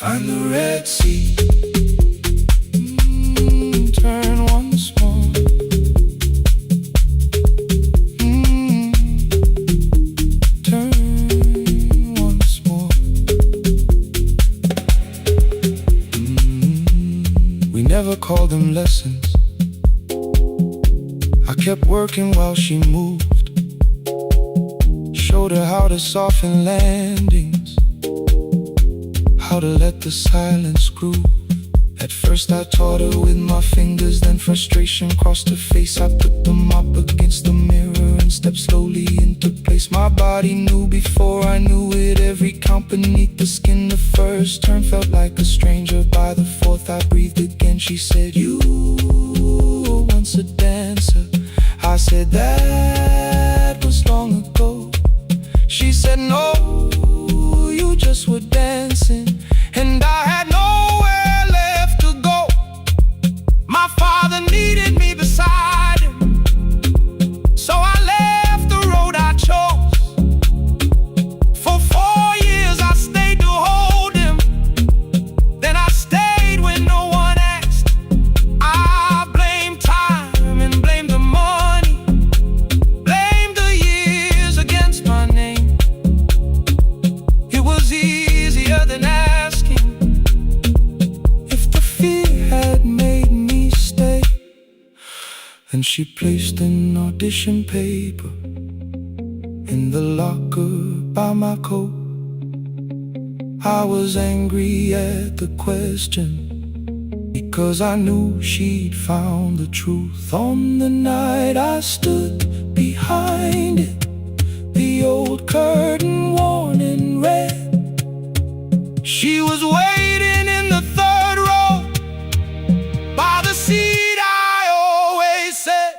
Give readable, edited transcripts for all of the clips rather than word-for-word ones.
Find the Red Sea. Turn once more. Turn once more. We never called them lessons. I kept working while she moved. Showed her how to soften landings, how to let the silence groove. At first I taught her with my fingers, then frustration crossed her face. I put them up against the mirror and stepped slowly into place. My body knew before I knew it, every count beneath the skin. The first turn felt like a stranger, by the fourth I breathed again. She said, "You were once a dancer." I said, "That was long ago." She said, "No, you just were dancing." And I had nowhere left to go. My father needed me beside him, so I left the road I chose. For 4 years I stayed to hold him, then I stayed when no one asked. I blamed time and blamed the money, blamed the years against my name. It was easier than asking if the fear had made me stay. Then she placed an audition paper in the locker by my coat. I was angry at the question, because I knew she'd found the truth. On the night I stood behind it, the old curtain worn in red. She was waiting in the third row, by the seat I always said,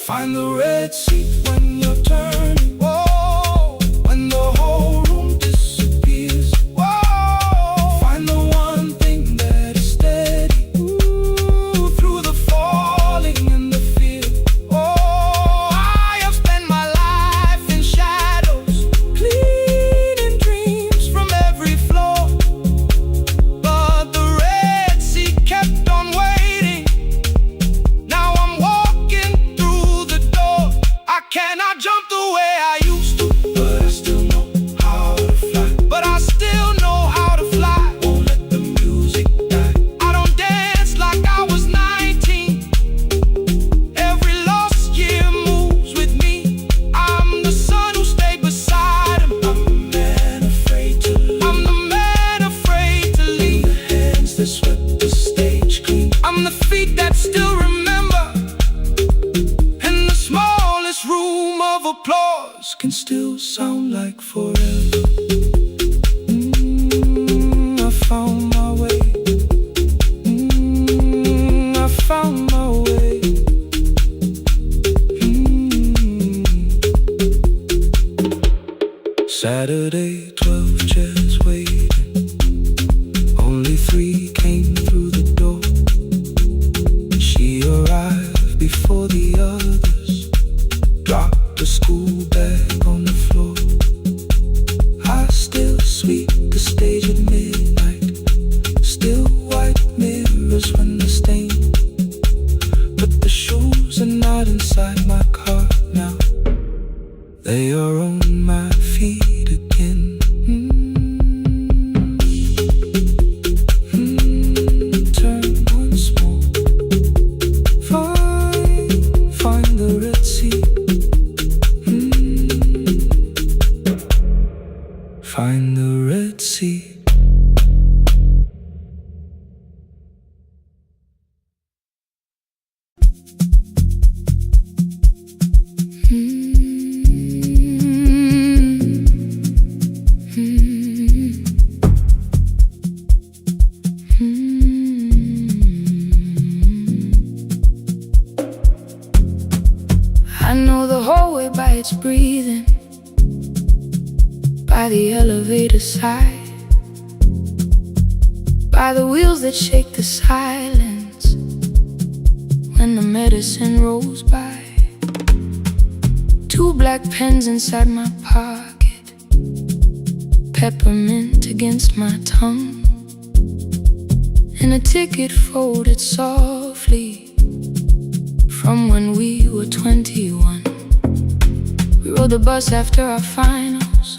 "Find the red seat when you're turning." Whoa, when the whole room disappears. Whoa, find the one thing that is steady. Ooh, through the falling and the fear. Oh, I have spent my life in shadows, cleaning dreams from every floor. But the Red Sea kept on waiting. Now I'm walking through the door. I cannot jump the way I used to, but I still know how to fly. But I still know how to fly. Won't let the music die. I don't dance like I was 19. Every lost year moves with me. I'm the son who stayed beside him. I'm the man afraid to leave. I'm the man afraid to leave. The hands that swept the stage clean. I'm the feet that still remember. And the smallest room of applause can still sound like forever. I found my way. I found my way. Saturday, 12 chairs waiting. Only 3 came through the door. She arrived before the others, dropped the school bag on the floor. I still sweep the stage at midnight, still white mirrors when the stain. But the shoes are not inside my car now. They are on my feet again. Turn once more. Find the Red Sea. Find the Red Sea. I know the hallway by its breathing, by the elevator side, by the wheels that shake the silence when the medicine rolls by. 2 black pens inside my pocket, peppermint against my tongue. and a ticket folded softly from when we were 21. We rode the bus after our finals,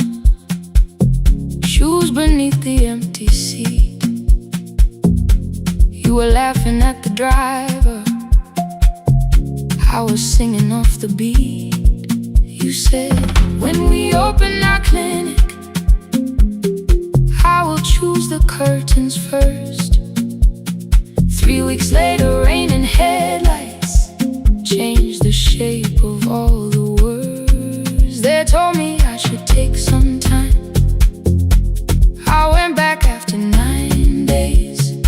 shoes beneath the empty seat. You were laughing at the driver, I was singing off the beat. You said, when we open our clinic, I will choose the curtains first. 3 weeks later, rain and headlights changed the shape of all the words. They told me I should take some time. I went back after 9 days.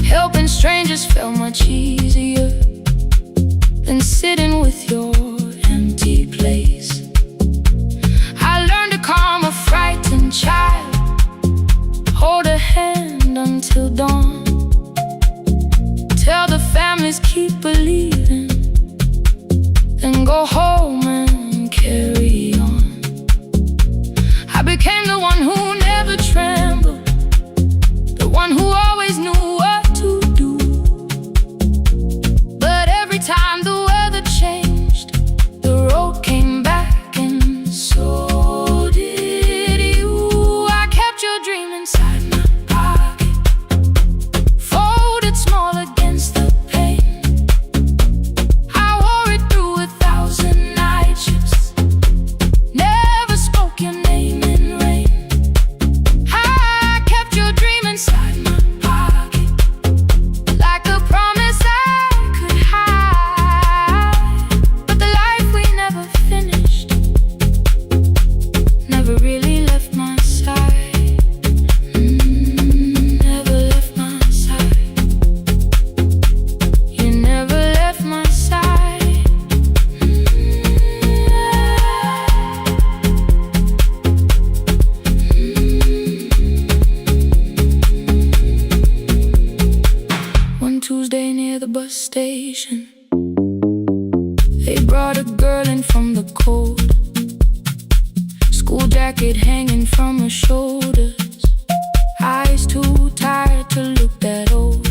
Helping strangers felt much easier than sitting with your empty place. I learned to calm a frightened child, hold a hand until dawn, tell the families keep believing, then go home and carry on. I became the one who never trembled, the one who always knew what to do. But every time the weather changed, the road came back, and so did you. I kept your dream inside my pocket, folded small against the pain. I wore it through 1,000 night shifts, never spoke your name in rain. I kept your dream inside my pocket, like a promise I could hide. But the life we never finished never really left my side. Never left my side. You never left my side. One Tuesday near the bus station, they brought a girl in from the cold, school jacket hanging from her shoulders, eyes too tired to look that old.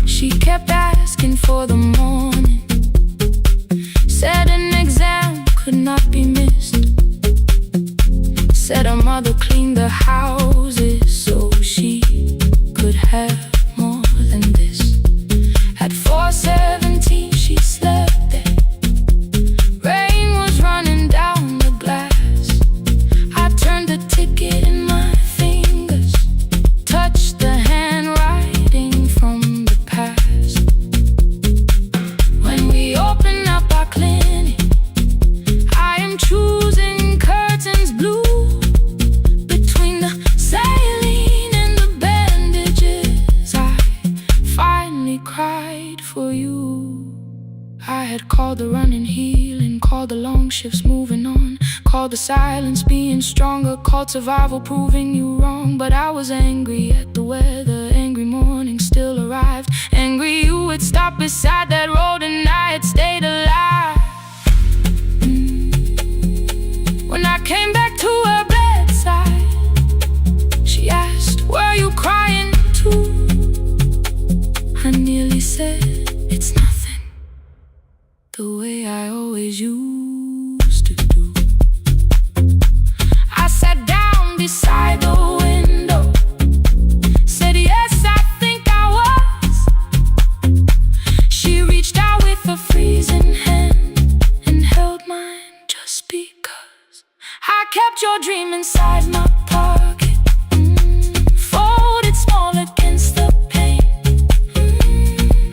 She kept asking for the morning, said an exam could not be missed, said her mother cleaned the houses so she could have more than this. At 4:17 she slept there, rain was running down the glass. I turned the ticket in my fingers, touched the handwriting from the past. When we open up our clinic, I am choosing curtains blue, between the saline and the bandages. I finally cried for you. I had called the running healing, called the long shifts moving on, called the silence being stronger, called survival proving you wrong. But I was angry at the weather, angry morning still arrived, angry you had stopped beside that road and I had stayed alive. When I came back to her bedside, she asked, were you crying too? I nearly said, it's nothing, the way I always used to do. I sat down beside the window, said yes, I think I was. She reached out with a freezing hand and held mine just because. I kept your dream inside my pocket, folded small against the pain.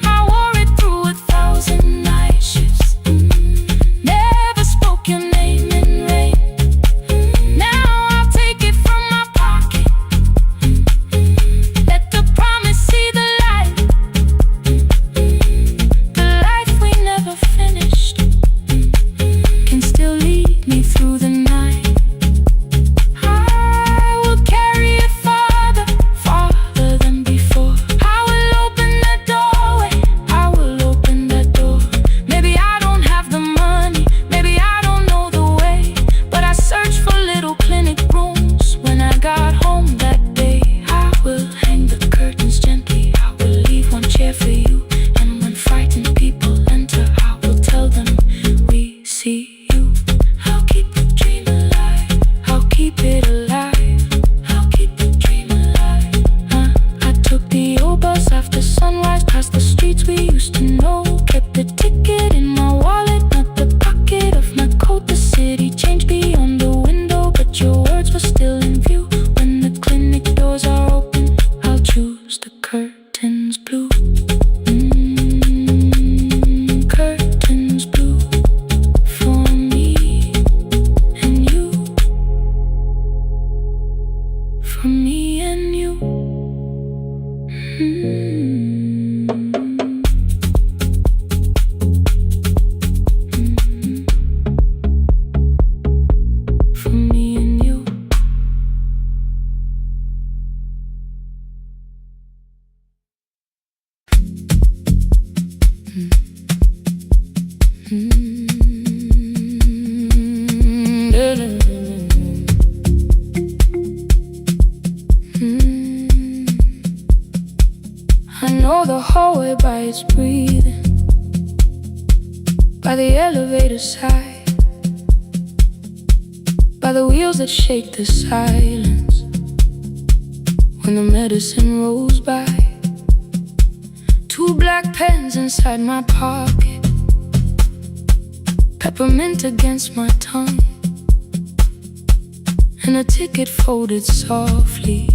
I wore it through 1,000 night shifts, never spoke your name in rain. Now I'll take it from my pocket, let the promise see the light. The life we never finished can still lead me through the night. I will from me and you. From me and you. I know the hallway by its breathing, by the elevator side, by the wheels that shake the silence when the medicine rolls by. 2 black pens inside my pocket, peppermint against my tongue, and a ticket folded softly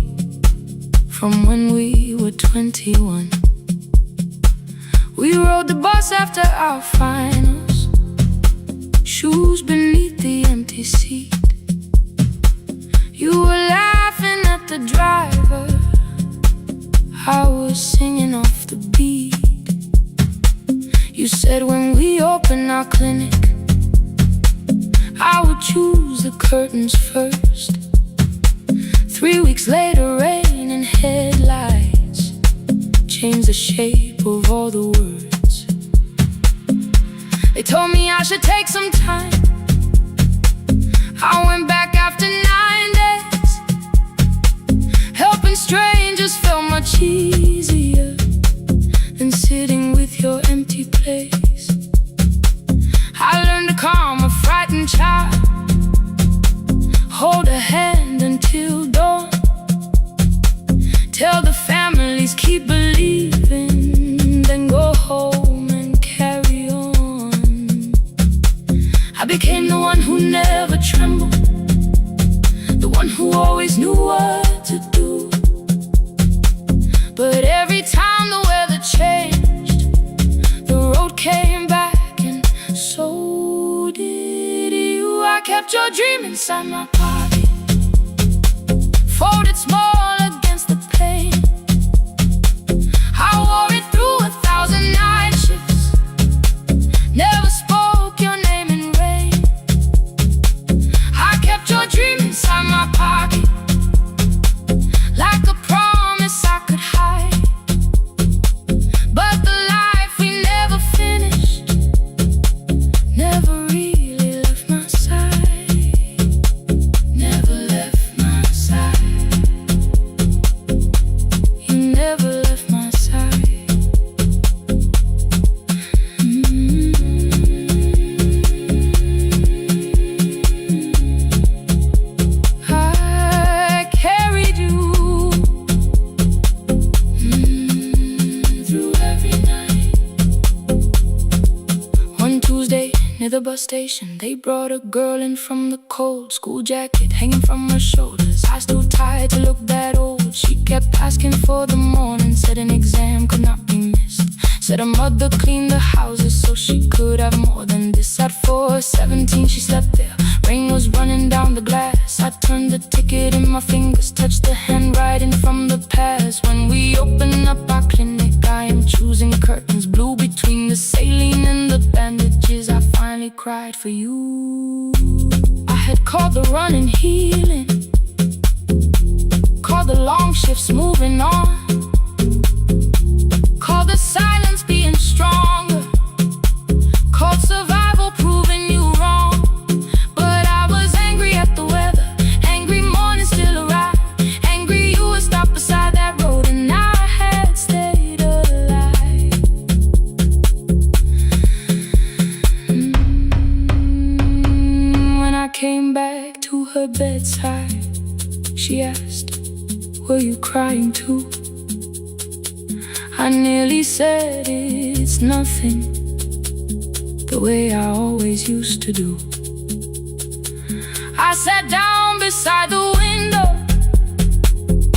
from when we were 21. We rode the bus after our finals, shoes beneath the empty seat. You were laughing at the driver, I was singing off the beat. You said when we open our clinic, I would choose the curtains first. 3 weeks later, rain and headlights changed the shape of all the words. They told me I should take some time. I went back after 9 days. Helping strangers felt much easier than sitting with your empty place. I learned to calm a frightened child, hold a hand until dawn, tell the families keep believing, then go home and carry on. I became the one who never trembled, the one who always knew what to do. But every time the weather changed, the road came back, and so did you. I kept your dream inside my pocket, folded small against the pain. I wore it through 1,000 night shifts, never spoke your name in rain. I kept your dream inside my pocket, like a promise I could hide. But the life we never finished never really left my side, never left my side. You never left my side. I carried you through every night. One Tuesday near the bus station, they brought a girl in from the cold, school jacket hanging from her shoulders, eyes too tired to look that old. She kept asking for the morning, said an exam could not be missed, said her mother cleaned the houses so she could have more than this. At 4:17 she slept there, rain was running down the glass. I turned the ticket in my fingers, touched the handwriting from the past. When we open up our clinic, I am choosing curtains blue between the saline and the bandages. I finally cried for you. I had called the running healing, called the long shifts moving on, called the silence being stronger, called survival proving you wrong. But I was angry at the weather, angry morning still arrived, angry you were stopped beside that road and I had stayed alive. When I came back to her bedside, she asked, were you crying too? I nearly said it's nothing, the way I always used to do. I sat down beside the window,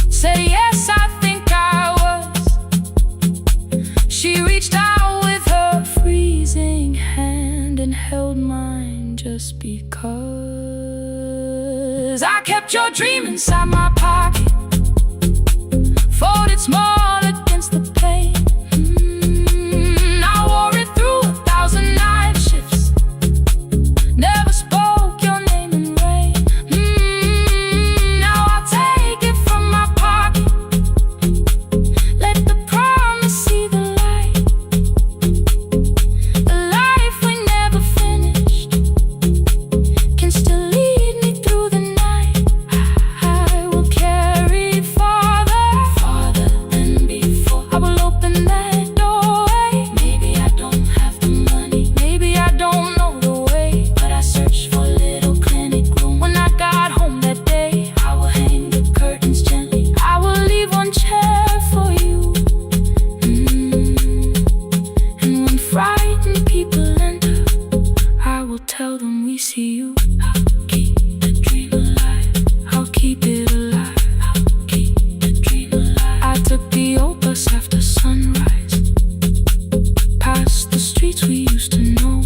said yes, I think I was. She reached out with her freezing hand and held mine just because. I kept kept your dream inside my pocket, folded small against the pain. I wore it through 1,000 night shifts, never spoke your name in rain. Now I'll take it from my pocket, let the promise see the light. The life we never finished can still lead me through the night. I will carry farther, farther than before. I will open that doorway. Maybe I don't have the money, maybe I don't know the way, but I searched for a little clinic room. When I got home that day, I will hang the curtains gently. I will leave one chair for you. And when frightened people enter, I will tell them we see you. I'll keep the dream alive, I'll keep it alive, I'll keep the dream alive. I took the old bus after sunrise, past the streets we used to know.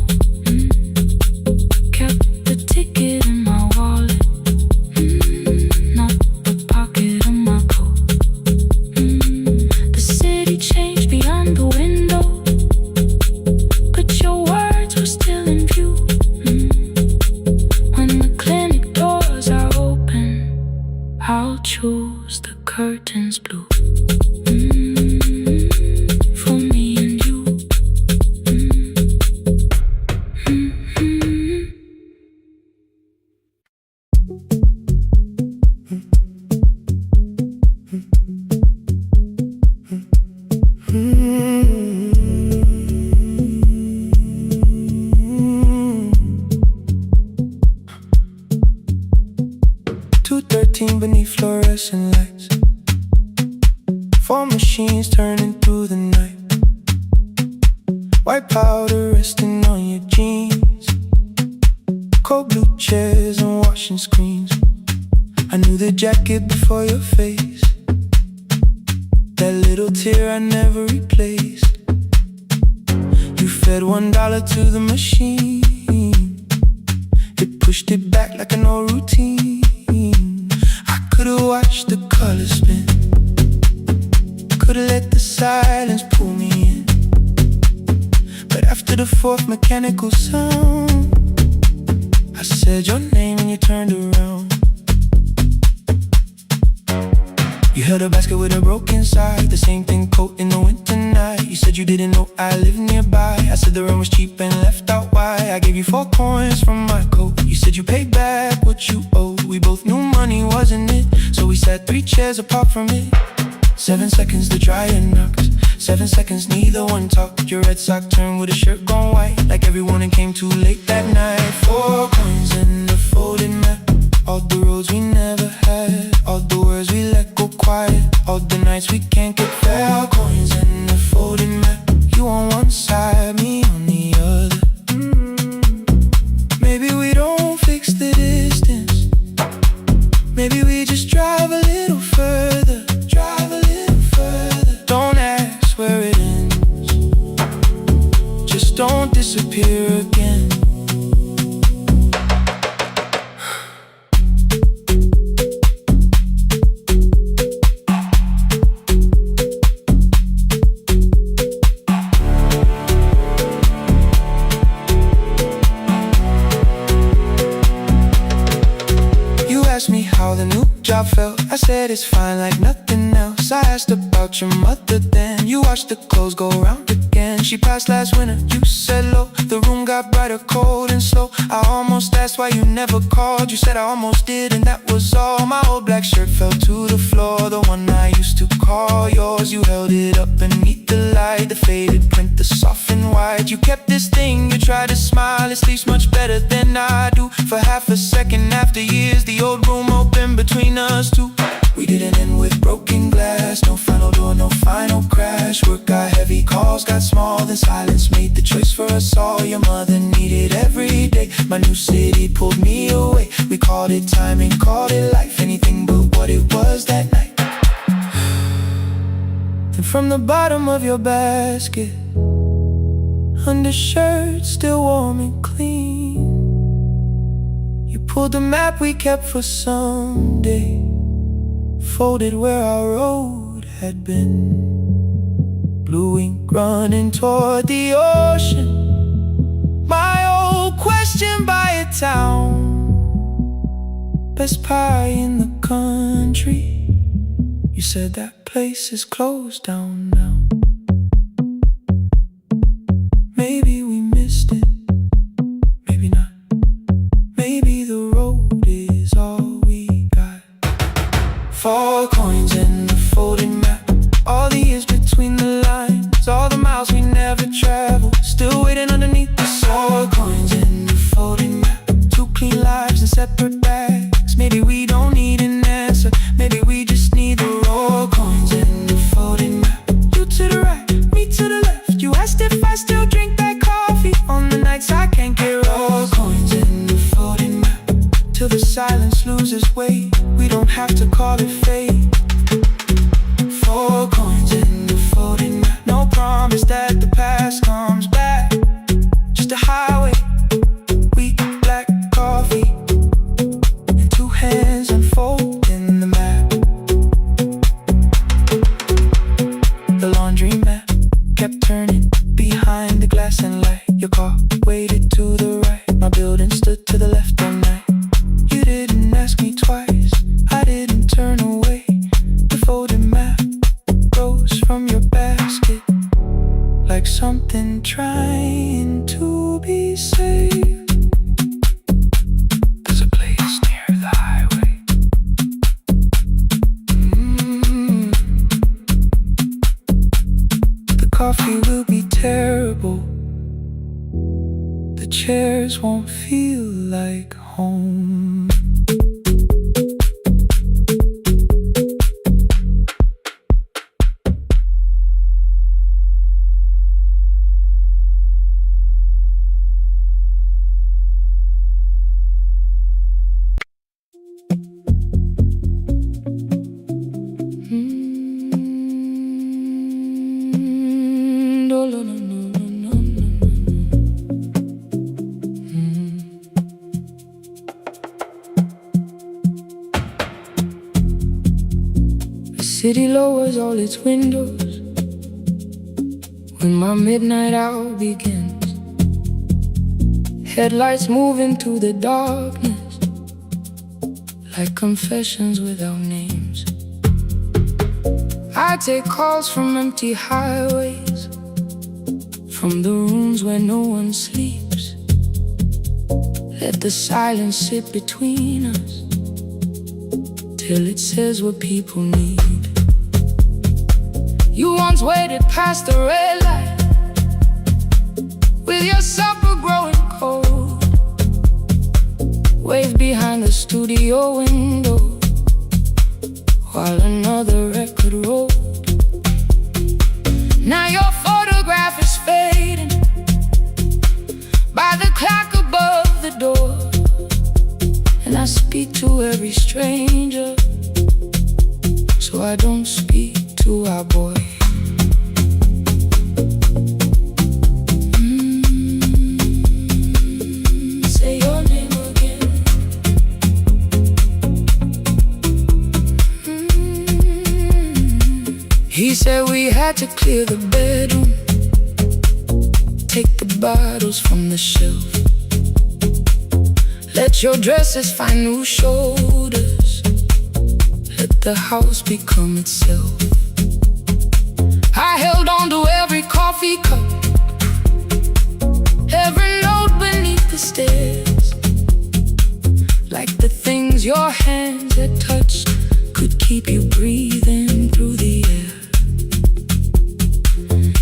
Kept the ticket in my wallet, not the pocket of my coat. The city changed beyond the window, but your words were still in view. When the clinic doors are open, I'll choose the curtains blue. For me and you. Beneath fluorescent lights, 4 machines turning through the night. White powder resting on your jeans, cold blue chairs and washing screens. I knew the jacket before your face, that little tear I never replaced. You fed $1 to the machine, it pushed it back like an old routine. Could've watched the colors spin, could've let the silence pull me in. But after the 4th mechanical sound, I said your name and you turned around. You held a basket with a broken side, the same thing coat in the winter night. You said you didn't know I lived nearby. I said the rent was cheap and left out why. I gave you 4 coins from my coat. You said you paid back what you owed. We both knew money wasn't it, so we sat 3 chairs apart from it. 7 seconds the dryer knocked, 7 seconds neither one talked. Your red sock turned with a shirt gone white, like everyone that came too late that night. 4 coins in the folded map, all the roads we never had, all the words we let go quiet, all the nights we can't get back. Coins in the folded map, you on one side, me on the other. Maybe we don't fix the distance, maybe we just drive a little further, drive a little further. Don't ask where it ends, just don't disappear again. Me how the new job felt, I said it's fine like nothing else. I asked about your mother then, you watched the clothes go round again. She passed last winter, you said low, the room got brighter, cold and slow. I almost asked why you never called, you said I almost did and that was all. My old black shirt fell to the floor, the one I used to call yours. You held it up beneath the light, the faded print, the soft and white. You kept this thing, you tried to smile, it sleeps much better than I do. For half a second after years, the old room open between us two. We didn't end with broken glass, no final door, no final crash. Work got heavy, calls got small, then silence made the choice for us all. Your mother needed every day, my new city pulled me away. We called it timing, called it life, anything but what it was that night. Then from the bottom of your basket, undershirt still warm and clean, you Pulled the map we kept for someday, folded where our road had been. Blue ink running toward the ocean. My old question by a town. Best pie in the country. You said that place is closed down now. Maybe we missed it, maybe not. Maybe the road is all we got. 4 coins in the folded map. All the years between the lines, all the miles we never traveled, still waiting underneath the 4 coins in the folded map. 2 clean lives in separate bags. Maybe we don't need an answer, maybe we just need the raw coins in the folded map. You to the right, me to the left. You asked if I still drink that coffee on the nights I can't get raw coins in the folded map. Till the silence loses weight, we don't have to call it fate. 4 coins in the folded map. No promise that the past comes back, just a highway, weak black coffee, and 2 hands unfolding the map. The laundry mat kept turning behind the glass and light. Your car waited to the right, my building stood to the left all night. You didn't ask me twice, I didn't turn away. The folded map rose from your basket, like something trying to be saved. There's a place near the highway. The coffee will be terrible, the chairs won't feel like home. The city lowers all its windows when my midnight hour begins. Headlights move into the darkness like confessions without names. I take calls from empty highways, from the rooms where no one sleeps. Let the silence sit between us till it says what people need. You once waited past the red light with your supper growing cold, waved behind the studio window while another record rolled. Now your photograph is fading by the clock above the door, and I speak to every stranger, so I don't speak to our boy. Say your name again. He said we had to clear the bedroom, take the bottles from the shelf, let your dresses find new shoulders, let the house become itself. I held on to every coffee cup, every note beneath the stairs, like the things your hands had touched could keep you breathing through the air.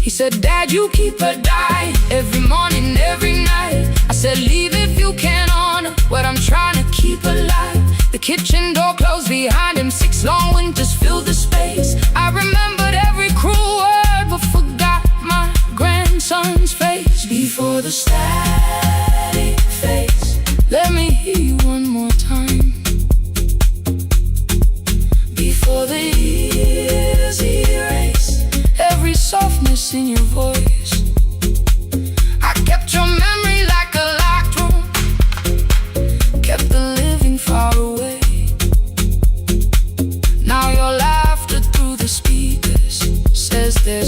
He said, Dad, you keep her dying every morning, every night. I said, leave if you can honor what I'm trying to keep alive. The kitchen door closed behind him, 6 long winters filled the space. I remembered every cruel word but forgot my grandson's face. Before the static fades, let me hear you one more time. Before the years erase every softness in your voice, I kept your memory like a locked room, kept the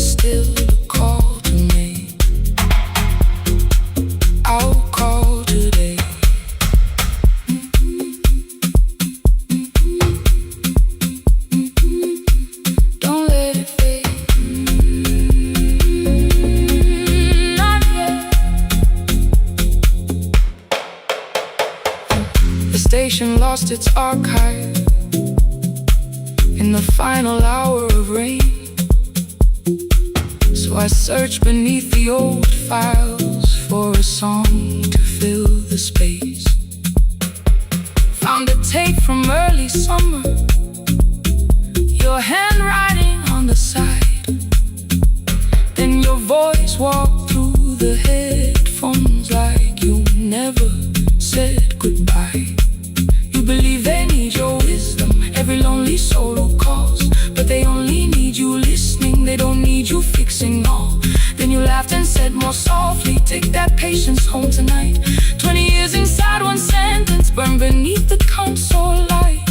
still a call to me. I'll call today. Don't let it fade. Not yet. The station lost its archive in the final hour of rain. So I searched beneath the old files for a song to fill the space. Found a tape from early summer, your handwriting on the side. Then your voice walked through the headphones like you never said goodbye. You believe they need your wisdom, every lonely soul who calls, but they only need you listening, they don't need you fixing all. Then you laughed and said more softly, take that patience home tonight. 20 years inside one sentence, burned beneath the console light.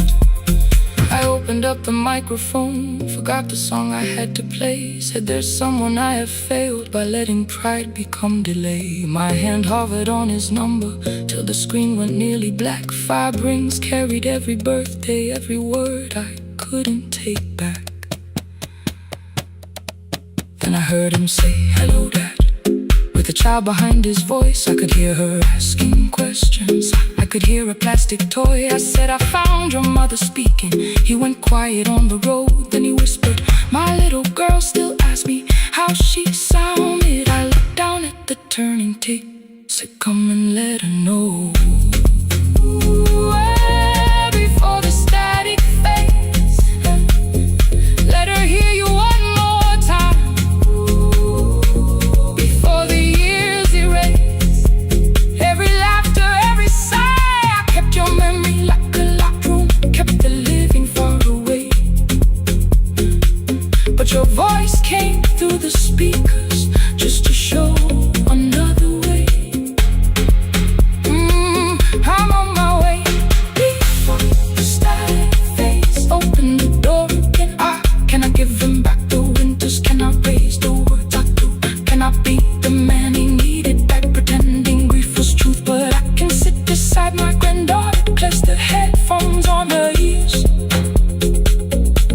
I opened up the microphone, forgot the song I had to play. Said there's someone I have failed by letting pride become delay. My hand hovered on his number till the screen went nearly black. 5 rings carried every birthday, every word I couldn't take back. Then I heard him say, hello dad. With a child behind his voice, I could hear her asking questions. I could hear a plastic toy. I said, I found your mother speaking. He went quiet on the road, then he whispered, my little girl still asks me how she sounded. I looked down at the turning tick, said come and let her know. Before the static fades, let her hear you one more time. Before the years erase every laughter, every sigh. I kept your memory like a locked room, kept the living far away. But your voice came through the speakers just to show another way. I'm on my way. Before the static fades, open the door again. Can I give him back the winters? Can I raise the words I do? Can I be the man he needed back, pretending grief was truth? But I can sit beside my granddaughter, place the headphones on her ears.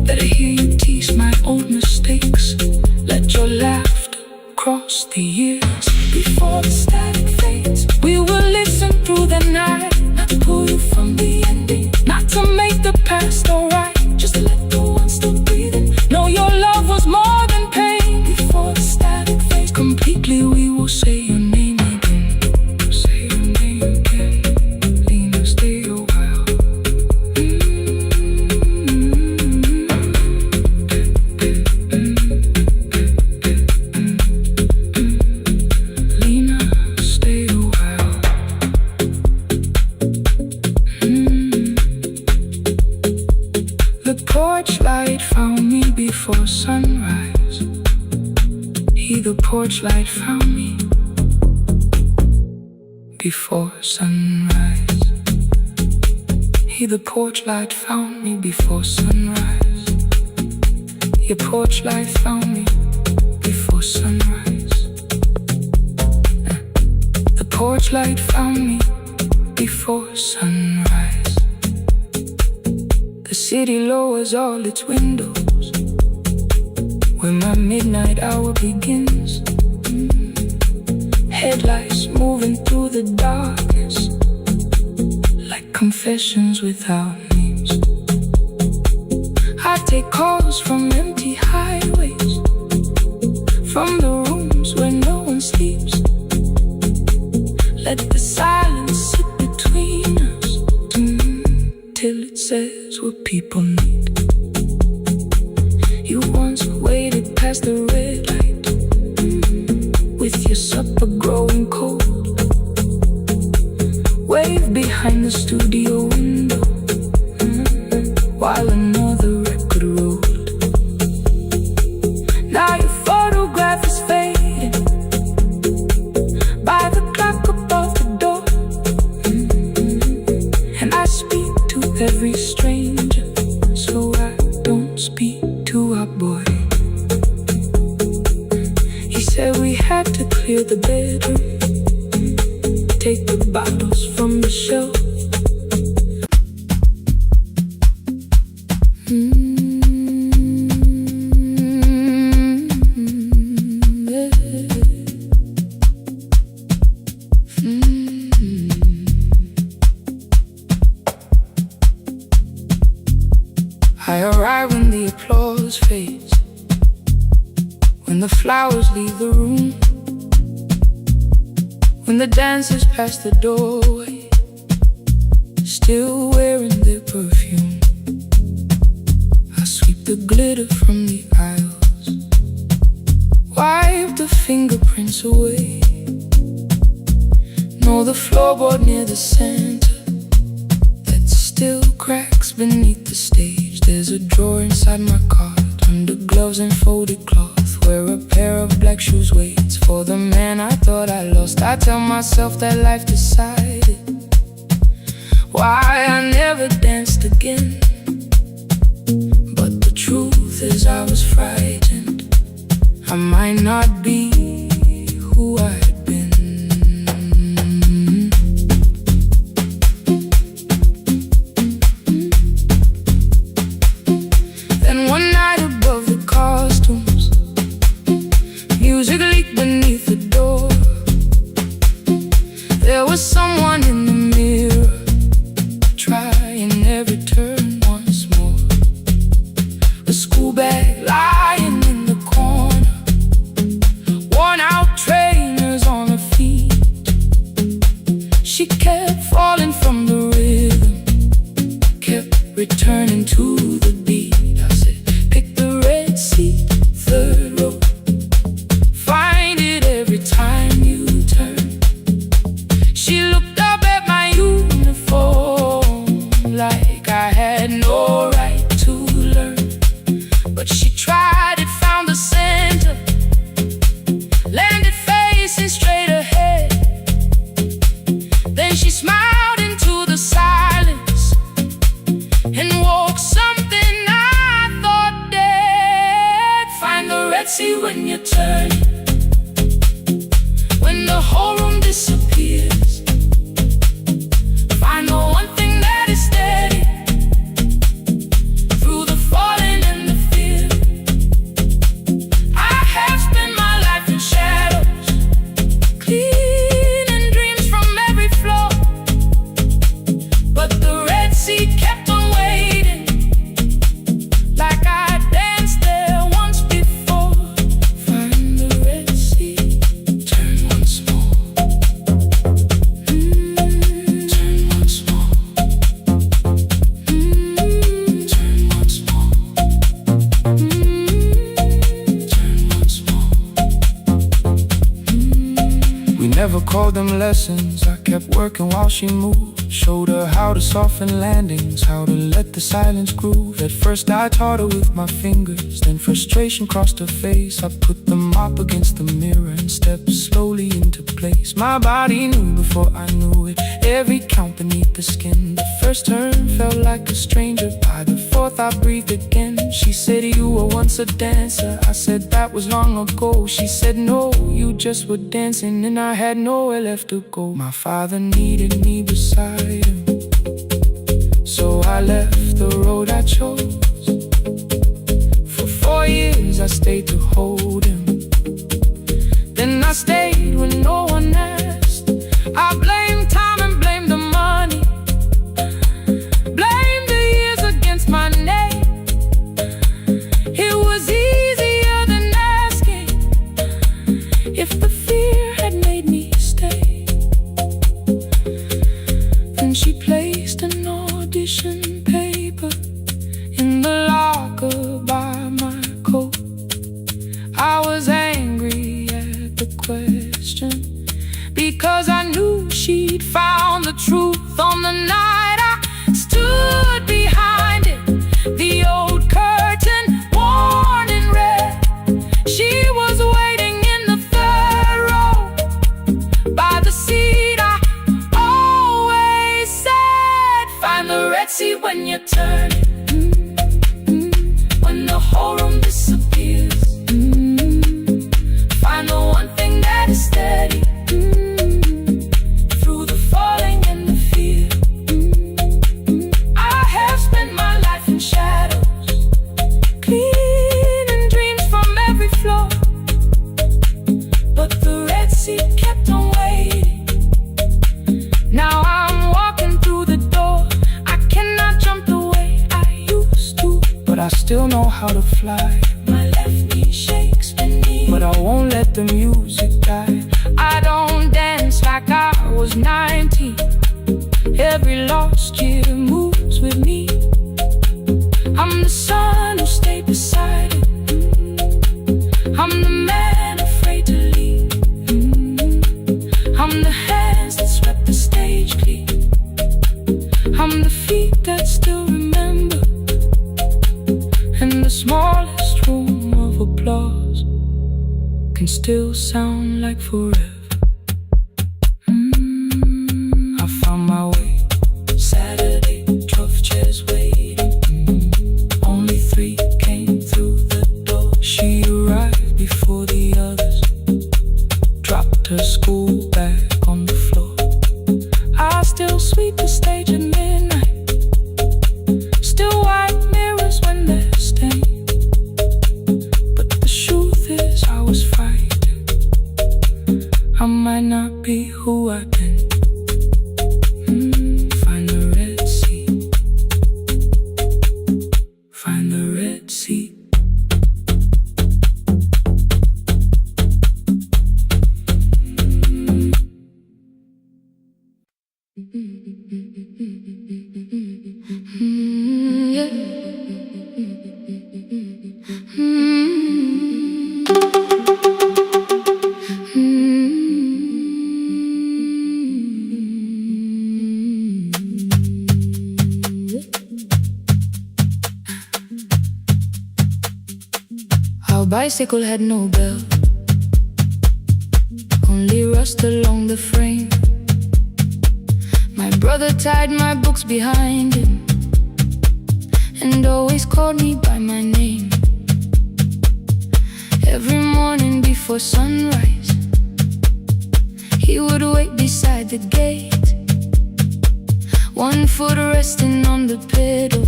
Let her hear you tease my old mistakes. Let your laughter cross the years. Before the static fades, we will listen through the night, not to pull you from the ending, not to make the past alright, just to let the one still breathing know your love was more than pain. Before the static fades completely, we will say your name again. Say your name again. Lena, stay a while. Lena, stay a while. The porch light found me before sunrise. The porch light found me before sunrise. The porch light found me before sunrise. Your porch light found me before sunrise. The porch light found me before sunrise. The city lowers all its windows when my midnight hour begins. Headlights moving through the darkness like confessions without names. I take calls from empty highways, from the rooms where no one sleeps. Let the silence sit between us till it says what people need. You once waited past the red light with your supper growing cold. Wave behind the studio window while another record rolled. Now your photograph is fading by the clock above the door. And I speak to every stranger, so I don't speak to our boy. I arrive when the applause fades, when the flowers leave the room, when the dancers pass the doorway, still wearing their perfume. I sweep the glitter from the aisles, wipe the fingerprints away. Know the floorboard near the center that still cracks beneath the stage. There's a drawer inside my cart, under gloves and folded cloth, where a pair of black shoes waits for the man I thought I lost. I tell myself that life decided why I never danced again, but the truth is I was frightened. I might not be who I had been. Then one night above the costumes, music leaked beneath the door. There was someone in the mirror, trying every turn once more. A school bag lying in the corner, worn out trainers on her feet. She kept falling from the rhythm, kept returning to the beat. I said, pick the red seat, third row, find it every time you turn. She looked up at my uniform like I had no right to learn, but she tried it, found the center, landed facing straight ahead. Then she smiled into the silence and woke something I thought dead. Find the red sea when you turn, when the whole room disappears. Find the one thing that is steady through the falling and the fear. I have spent my life in shadows, cleaning dreams from every floor, but the red sea kept on waiting, like I danced there once before. Find the red sea, turn once more. Turn once more. Turn once more. Turn once more. We never called them lessons. I kept working while she moved, showed her how to soften landings, how to let the silence groove. At first I taught her with my fingers, then frustration crossed her face. I put the mop against the mirror and stepped slowly into place. My body knew before I knew it, every count beneath the skin. The first turn felt like a stranger, by the fourth I breathed again. She said, you were once a dancer. I said, that was long ago. She said, no, you just were dancing, and I had nowhere left to go. My father needed me beside him, so I left the road I chose. For 4 years I stayed to hold him, then I stayed when no one asked. I blamed time and blamed the money, blamed the years against my name. It was easier than asking if the fear had made me stay. Then she placed an audition paper in the locker by my coat. I was angry at the question, because I knew she'd found the truth on the night I stood behind it. The old curtain, worn in red, she was waiting in the third row by the seat I always said. Find the red sea when you turn it, when the whole room disappears. Find the one thing that is steady through the falling and the fear. but I still know how to fly. My left knee shakes beneath, but I won't let the music die. I don't dance like I was 19. Every lost year moves with me. I'm the son who stayed beside him. I'm the man afraid to leave. I'm the hands that swept the stage clean. I'm the feet that still remember. And the smallest room of applause can still sound like forever. I found my way. Saturday, 12 chairs waiting. Only 3 came through the door. She arrived before the others, dropped her school bag on the floor. I still sweep the stage at midnight, still wipe mirrors when they're stained. But the truth is I was frightened. I might not be who I've been. Find the Red Sea. Find the Red Sea. Our bicycle had no bell, only rust along the frame. My brother tied my books behind him and always called me by my name. Every morning before sunrise, he would wait beside the gate, one foot resting on the pedal,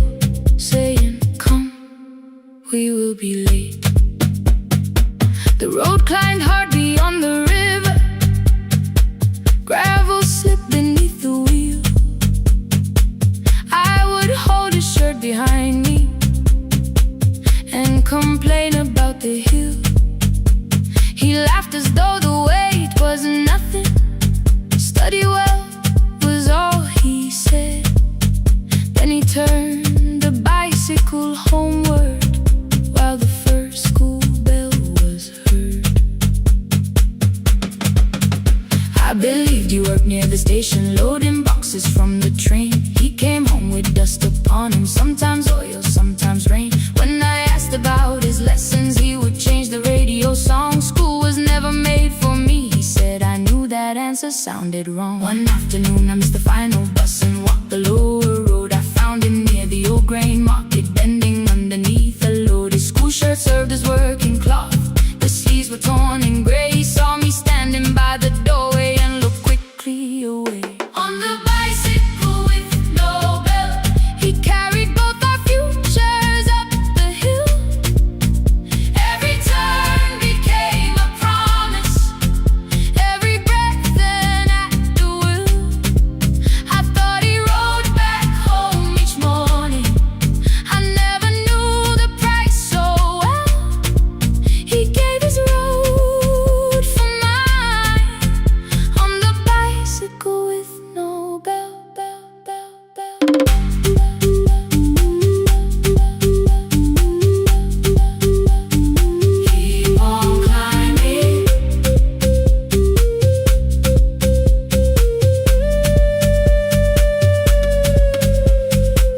saying, "Come, we will be late." The road climbed hard beyond the river, gravel slipped beneath the wheel. I would hold his shirt behind me and complain about the hill. He laughed as though the weight was nothing. Study well was all he said. Then he turned the bicycle homeward while the first school bell was heard. I believed you worked near the station, loading boxes from the train. He came home with dust upon him, sometimes oil, sometimes rain. When I asked about his lessons, he would change the radio song. School was never made for me, he said. I knew that answer sounded wrong. One afternoon I missed the final bus and walked the lower road. I found him near the old grain market, bending underneath a load. His school shirt served as working cloth, the sleeves were torn and gray. He saw me standing by the doorway and looked quickly away. On the bicycle with no bell, he carried both our futures up the hill. Every turn became a promise, every breath an act of will. I thought he rode back home each morning. I never knew the price so well. He gave his road for mine on the bicycle with no bell, bell, bell, bell. Keep on climbing.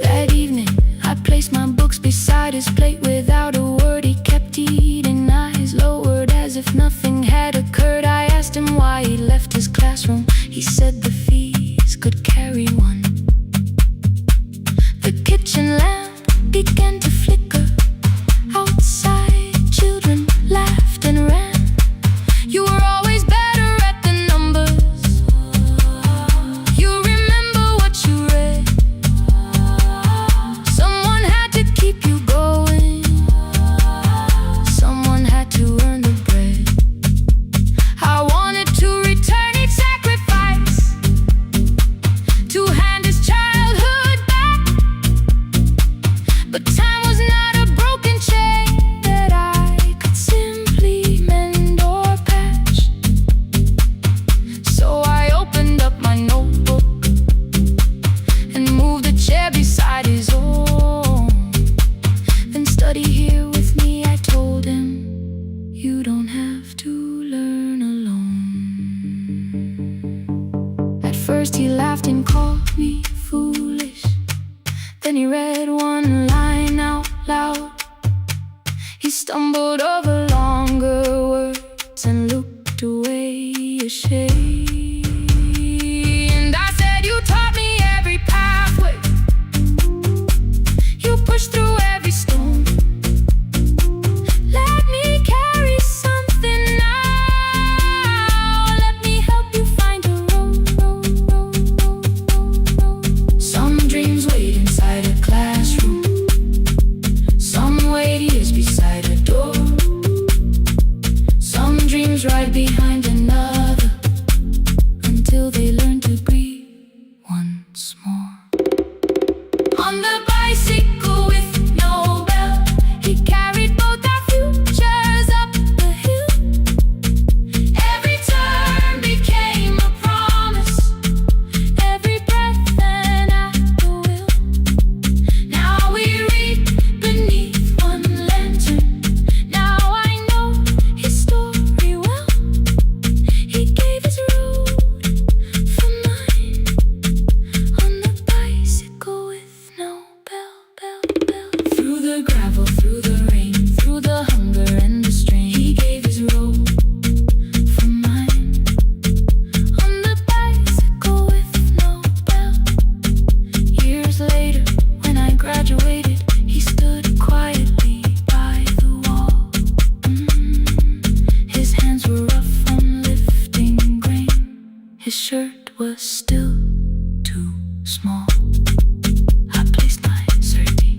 That evening, I placed my books beside his plate without a word. He kept eating, eyes lowered as if nothing had occurred. I asked him why he left his classroom. He said the fees could carry one. The kitchen lamp began to flicker. Outside, children laughed and ran. You were always better at the numbers. You remember what you read. Someone had to keep you going. He stumbled over longer words and looked away ashamed. And I said, you taught me every pathway, you pushed through every stone. Let me carry something now, let me help you find a road. Some dreams wait inside a classroom, some wait years beside a door, some dreams right behind another, until they learn to breathe once more. On the bicycle with no bell, he carried both our futures up the hill. Every turn became a promise, every breath an act of will. Now we read beneath one lantern, now I know his story well. He gave his road for mine, on the bicycle with no bell. Through the gravel, through the rain, through the hunger and the strain, he gave his road for mine, on the bicycle with no bell. Years later, when I graduated, he stood quietly by the wall. His hands were rough from lifting grain, his shirt was still too small. I placed my certainty.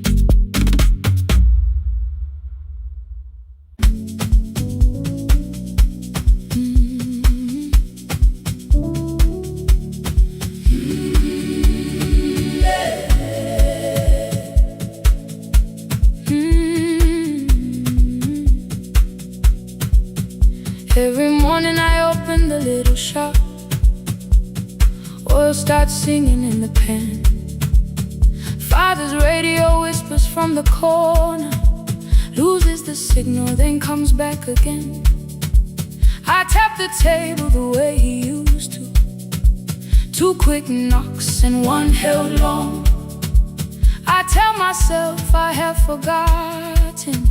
Every morning I open the little shop, oil starts singing in the pan. Father's radio whispers from the corner, loses the signal, then comes back again. I tap the table the way he used to, 2 quick knocks and one held long. I tell myself I have forgotten,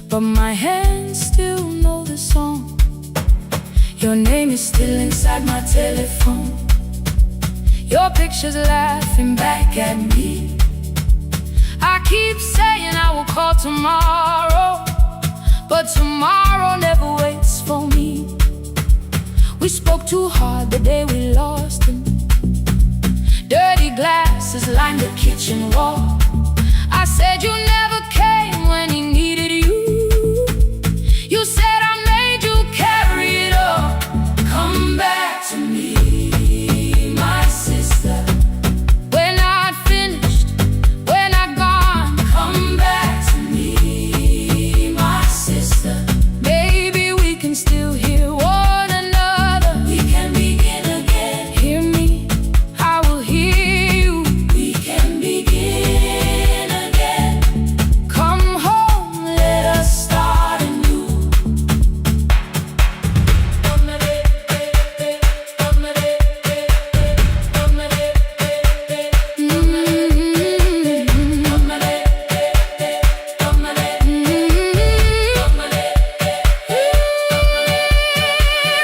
but my hands still know the song. Your name is still inside my telephone, your picture's laughing back at me. I keep saying I will call tomorrow, but tomorrow never waits for me. We spoke too hard the day we lost him. Dirty glasses lined the kitchen wall. I said you never came when he needed you. You said I made you carry it all. Come back to me, my sister. We're not finished, we're not gone. Come back to me, my sister. Maybe we can still hear one another. We can begin again. Hear me, I will hear you. We can begin again. Come home, let us start anew.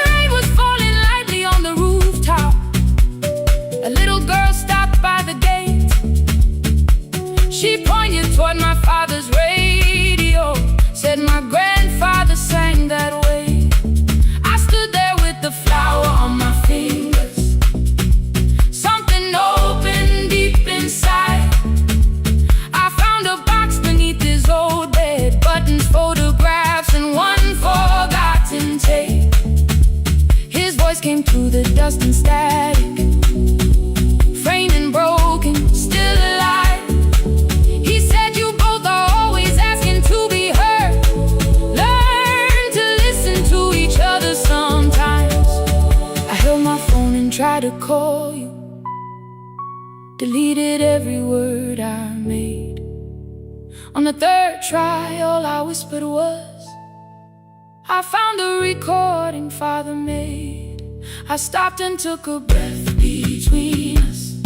Rain was falling lightly on the rooftop. A little girl stopped by the gate. She pointed toward my father's radio, said my grandfather sang that way. I stood there with the flower on my fingers. Something opened deep inside. I found a box beneath his old bed, buttons, photographs, and one forgotten tape. His voice came through the dust and static, framed and broken, still alive. He said you both are always asking to be heard. Learn to listen to each other sometimes. I held my phone and tried to call you, deleted every word I made. On the 3rd try, all I whispered was, I found a recording Father made. I stopped and took a breath between us,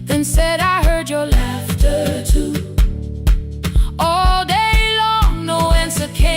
then said I heard your laughter too. All day long, no answer came.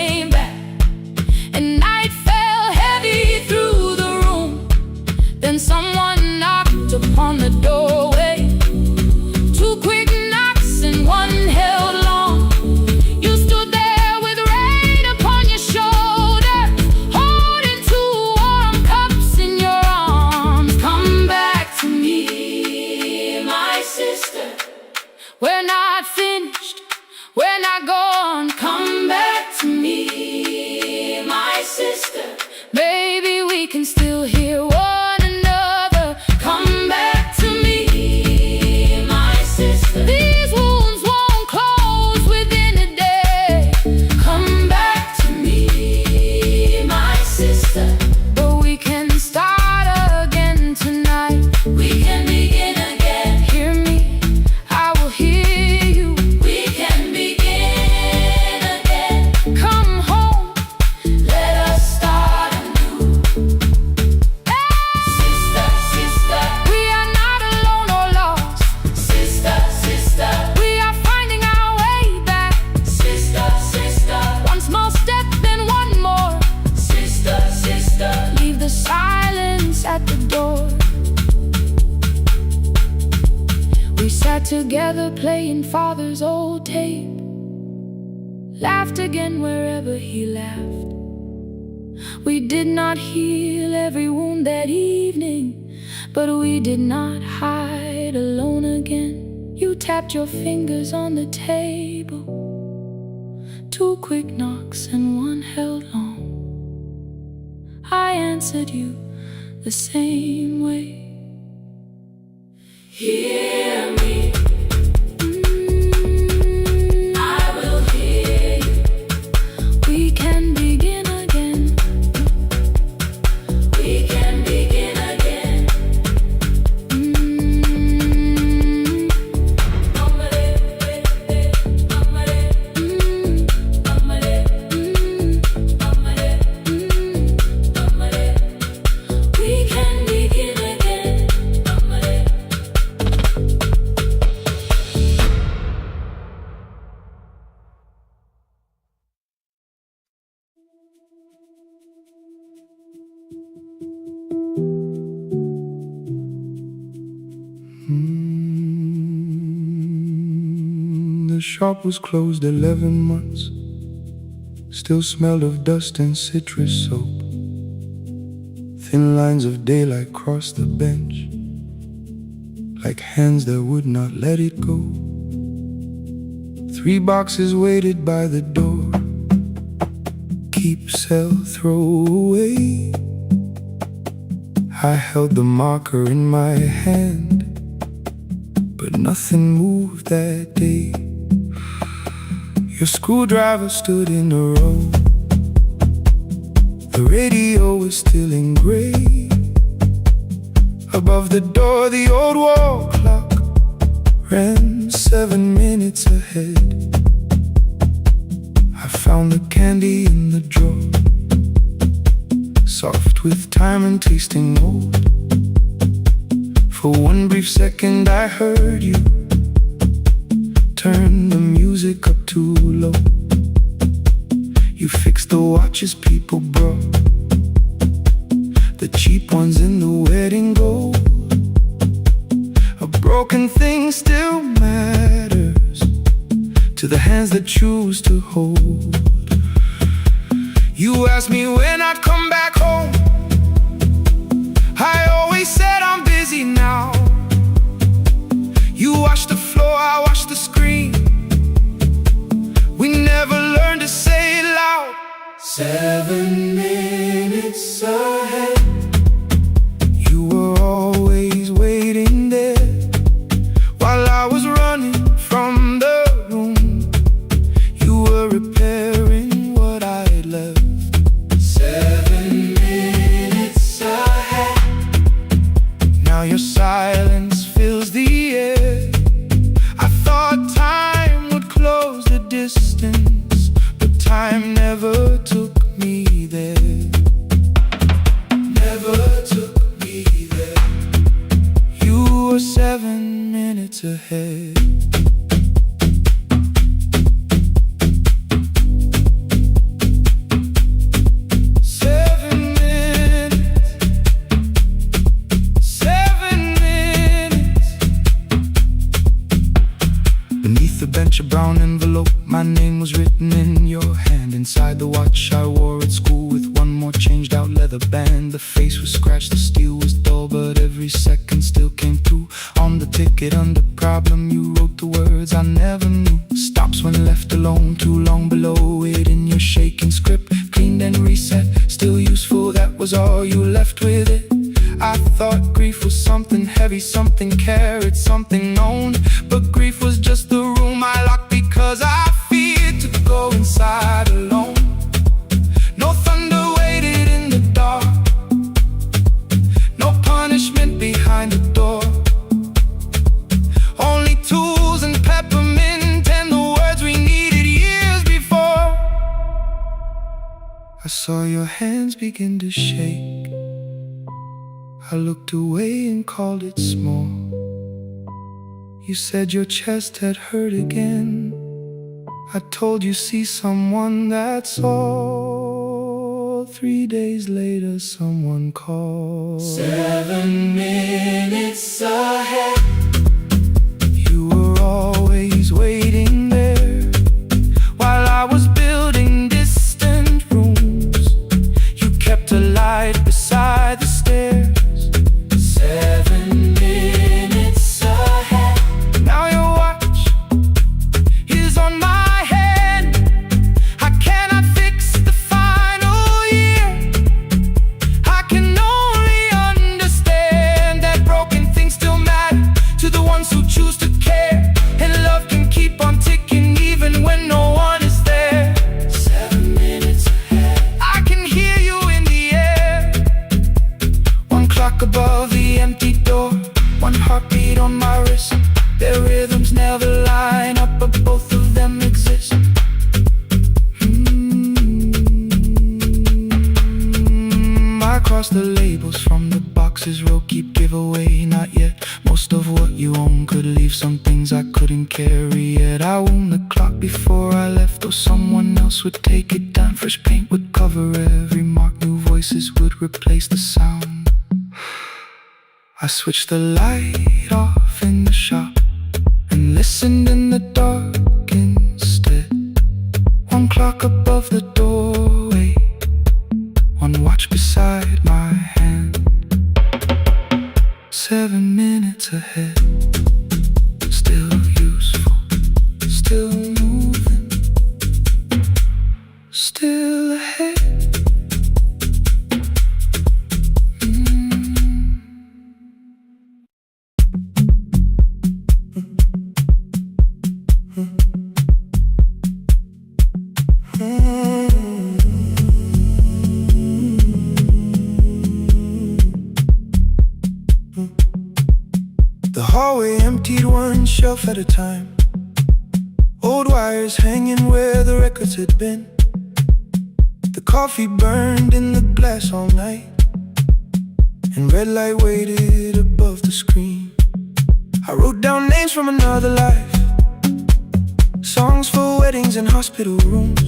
not gone. Come back to me, my sister. Baby, we can still hear one another. Come back to me, my sister. These wounds won't close within a day. Come back to me, my sister. But we can start again tonight. We can begin again. Hear me, I will hear you. We can begin again. Come home, let us start anew. Sister, sister, we are not alone or lost. Sister, sister, we are finding our way back. Sister, sister, one small step, then one more. Sister, sister, leave the silence at the door. We sat together playing father's old tape. Laughed again wherever he laughed. We did not heal every wound that evening, but we did not hide alone again. You tapped your fingers on the table. 2 quick knocks and one held long. I answered you the same way. Hear me. I will hear you. We can begin again. We can begin again. We can begin again. The shop was closed 11 months. Still smelled of dust and citrus soap. Thin lines of daylight crossed the bench, like hands that would not let it go. 3 boxes waited by the door. Keep, sell, throw away. I held the marker in my hand, but nothing moved that day. Your screwdriver stood in a row. The radio was still in gray. Above the door, the old wall clock ran 7 minutes ahead. I found the candy in the drawer, soft with time and tasting old. For one brief second I heard you turn the music up too low. You fixed the watches people brought, the cheap ones in the wedding gold. A broken thing still matters to the hands that choose to hold. You asked me when I'd come back home. I always said I'm busy now. You washed the floor, I washed the screen. We never learned to say it loud. 7 minutes ahead. You were always waiting there while I was running from the room. You were repairing what I had left. 7 minutes ahead. Now your silence fills the air. I thought time would close the distance, but time never took me there. Never took me there. You were 7 minutes ahead. A brown envelope, my name was written in your hand. Inside the watch I wore at school with one more changed out leather band. The face was scratched, the steel was dull, but every second still came through. On the ticket under problem you wrote the words I never knew. Stops when left alone. alone, too long below it in your shaking script. Cleaned and reset, still useful, that was all you left with it. I thought grief was something heavy, something carried, something known. But grief was just the room I locked because I feared to go inside alone. No thunder waited in the dark, no punishment behind the door. Only tools and peppermint and the words we needed years before. I saw your hands begin to shake. I looked away and called it small. You said your chest had hurt again. I told you see someone, that's all. 3 days later someone called. 7 minutes ahead. You were always waiting there while I was building distant rooms. You kept a light beside the stairs. 7 minutes ahead. Now your watch is on my head. I cannot fix the final year. I can only understand that broken things still matter to the ones who choose to care. And love can keep on ticking even when no one is there. 7 minutes ahead. I can hear you in the air. One clock above the empty door, one heartbeat on my wrist. Their rhythms never line up, but both of them exist. I cross the labels from the boxes, row keep giveaway, not yet. Most of what you own could leave some things I couldn't carry yet. I wound the clock before I left, though someone else would take it down. Fresh paint would cover every mark, new voices would replace the sound. I switched the light off in the shop and listened in the dark instead. One clock above the doorway, one watch beside my hand. 7 minutes ahead, still useful, still moving, still ahead. The hallway emptied one shelf at a time. Old wires hanging where the records had been. The coffee burned in the glass all night, and red light waited above the screen. I wrote down names from another life, songs for weddings and hospital rooms.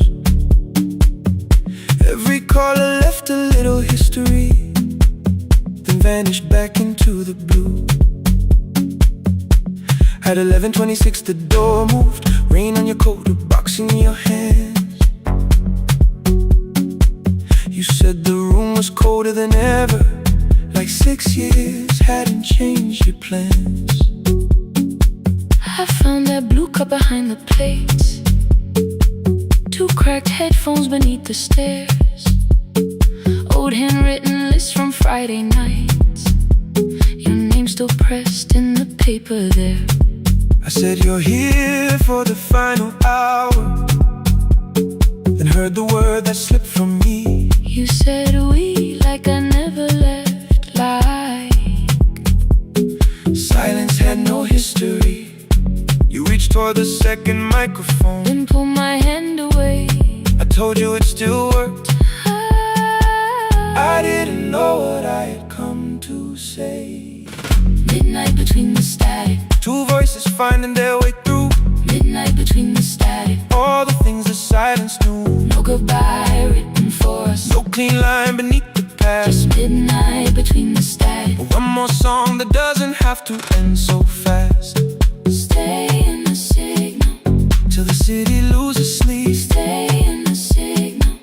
Every caller left a little history, then vanished back into the blue. At 11:26 the door moved, rain on your coat, a box in your hands. You said the room was colder than ever, like 6 years hadn't changed your plans. I found that blue cup behind the plates, 2 cracked headphones beneath the stairs, old handwritten lists from Friday nights, your name still pressed in the paper there. I said you're here for the final hour, then heard the word that slipped from me. You said we like I never left, like silence had no history. You reached toward the second microphone, then pulled my hand away. I told you it still worked. I didn't know what I had come to say. Midnight between the static, 2 voices finding their way through. midnight between the static, All the things the silence knew. no goodbye written for us, No clean line beneath the past. just midnight between the static. One more song that doesn't have to end so fast. Stay in the signal, Till the city loses sleep. stay in the signal.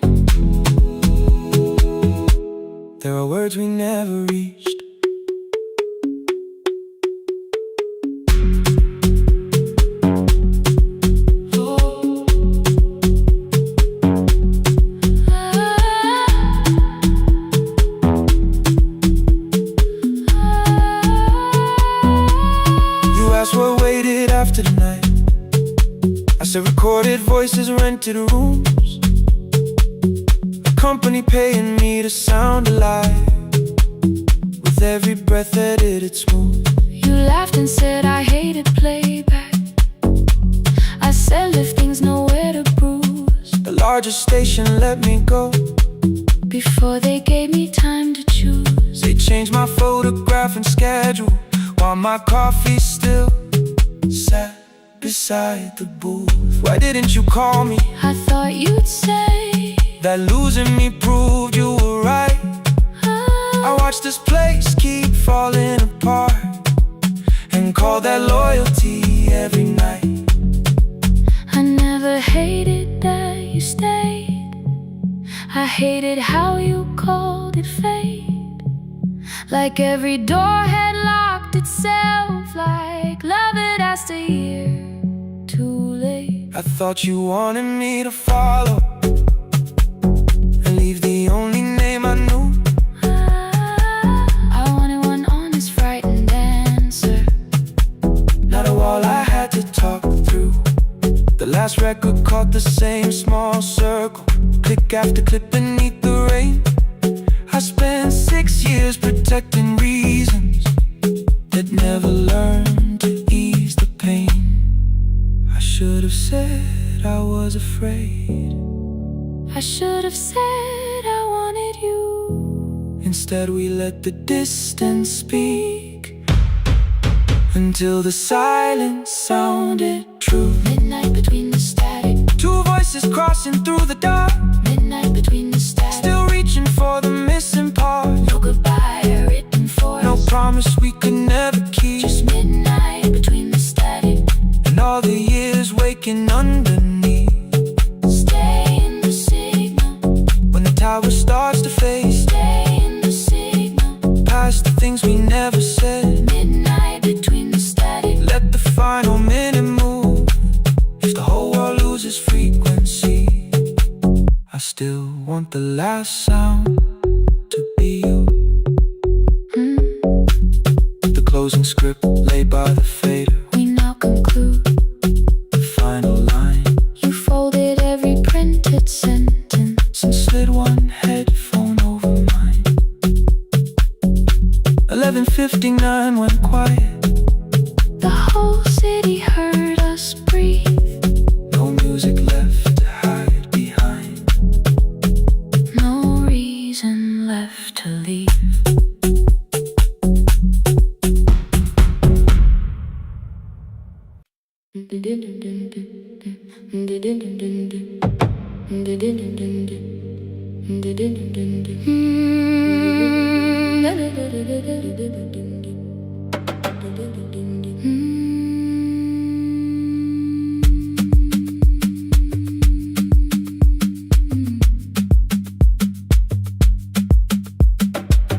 There are words we never reached. expenses, rented rooms, a company paying me to sound alive. With every breath that it's smooth. You laughed and said I hated playback. I said if things nowhere to bruise. The largest station let me go before they gave me time to choose. They changed my photograph and schedule, while my coffee still sat beside the booth. Why didn't you call me? I thought you'd say that losing me proved you were right. I watched this place keep falling apart and call that loyalty every night. I never hated that you stayed. I hated how you called it fate. Like every door had locked itself, like love had asked a year too late. I thought you wanted me to follow and leave the only name I knew. I wanted one honest, frightened answer, not a wall I had to talk through. The last record caught the same small circle, click after click beneath the rain. I spent 6 years protecting reasons that never learned to ease the pain. I should have said I was afraid. I should have said I wanted you. Instead we let the distance speak until the silence sounded true. Midnight between the static, two voices crossing through the dark. midnight between the static, still reaching for the missing part. no goodbye written for No us, promise we could never keep. just midnight between the static, and all the years waking underneath. stay in the signal, When the tower starts to fade, stay in the signal, past the things we never said. midnight between the static, Let the final minute move. If the whole world loses frequency, I still want the last sound to be you. The closing script laid by the fader, we now conclude. the final line. You folded every printed sentence And slid one headphone over mine. 11:59 went quiet. The whole city heard us breathe. No music left to hide behind. No reason left to leave.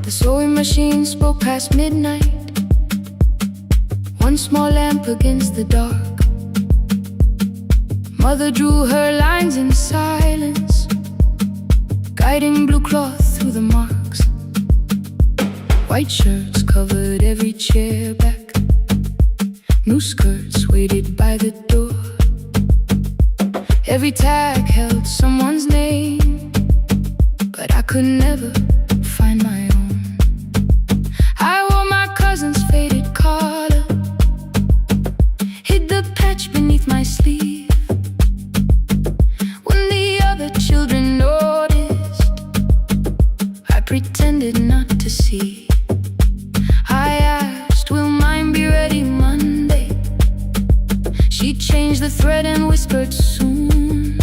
The sewing machine spoke past midnight, one small lamp against the dark. Mother drew her lines in silence, guiding blue cloth through the marks. White shirts covered every chair back, new skirts waited by the door. Every tag held someone's name, but I could never find my own. I wore my cousin's faded collar, hid the patch beneath my sleeve. When the other children noticed, I pretended not to see. I asked, will mine be ready Monday? She changed the thread and whispered soon.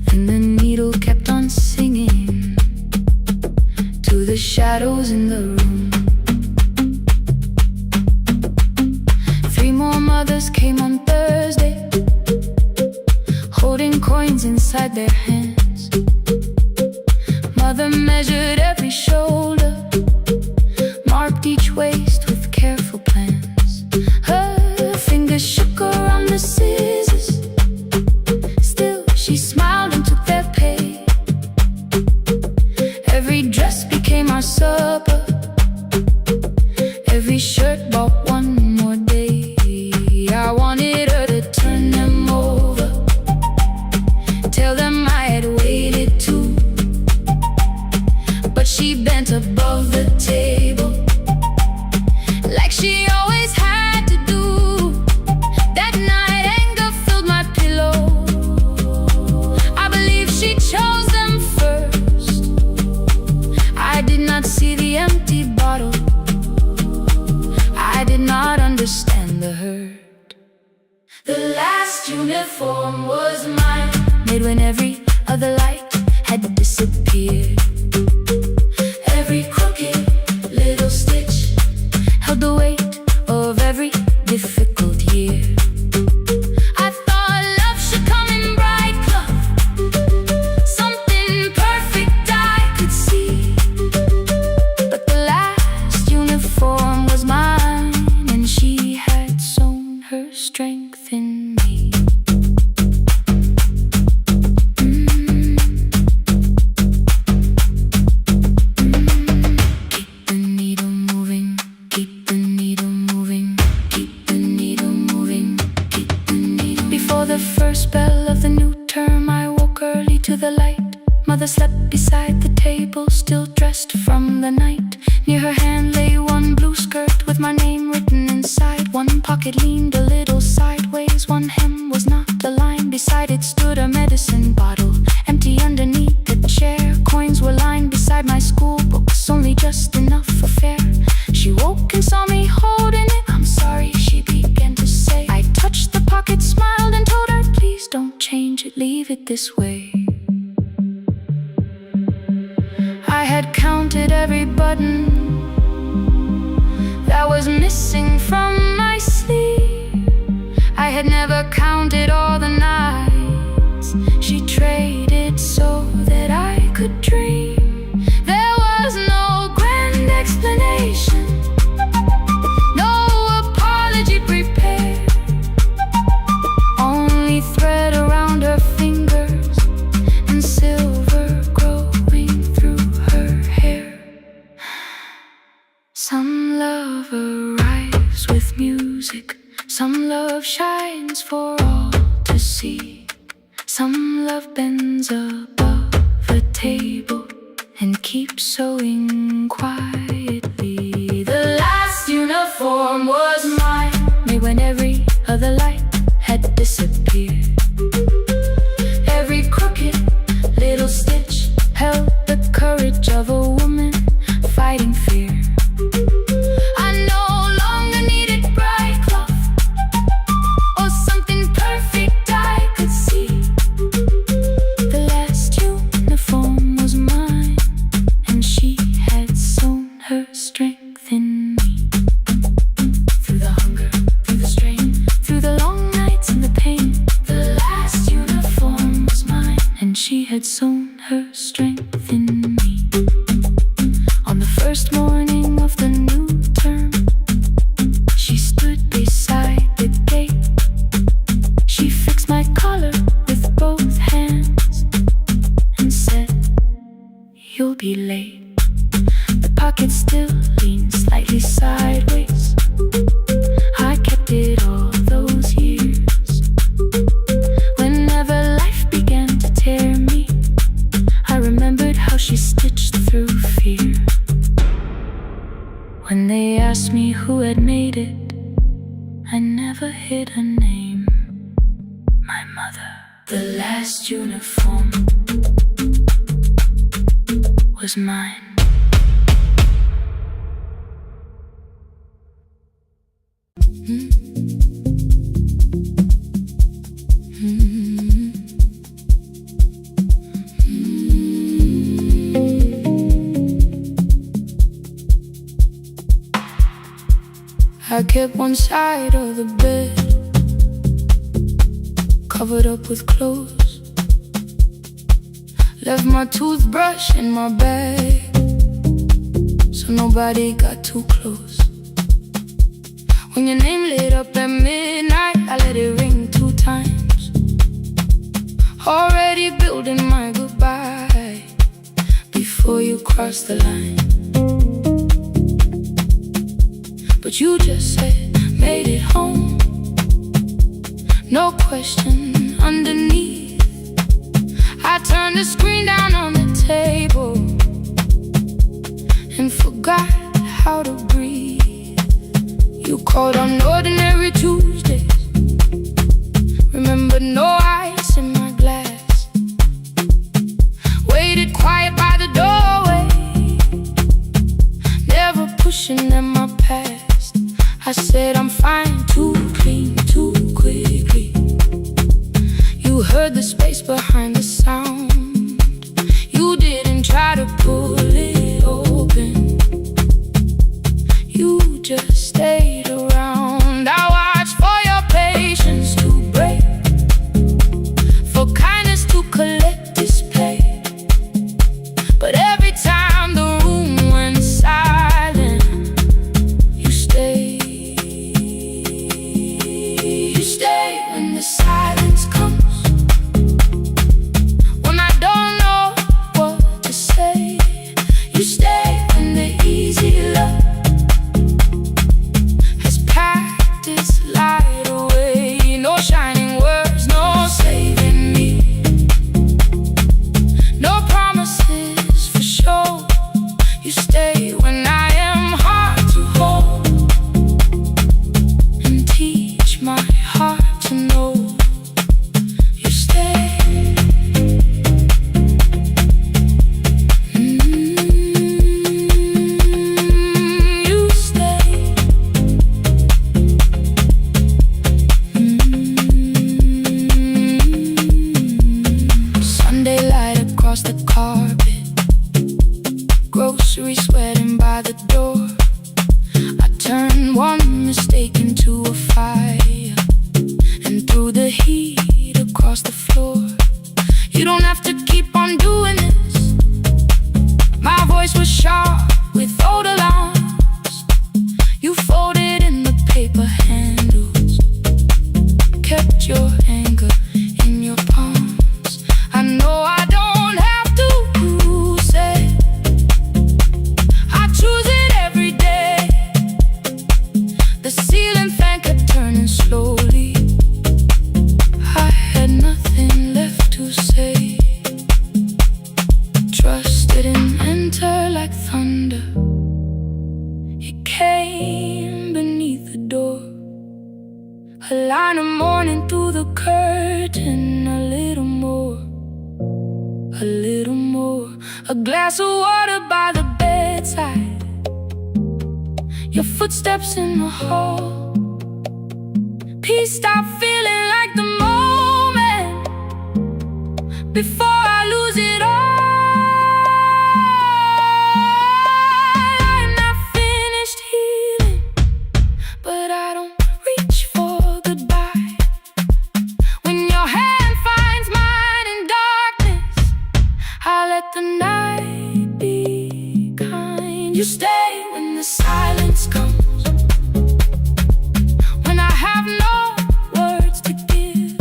Then the needle kept on singing to the shadows in the room. 3 more mothers came on Thursday, holding coins inside their hands. Mother measured every shoulder, marked each waist with careful plans. Her fingers shook around the scissors, still she smiled and took their pay. Every dress became our supper, every shirt bought one more day. I wanted her to turn them over other light had disappeared. Every crooked little stitch held the weight of every difficult year. I thought love should come in bright cloth, something perfect I could see. But the last uniform was mine, and she had sewn her strength in me. The first bell of the new term, I woke early to the light. Mother slept beside the table, still dressed from the night. Near her hand lay one blue skirt with my name written inside. One pocket leaned a little sideways, one hem was not aligned. Beside it stood a medicine bottle, empty underneath the chair. Coins were lined beside my school books, only just enough for fare. She woke and saw me holding it. I'm sorry, she began to say. I touched the pocket, smiled and told her, please don't change it, leave it this way. I had counted every button that was missing from my sleeve. I had never counted all the nights she traded so that I could dream. There was no grand explanation, no apology prepared, only thread around her fingers and silver growing through her hair. Some love arrives with music, some love shines for all to see. Some love bends above the table and keeps sewing quietly. The last uniform was mine, made when every other light had disappeared. Every crooked little stitch held the courage of a woman fighting fear. I no longer needed bright cloth or something perfect I could see. The last uniform was mine, and she had sewn her strength in me. Through the hunger, through the strain, through the long nights and the pain, the last uniform was mine, and she had sewn her strength in me. On the first morning of the new term, she stood beside the gate. She fixed my collar with both hands and said, you'll be late. The pocket still leaned slightly sideways. I kept it all those years. Whenever life began to tear me, I remembered how she stitched through fear. When they asked me who had made it, I never hid her name. My mother. The last uniform was mine. I kept one side of the bed covered up with clothes, left my toothbrush in my bag so nobody got too close. When your name lit up at midnight, I let it ring 2 times, already building my goodbye before you cross the line. But you just said, made it home, no question underneath. I turned the screen down on the table and forgot how to breathe. You called on ordinary Tuesdays, remember no ice in my glass. Waited quiet by the doorway, never pushing at my past. I said I'm fine, too clean, too quickly. You heard the space behind the sound You don't have to keep on doing this. My voice was sharp with old alarms. You folded in the paper handles, kept your anger in your palms. I know I don't have to say, I choose it every day. The ceiling fan kept turning slowly. I had nothing left to say. Trust didn't enter like thunder. It came beneath the door. A line of mourning through the curtain. A little more, a little more. A glass of water by the bedside. Your footsteps in the hall. Peace stopped feeling like the moment before I lose it all. I'm not finished healing, but I don't reach for goodbye. When your hand finds mine in darkness, I let the night be kind. You stay when the silence comes, when I have no words to give.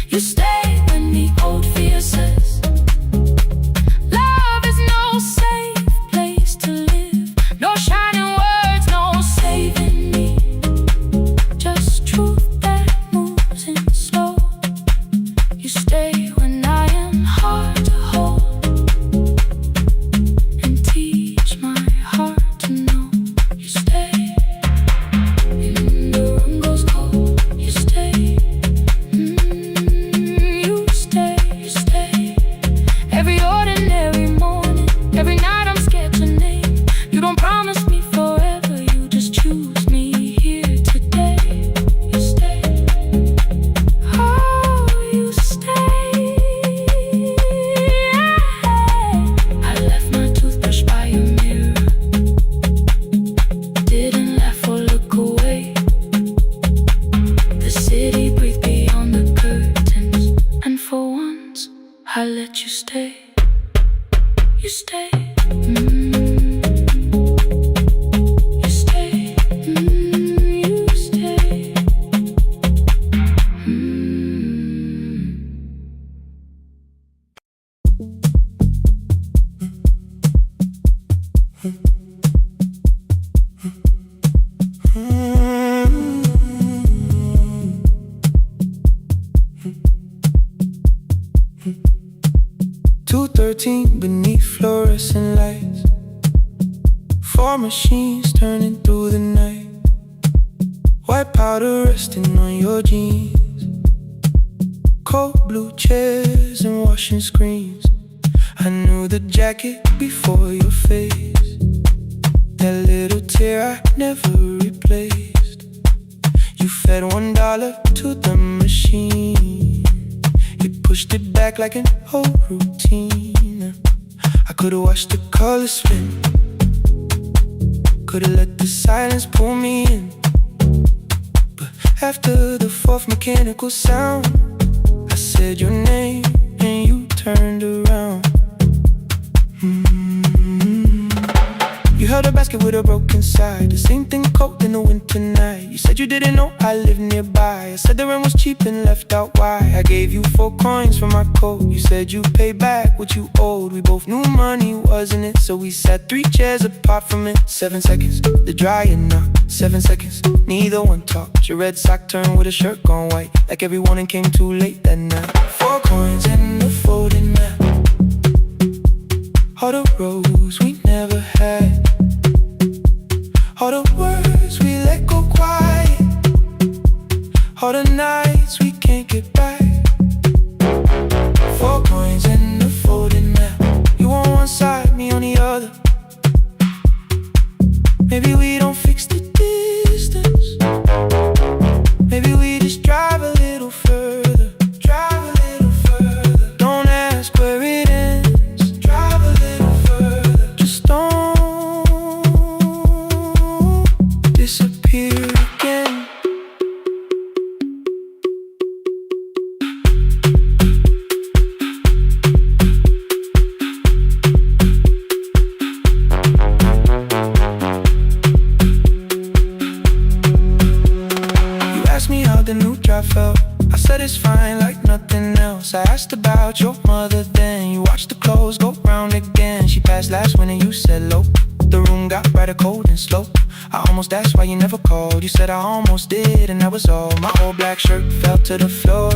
You stay when the old fear says love is no safe place to live. No shining words, no saving me. Just truth that moves in slow. You stay when I am hard to hold, and teach my heart to know. You stay when the room goes cold. You stay, you stay, you stay. Every ordinary morning, every night I'm scared to name. You don't promise me forever, you just choose me here today. You stay, oh, you stay. I left my toothbrush by your mirror, didn't laugh or look away. The city breathed beyond the curtains, and for once I let you stay. You stay, you stay, you stay. 2:13 beneath fluorescent lights. 4 machines turning through the night. White powder resting on your jeans. Cold blue chairs and washing screens. I knew the jacket before your face. That little tear I never replaced. You fed $1 to the machine. You pushed it back like an old routine. I could've watched the colors spin. Could've let the silence pull me in. But after the 4th mechanical sound, I said your name and you turned around. You held a basket with a broken side. The same thing cold in the winter night. You said you didn't know I lived nearby. I said the rent was cheap and left out why. I gave you 4 coins for my coat. You said you'd pay back what you owed. We both knew money wasn't it, so we sat 3 chairs apart from it. 7 seconds, the dryer knocked. 7 seconds, neither one talked. Your red sock turned with a shirt gone white, like everyone and came too late that night. 4 coins and a folding map. All the roads we never had. All the words we let go quiet. All the nights we can't get back. 4 coins and a folding map. You on one side, me on the other. Maybe we don't fix the distance. Maybe we just drive a little further. Drive a little further. Don't ask I felt. I said it's fine like nothing else. I asked about your mother then. You watched the clothes go round again. She passed last winter, you said low. The room got brighter, cold and slow. I almost asked why you never called. You said I almost did and that was all. My old black shirt fell to the floor,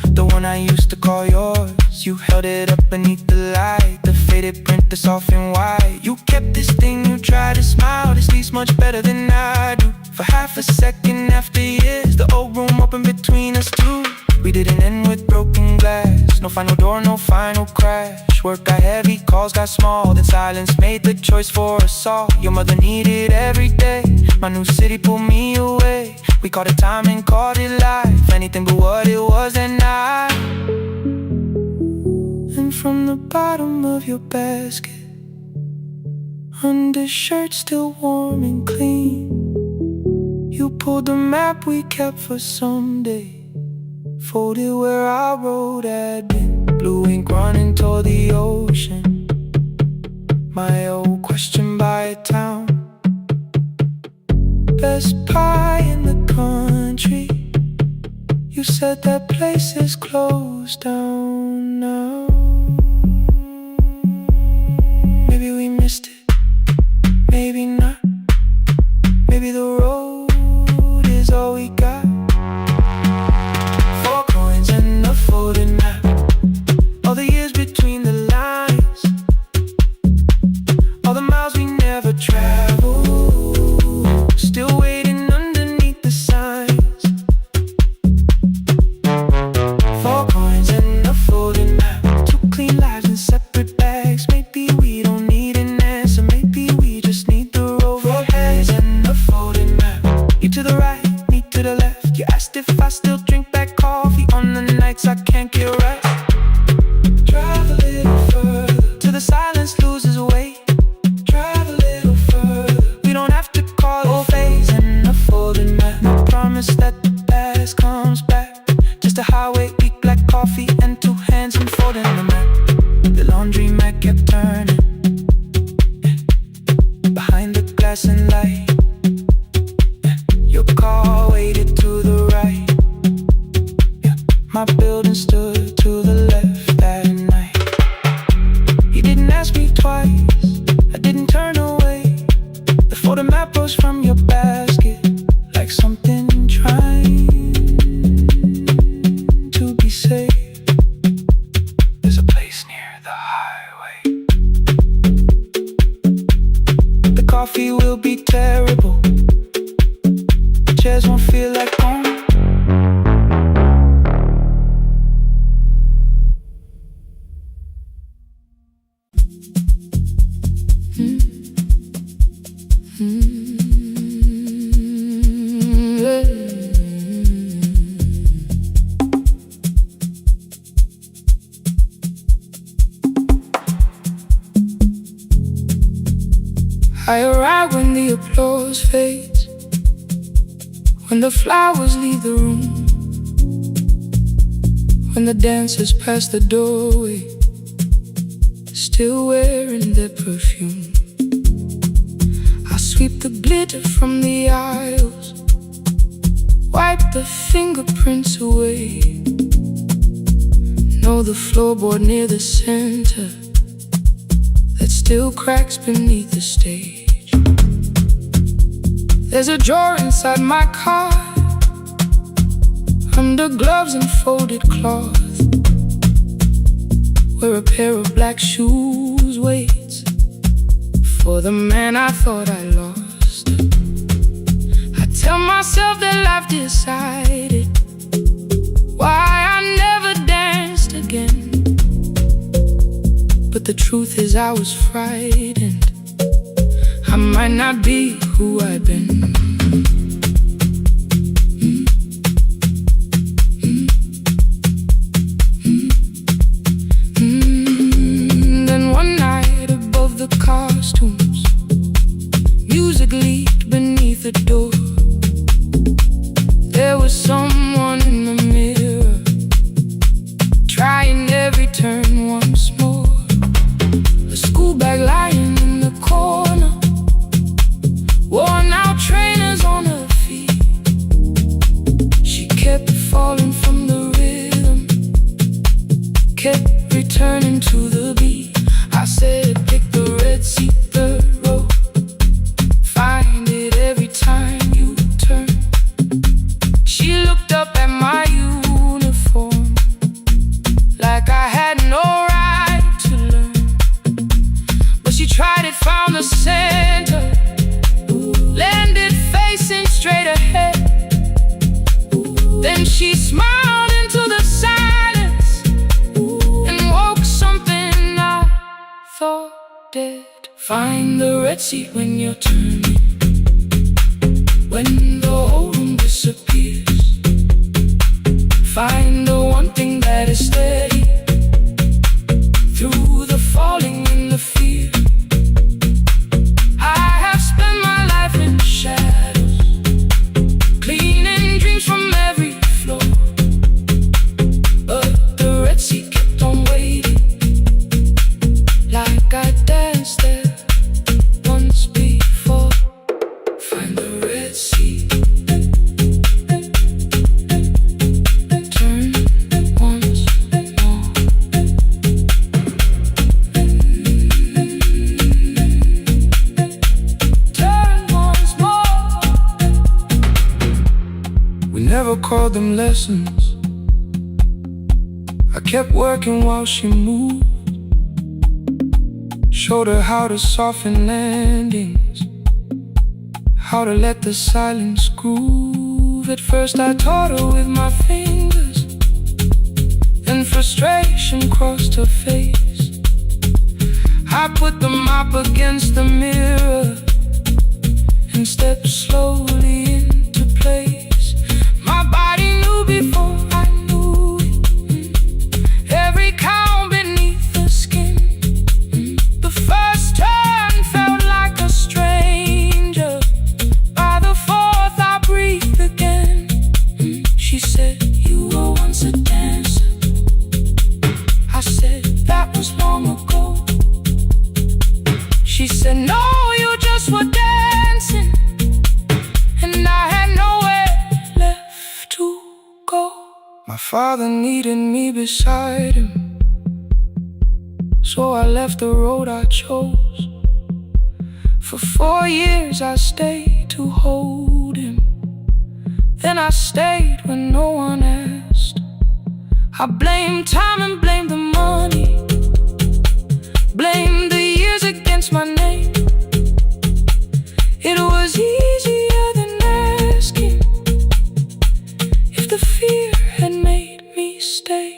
the one I used to call yours. You held it up beneath the light, the faded print that's off in white. You kept this thing, you tried to smile. This leaves much better than I do. For half a second after years, the old room opened between us two. We didn't end with broken glass. No final door, no final crash. Work got heavy, calls got small. Then silence made the choice for us all. Your mother needed every day. My new city pulled me away. We called it time and called it life. Anything but what it was that night. And from the bottom of your basket, undershirt still warm and clean, you pulled the map we kept for someday. Folded where our road had been. Blue ink running toward the ocean. My old question by a town. Best pie in the country. You said that place is closed down now. Maybe we missed it, maybe not. Maybe the road is all we got. Folded map, all the years between the lines, all the miles we never traveled, still waiting underneath the signs. 4 coins and a folded map, 2 clean lives in separate bags. Maybe we don't need an answer, maybe we just need the road. 4 hands and a folded map, you to the right, me to the left. You asked if I still drink black coffee on the nights I can't get right. Drive a little further till the silence loses weight. Drive a little further, we don't have to call it phase and a folded map. No promise that the past comes back, just a highway, weak black coffee and 2 hands and folding the map. The laundry mat kept turning behind the glass and light. Your car waited to the right. My building stood to the left that night. You didn't ask me twice, I didn't turn away. The photo map rose from your basket like something trying to be safe. There's a place near the highway. The coffee will be terrible, chairs won't feel like home. I arrive when the applause fades, when the flowers leave the room, when the dancers pass the doorway, still wearing their perfume. I sweep the glitter from the aisles, wipe the fingerprints away. Know the floorboard near the center that still cracks beneath the stage. There's a drawer inside my car, under gloves and folded cloth, where a pair of black shoes waits for the man I thought I lost. I tell myself that life decided why I never danced again, but the truth is I was frightened. I might not be who I've been. Then one night above the costumes, music leaked beneath the door. There was someone in the mirror, trying every turn once more. A school bag lying in the corner, worn out trainer the beat. I said, pick the red seat, third row. Find it every time you turn. She looked up at my uniform like I had no right to learn. But she tried it, found the center, landed facing straight ahead. Then she smiled into the silence and woke something I thought dead. Find the red seat when you're turning, when the whole room disappears. Find the one thing that is steady through the falling and the fear. I have spent my life in shadows, cleaning dreams from every floor. But the red seat kept on waiting, like I danced there once before. Find the red seat, turn once more. Turn once more. We never called them lessons. I kept working while she moved. Showed her how to soften landings, how to let the silence groove. At first I taught her with my fingers, then frustration crossed her face. I put the mop against the mirror and stepped slowly into place. My body knew before I knew it, every count beneath the skin. The first turn felt like a stranger. By the fourth I breathed again. She said, you were once a dancer. I said, that was long ago. She said, no, you just were dancing, and I had nowhere left to go. My father needed me beside him, so I left the road I chose. For 4 years I stayed to hold him, then I stayed when no one asked. I blamed time and blamed the money, blamed the years against my name. It was easier than asking if the fear had made me stay.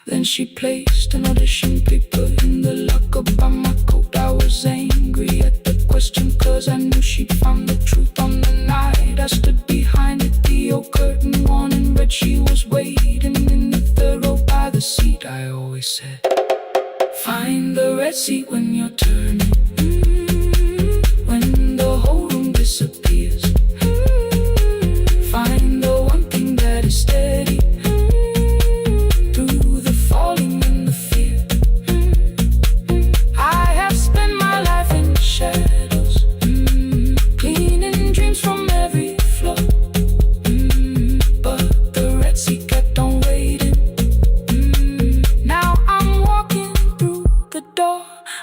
Then she placed an audition paper in the locker by my coat. I was angry at the question, cause I knew she'd found the truth on the night I stood behind it. The old curtain worn in red, she was waiting in the third row by the seat. I always said, find the red seat when you're turning, when the whole room disappears. Find the one thing that is steady through the falling and the fear. I have spent my life in shadows, cleaning dreams from every floor. But the red seat kept on waiting. Now I'm walking through the door.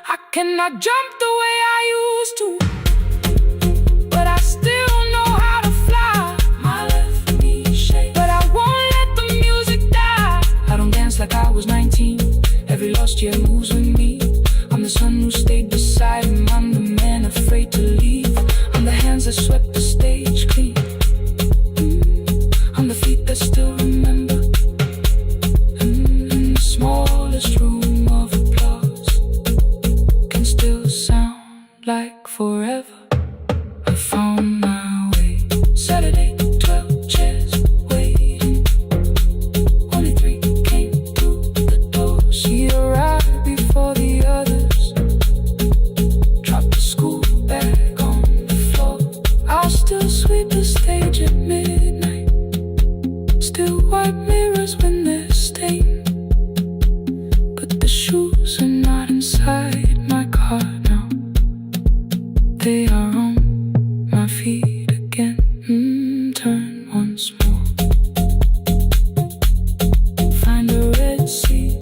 I cannot jump the way I used to, but I still know how to fly. My left knee shakes, but I won't let the music die. I don't dance like I was 19. Every lost year moves with me. I'm the son who stayed beside him. I'm the man afraid to leave. I'm the hands that swept the stage clean. I'm the feet that still remember. In the smallest room of applause can still sound like forever. I found my way. Saturday, 12 chairs waiting. Only 3 came through the door. She arrived before the others, dropped the school bag on the floor. I'll still sweep the stage at midnight, still wipe mirrors when they're stained. But the shoes are not inside my car now. They are on my feet again. Turn once more. Find a red seat,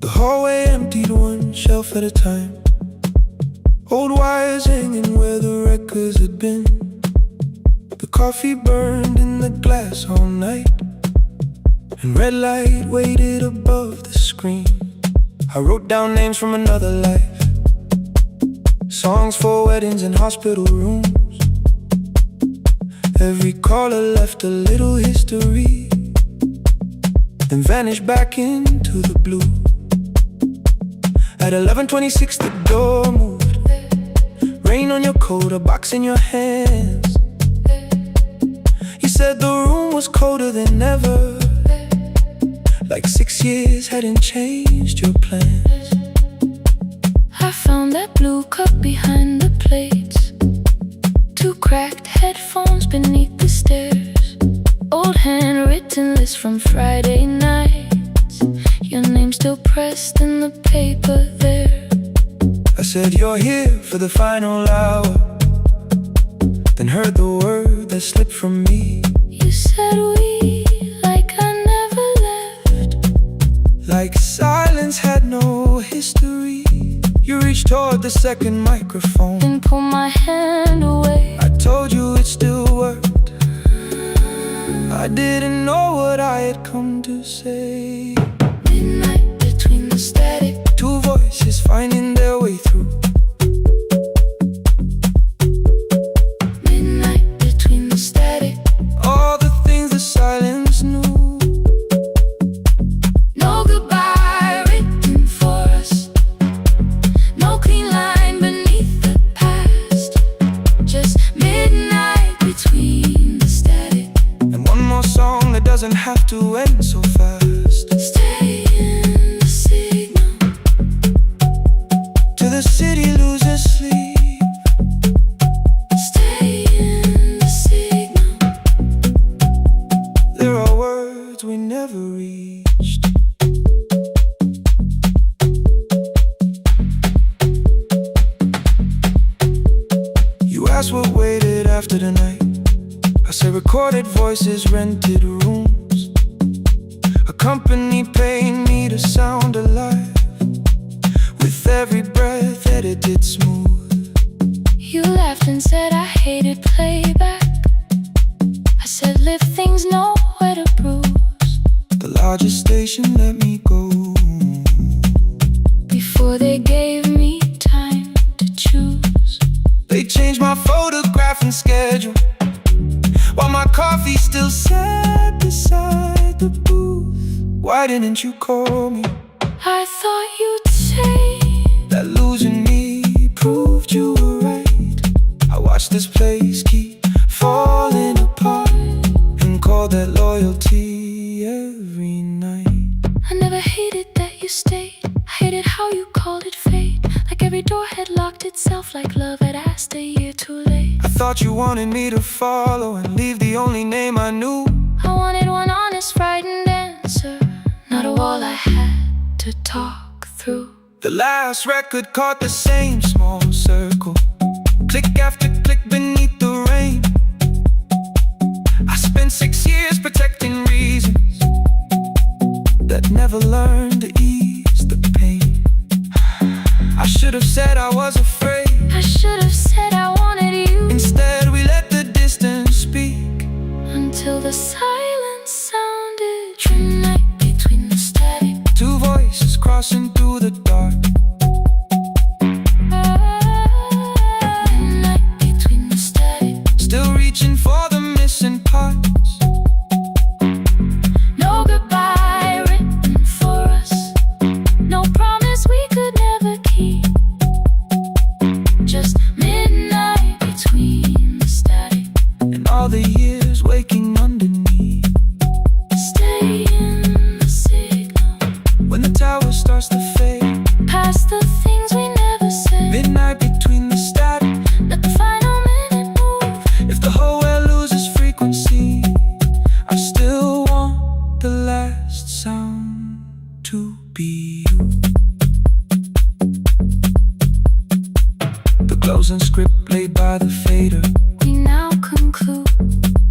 The hallway emptied one shelf at a time. Old wires hanging where the records had been. The coffee burned in the glass all night, and red light waited above the screen. I wrote down names from another life, songs for weddings and hospital rooms. Every caller left a little history, then vanished back into the blue. At 11:26 the door moved. Rain on your coat, a box in your hands. You said the room was colder than ever, like 6 years hadn't changed your plans. I found that blue cup behind the plates, 2 cracked headphones beneath the stairs, old handwritten list from Friday nights, your name still pressed in the paper there. I said you're here for the final hour, then heard the word that slipped from me. You said we, like I never left, like silence had no history. You reached toward the second microphone, then pulled my hand away. I told you it still worked. I didn't know what I had come to say. Midnight between the static, 2 voices finding their way through. midnight between the static, All the things the silence knew. no goodbye written for us, no clean line beneath the past, just midnight between the static. And one more song that doesn't have to end so fast. Stay in the signal, Till the city loses sleep. stay in the signal. There are words we never reached. You asked what waited after the night. I say recorded voices, rented rooms, a company paying me to sound alive, with every breath edited smooth. You laughed and said I hated playback. I said live things nowhere to bruise, The largest station let me go. before they gave me time to choose. They changed my photograph and schedule, while my coffee still sat beside the booth. Why didn't you call me? I thought you'd say That losing me proved you were right. I watched this place keep falling apart, and called that loyalty every night. I never hated that you stayed. I hated how you called it fate, like every door had locked itself, like love had asked a year too late. I thought you wanted me to follow and leave the only name I knew. I wanted one honest, frightened answer, not a wall I had to talk through. The last record caught the same small circle, click after click beneath the rain. I spent 6 years protecting reasons that never learned to ease the pain. I should have said I was afraid. I should have said I wanted you. Instead we let the distance speak, Until the silence sounded midnight between the static, 2 voices crossing through the dark. midnight between the static. Still reaching for the missing parts. No goodbye written for us, no promise we could never keep, just midnight between the static. And all the years waking underneath. Stay in the signal, When the tower starts to fade, past the things we never said. midnight between the static. Let the final minute move. If the whole world loses frequency, I still want the last sound to be you. Closing script laid by the fader. We now conclude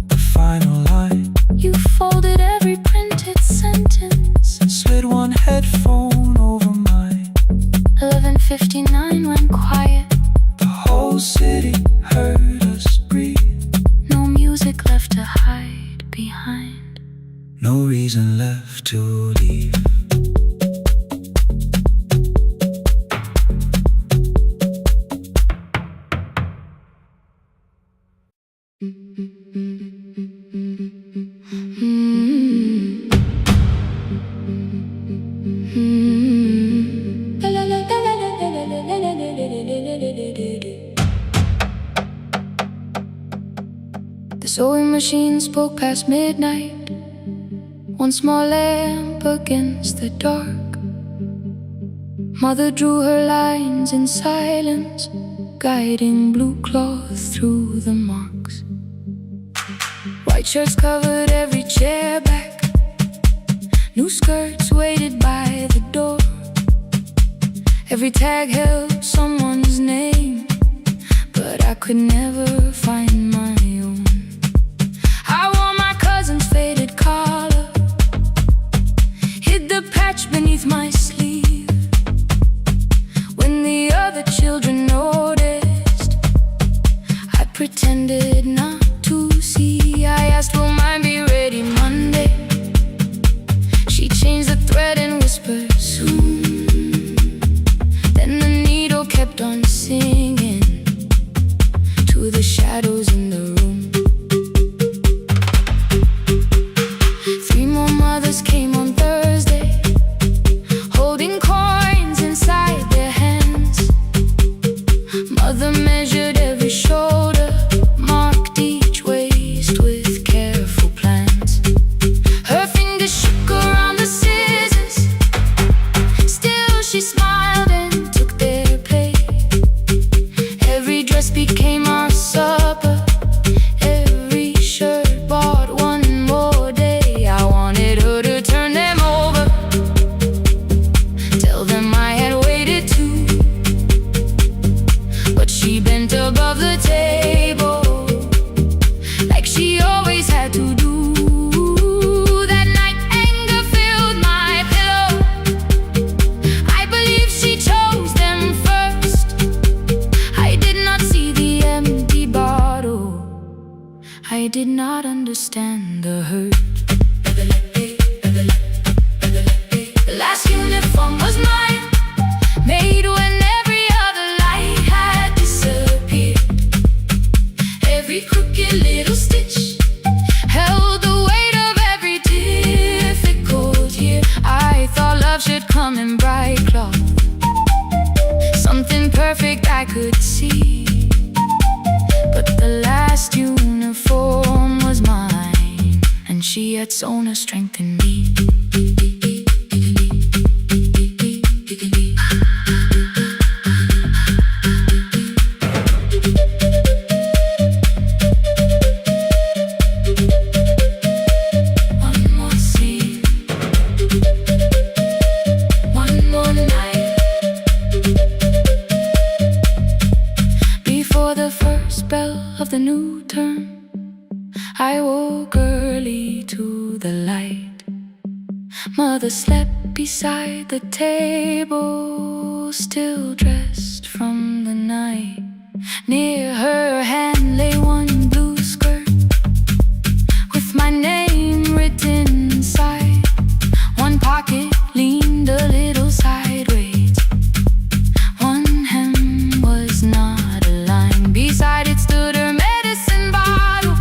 The final line. You folded every printed sentence. Slid one headphone over mine. 11:59 went quiet. The whole city heard us breathe. No music left to hide behind. No reason left to leave. The sewing machine spoke past midnight. One small lamp against the dark. Mother drew her lines in silence, guiding blue cloth through the marks. White shirts covered every chair back. New skirts waited by the door. Every tag held someone's name, but I could never find my own. I wore my cousin's faded collar, hid the patch beneath my sleeve. When the other children noticed, I pretended not to see. I asked, will mine be ready Monday? She changed the thread and whispered, soon. Then the needle kept on singing to the shadows in the room. 3 more mothers came on Thursday, holding coins inside their hands. Mother measured every shoulder, marked each waist with careful plans. Her fingers shook around the scissors, still she smiled and took their place. Every dress became our supper, every shirt bought one more day. I wanted her to turn them over, tell them I had waited too. But she bent above the table, like she always had to do. That night anger filled my pillow. I believe she chose them first. I did not see the empty bottle. I did not understand the hurt. The last uniform was mine, made when every other light had disappeared. Every crooked little stitch held the weight of every difficult year. I thought love should come in bright cloth, something perfect I could see. But the last uniform was mine, and she had sewn her strength in me. One more scene, one more night. Before the first bell of the new term, I woke early to the light. Mother slept beside the table, still dressed from the night. Near her hand lay one blue skirt with my name written inside. One pocket leaned a little sideways, one hem was not aligned. Beside it stood her medicine bottle,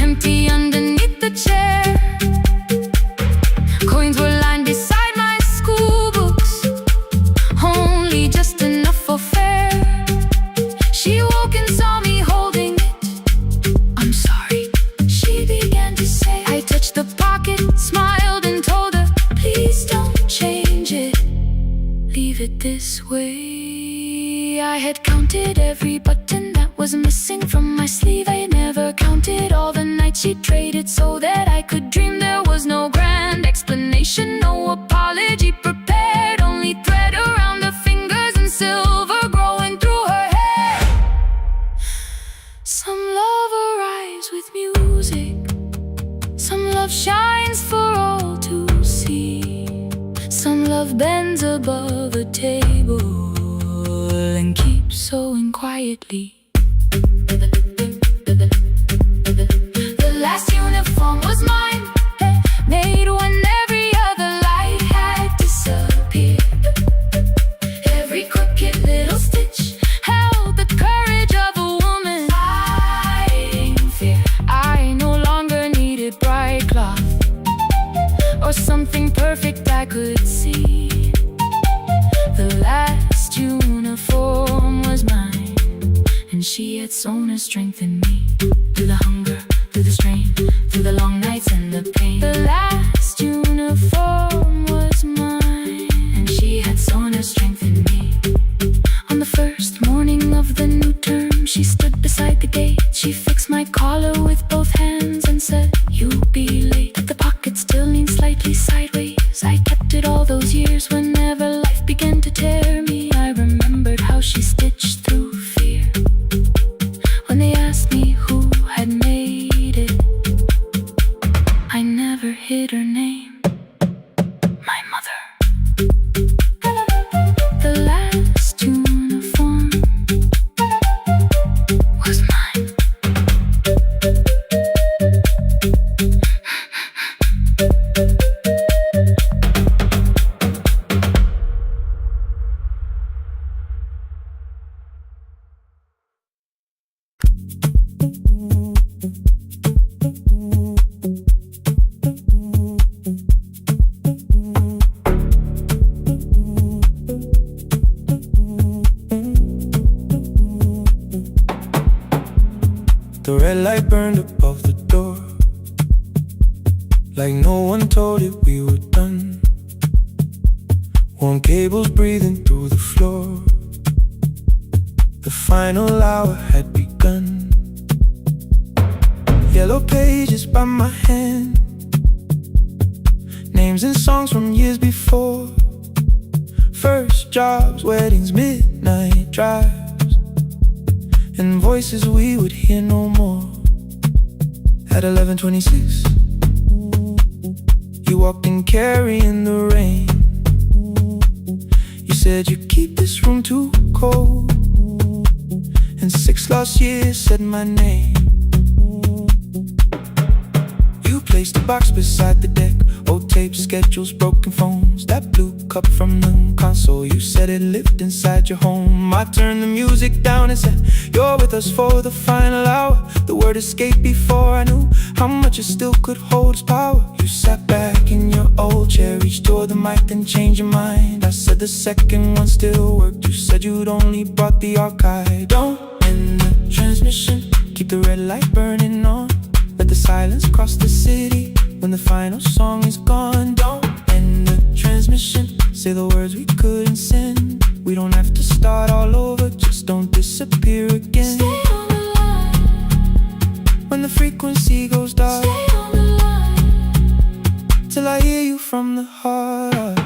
empty underneath the chair. Coins were lined beside my school books, only just enough for fare. She woke and saw me holding it. I'm sorry, she began to say. I touched the pocket, smiled and told her, please don't change it, leave it this way. I had counted every button that was missing from my sleeve. I never counted all the nights she traded so that I could dream. There was no grand explanation, no apology prepared, only thread around her fingers and silver growing through her sleeping quietly. The last uniform was mine, made when every other light had disappeared. Every crooked little stitch held the courage of a woman fighting fear. I no longer needed bright cloth or something perfect I could see. The last uniform was mine, and she had sown her strength in me. Through the hunger, through the strain, through the long nights and the pain. The last uniform was mine, and she had sown her strength in me. On the first morning of the new term, she stood beside the gate. She fixed my collar with both hands and said, "You'll be late." The pocket still leaned slightly sideways. I kept it all those years. Whenever life began to tear me, I remembered how she stitched through fear. When they asked me who had made it, I never hid her name. My mother. The last uniform was mine. The red light burned above the door, like no one told it we were done. Warm cables breathing through the floor. The final hour had begun. Yellow pages by my hand, names and songs from years before. First jobs, weddings, midnight drives, and voices we would hear no more. At 11:26, you walked in carrying the rain. You said you keep this room too cold, and 6 lost years said my name. You placed a box beside the deck, old tapes, schedules, broken phones, that blue cup from the console. You said it lived inside your home. I turned the music down and said, "You're with us for the final hour." The word escaped before I knew how much it still could hold its power. You sat back in your old chair, reached toward the mic, then changed your mind. I said the second one still worked. You said you'd only brought the archive. Don't end the transmission, keep the red light burning on. Let the silence cross the city when the final song is gone. Don't end the transmission, say the words we couldn't send. We don't have to start all over, just don't disappear again. Stay on the line. When the frequency goes dark, Stay on the line. till I hear you from the heart.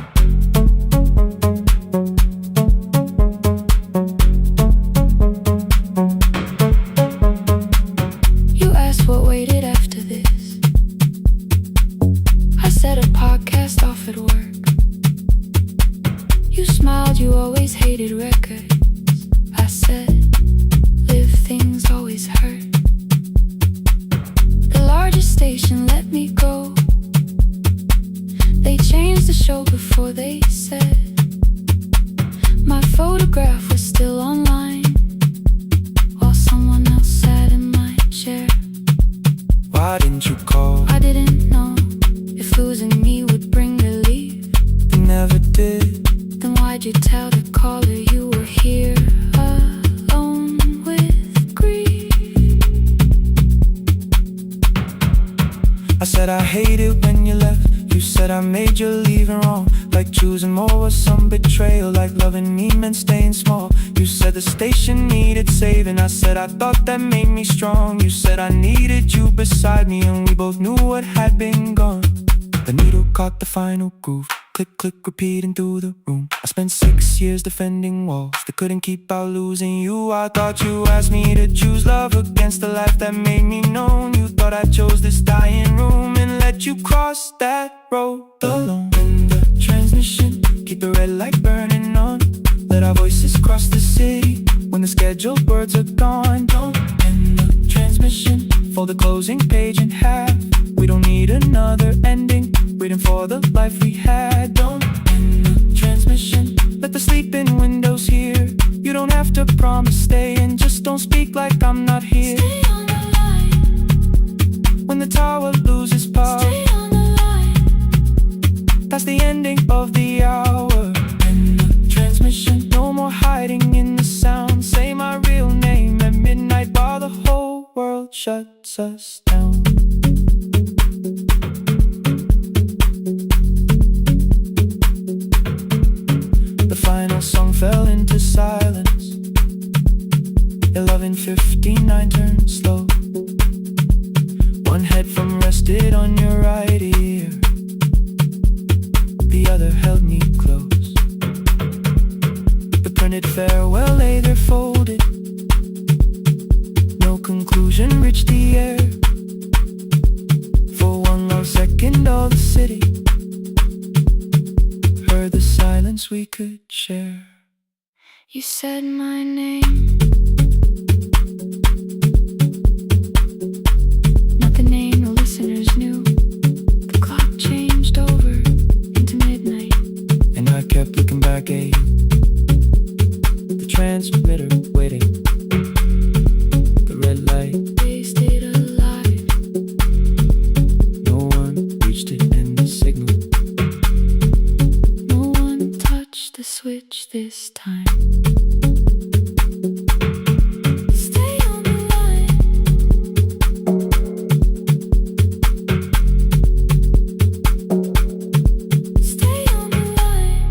You asked what waited after this. I said a podcast off at work. You smiled, you always hated records. I said, live things always hurt. The largest station let me go. They changed the show before they said my photograph was still online, while someone else sat in my chair. Why didn't you call? I didn't know if losing me would bring relief. You never did. Then why'd you tell the caller you were here alone with grief? I said I hate it when you left. You said I made you leaving wrong, like choosing more was some betrayal, like loving me meant staying small. You said the station needed saving. I said I thought that made me strong. You said I needed you beside me, and we both knew what had been gone. The needle caught the final groove, click, click, repeating through the room. I spent 6 years defending walls that couldn't keep out losing you. I thought you asked me to choose love against the life that made me known. You thought I chose this dying room and let you cross that road alone. In the transmission, keep the red light burning on. Let our voices cross the city when the schedule fold the closing page in half. We don't need another ending, waiting for the life we had. Don't end the transmission, let the sleeping windows hear. You don't have to promise staying, just don't speak like I'm not here. Stay on the line. When the tower loses power, Stay on the line. that's the ending of the hour. End the transmission, no more hiding in the sound. Say my real name at midnight while the whole world shuts us down. The final song fell into silence. 11:59 turned slow. One headphone rested on your right ear, the other held me close. The printed farewell lay there folded. No conclusion reached the air. For one long second all the city heard the silence we could share. You said my name, not the name the listeners knew. The clock changed over into midnight, And I kept looking back at you, the transmitter waiting, the red light. they stayed alive. No one reached it and the signal. No one touched the switch this time. Stay on the line. Stay on the line.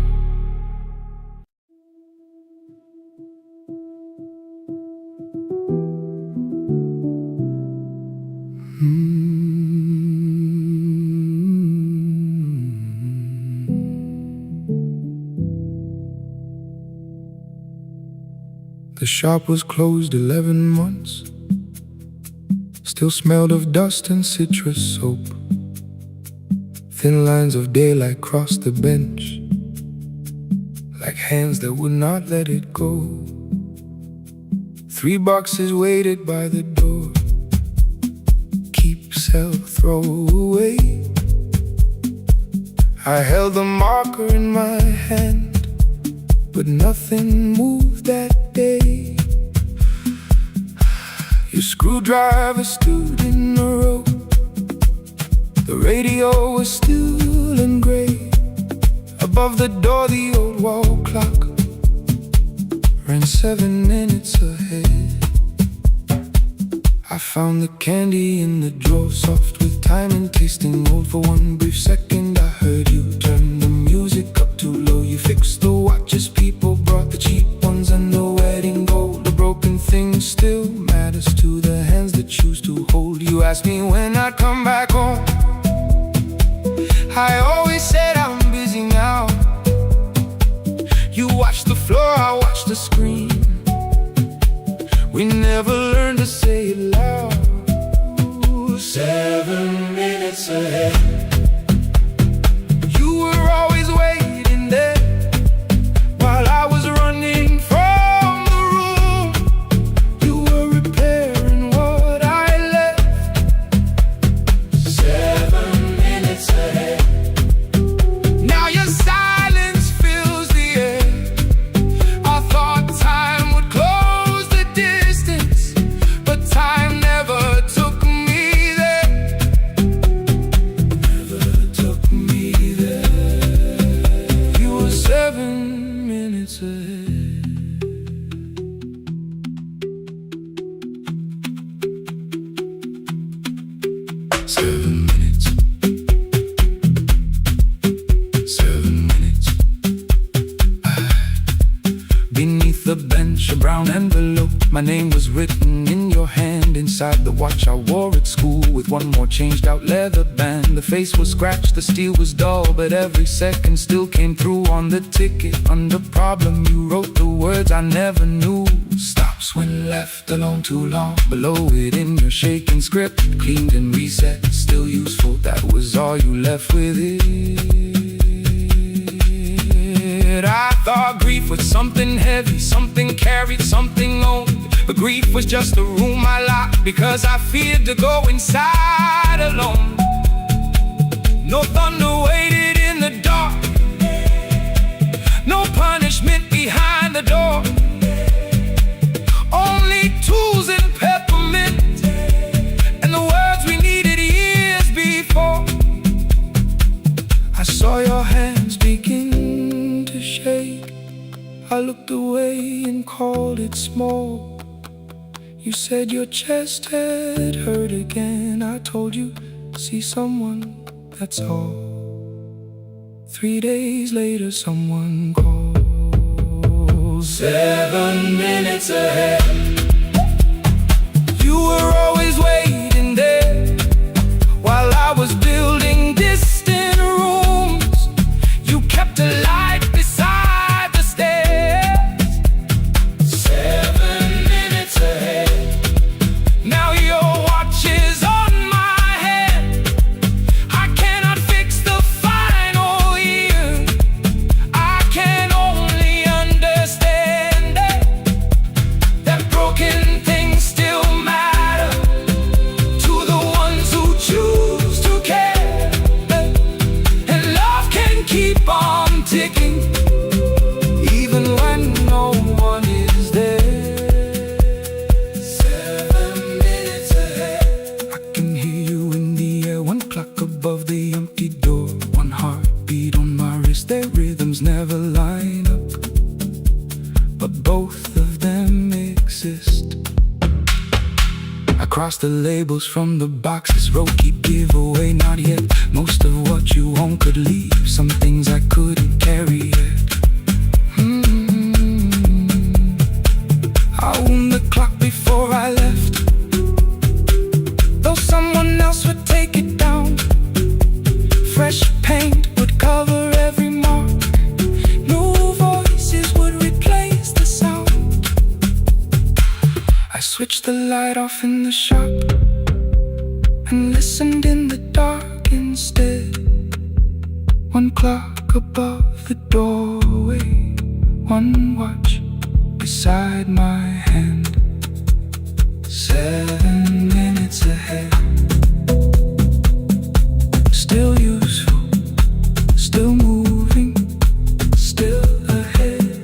The shop was closed 11 months. Still smelled of dust and citrus soap. Thin lines of daylight crossed the bench, like hands that would not let it go. 3 boxes waited by the door. Keep, sell, throw away. I held the marker in my hand, but nothing moved that day. Your screwdriver stood in the road. The radio was still and gray. Above the door the old wall clock ran 7 minutes ahead. I found the candy in the drawer, soft with time and tasting old. For one brief second I heard you turn the music up too low. You fixed the watches, people brought the cheap ones and the wedding gold. The broken thing still matters to the hands that choose to hold. You asked me when I'd come back home. I always said I'm busy now. You watched the floor, I watched the screen. We never learned to say it loud. 7 minutes ahead. You were always waiting there while I was running from the room. You were repairing what I left. 7 minutes ahead. Now your silence fills the air. I thought time would close the distance, but time never took me there. Never took me there. You were 7 minutes ahead. Seven minutes. 7 minutes. Beneath the bench, a brown envelope. My name was written in your hand. Inside the watch I wore at school, with one more changed out leather band. The face was scratched, the steel was dull, but every second still came through on the ticket. Under problem you wrote the words I never knew. Stops when left alone too long. Below it in your shaking script, cleaned and reset, still useful. That was all you left with it. I thought grief was something heavy, something carried, something owned. But grief was just a room I locked because I feared to go inside alone. No thunder waited in the dark, no punishment behind the door. Only tools and peppermint, and the words we needed years before. I saw your hands begin to shake. I looked away and called it small. You said your chest had hurt again. I told you, see someone, that's all. 3 days later someone calls. 7 minutes ahead. You were always waiting there while I was building distant rooms. You kept a light beside the stairs. 7 minutes ahead. Now your watch is on my hand. I cannot fix the final year. I can only understand that broken things still matter to the ones who choose to care. And love can keep on ticking even when no one is there. 7 minutes ahead. I can hear you in the air, one clock above the empty door, one heartbeat on my wrist. Their rhythms never line up, but both of them exist. I cross the labels from the boxes, wrote keep, give away, not yet. Most of what you own could leave, some things I couldn't carry yet. I wound the clock before I left, though someone else would take it down. Fresh paint would cover every mark, new voices would replace the sound. I switched the light off in the shop and listened in the dark instead. One clock above the doorway, one watch beside my hand. 7 minutes ahead. Still useful, still moving, still ahead.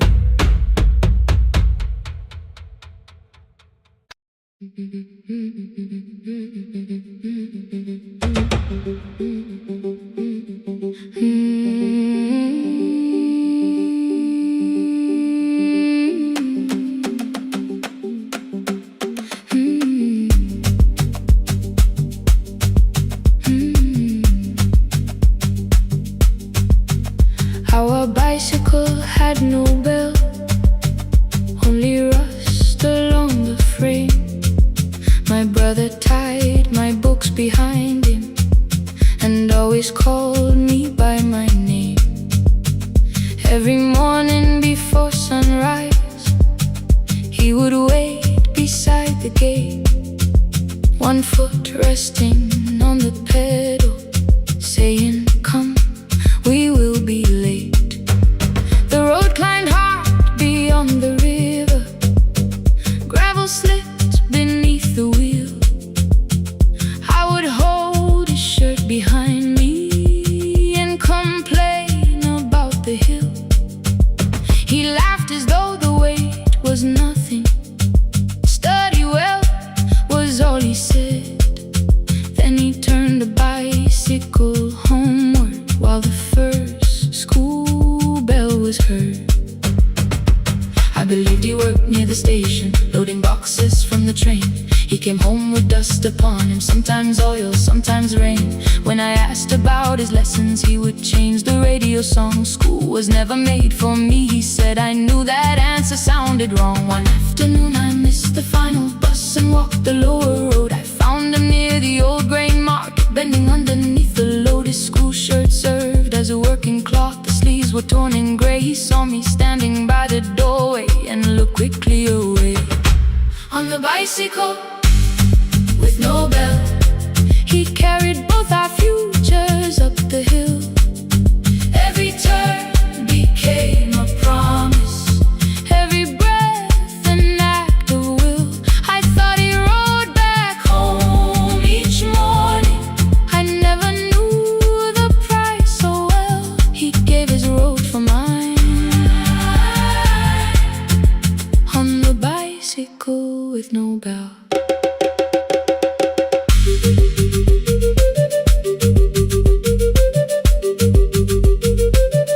Our bicycle had no bell, only rust along the frame. My brother tied my books behind him and always called me by my name. Every morning before sunrise, he would wait beside the gate, one foot resting on the pedal, saying, come, we will be late. The road climbed hard beyond the river, gravel slipped beneath the wheel. I would hold his shirt behind me and complain about the hill. He laughed as though the weight was nothing. Study well was all he said. Then he turned the bicycle homeward while the first school bell was heard. I believed he worked near the station, loading boxes from the train. He came home with dust upon him, sometimes oil, sometimes rain. When I asked about his lessons, he would change the radio song. School was never made for me, he said. I knew that answer sounded wrong. One afternoon I missed the final bus and walked the lower road. I found him near the old grain market, bending underneath the load. His school shirt served as a working cloth, the sleeves were torn and gray. He saw me standing by the doorway and looked quickly away. On the bicycle with no bell, he carried both our futures up the hill. Every turn became a promise, every breath an act of will. bicycle with no bell.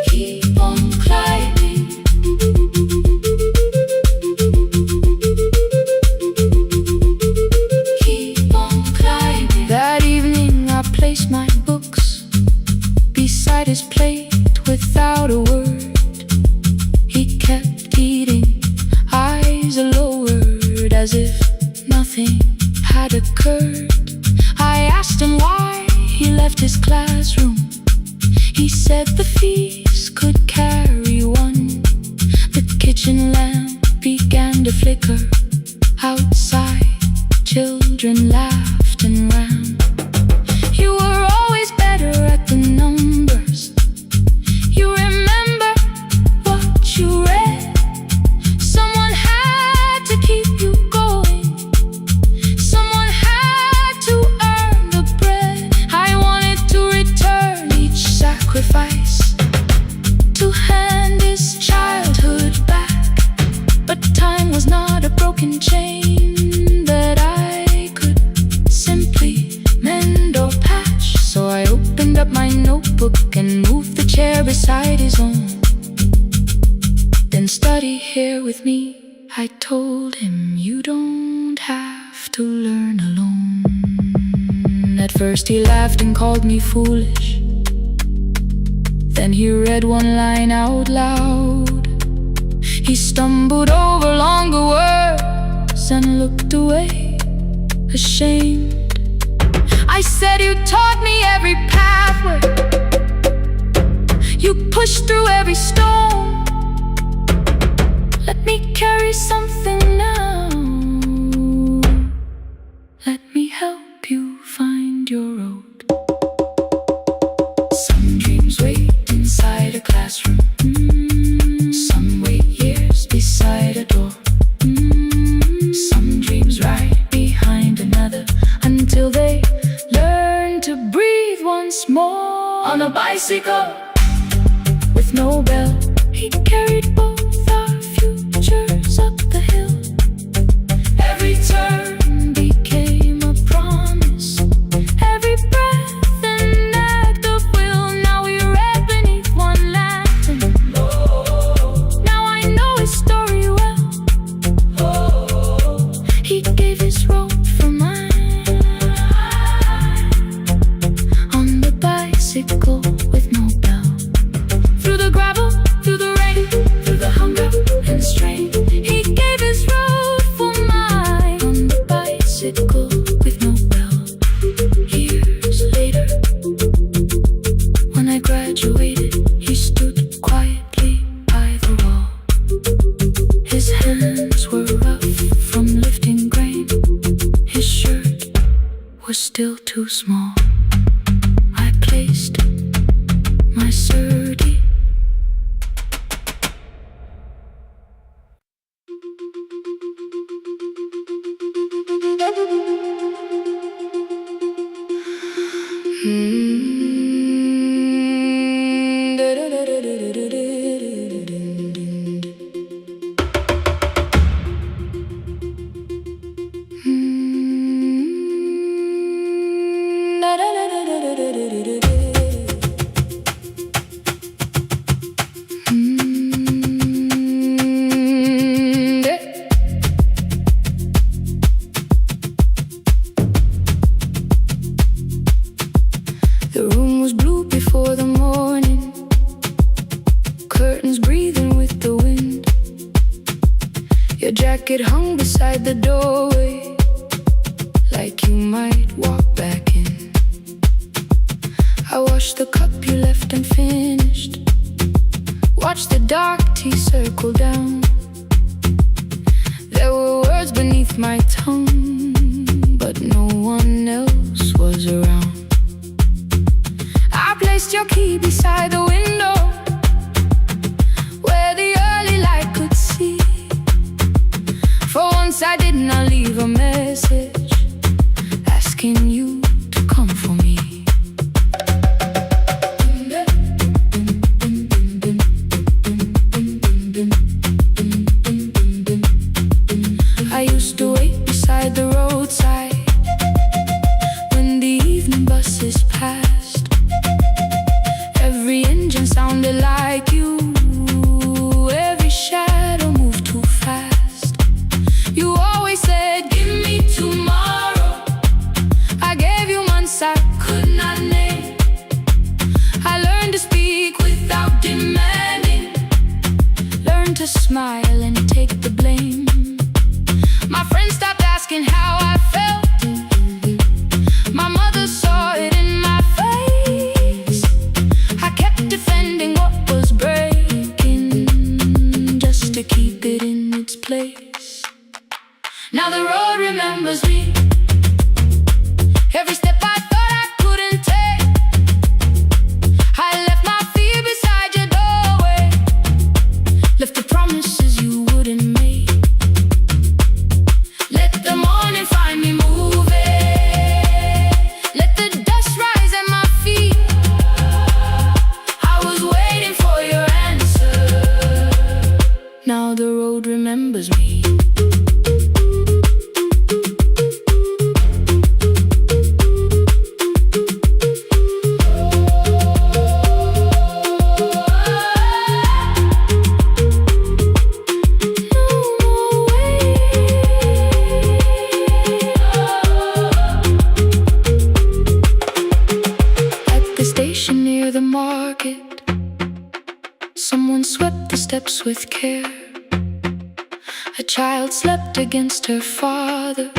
Keep on climbing. Keep on climbing. That evening I placed my books beside his plate without a word. He kept eating, eyes lowered, as if nothing had occurred. I asked him why he left his classroom. He said the feast could carry one. The kitchen lamp began to flicker. Outside, children laughed and ran. You were always better at the numbers. You remember what you read. Someone had to keep you going. Someone had to earn the bread. I wanted to return each sacrifice, to hand his childhood back. But time was not a broken chain that I could simply mend or patch. So I opened up my notebook and moved the chair beside his own. Then study here with me, I told him. You don't have to learn alone. At first he laughed and called me foolish. Then he read one line out loud. He stumbled over longer words and looked away, ashamed. I said, you taught me every pathway. You pushed through every stone. Let me carry something now. Let me help you find your road. Some dreams wait inside a classroom. Some wait years beside a door. Some dreams right behind another, until they learn to breathe once more. On a bicycle with no bell, he carried both our futures up the hill. Every turn became a promise, every breath an act of will. Now we read beneath one lantern. Now I know his story well. He gave his road for mine. On the bicycle with no bell. Through the gravel, through the rain, through the hunger and strain, he gave his road for mine. On the bicycle with no bell. Years later, when I graduated, he stood quietly by the wall. His hands were rough from lifting grain. His shirt was still too small. I placed my surdy. The room was blue before the morning, curtains breathing with the wind. Your jacket hung beside the doorway, like you might walk back in. I washed the cup you left unfinished, watched the dark tea circle down. There were words beneath my tongue, but no one else was around. I placed your key beside the window, where the early light could see. For once I did not leave a message asking you to come for me. I used to wait beside the roadside when the evening buses passed. Every engine sounded like you, every shadow moved too fast. You always said, give me tomorrow. I gave you months I could not name. I learned to speak without demanding, learned to smile and take the blame. My friends stopped asking how I felt. My mother saw it in my face. I kept defending what was breaking just to keep it in its place. Now the road remembers me. Every step I thought I couldn't take, I left my fear beside your doorway, left the promises you wouldn't make. Let the morning find me moving, let the dust rise at my feet. I was waiting for your answer. Now the road remembers me. Near the market, someone swept the steps with care. A child slept against her father.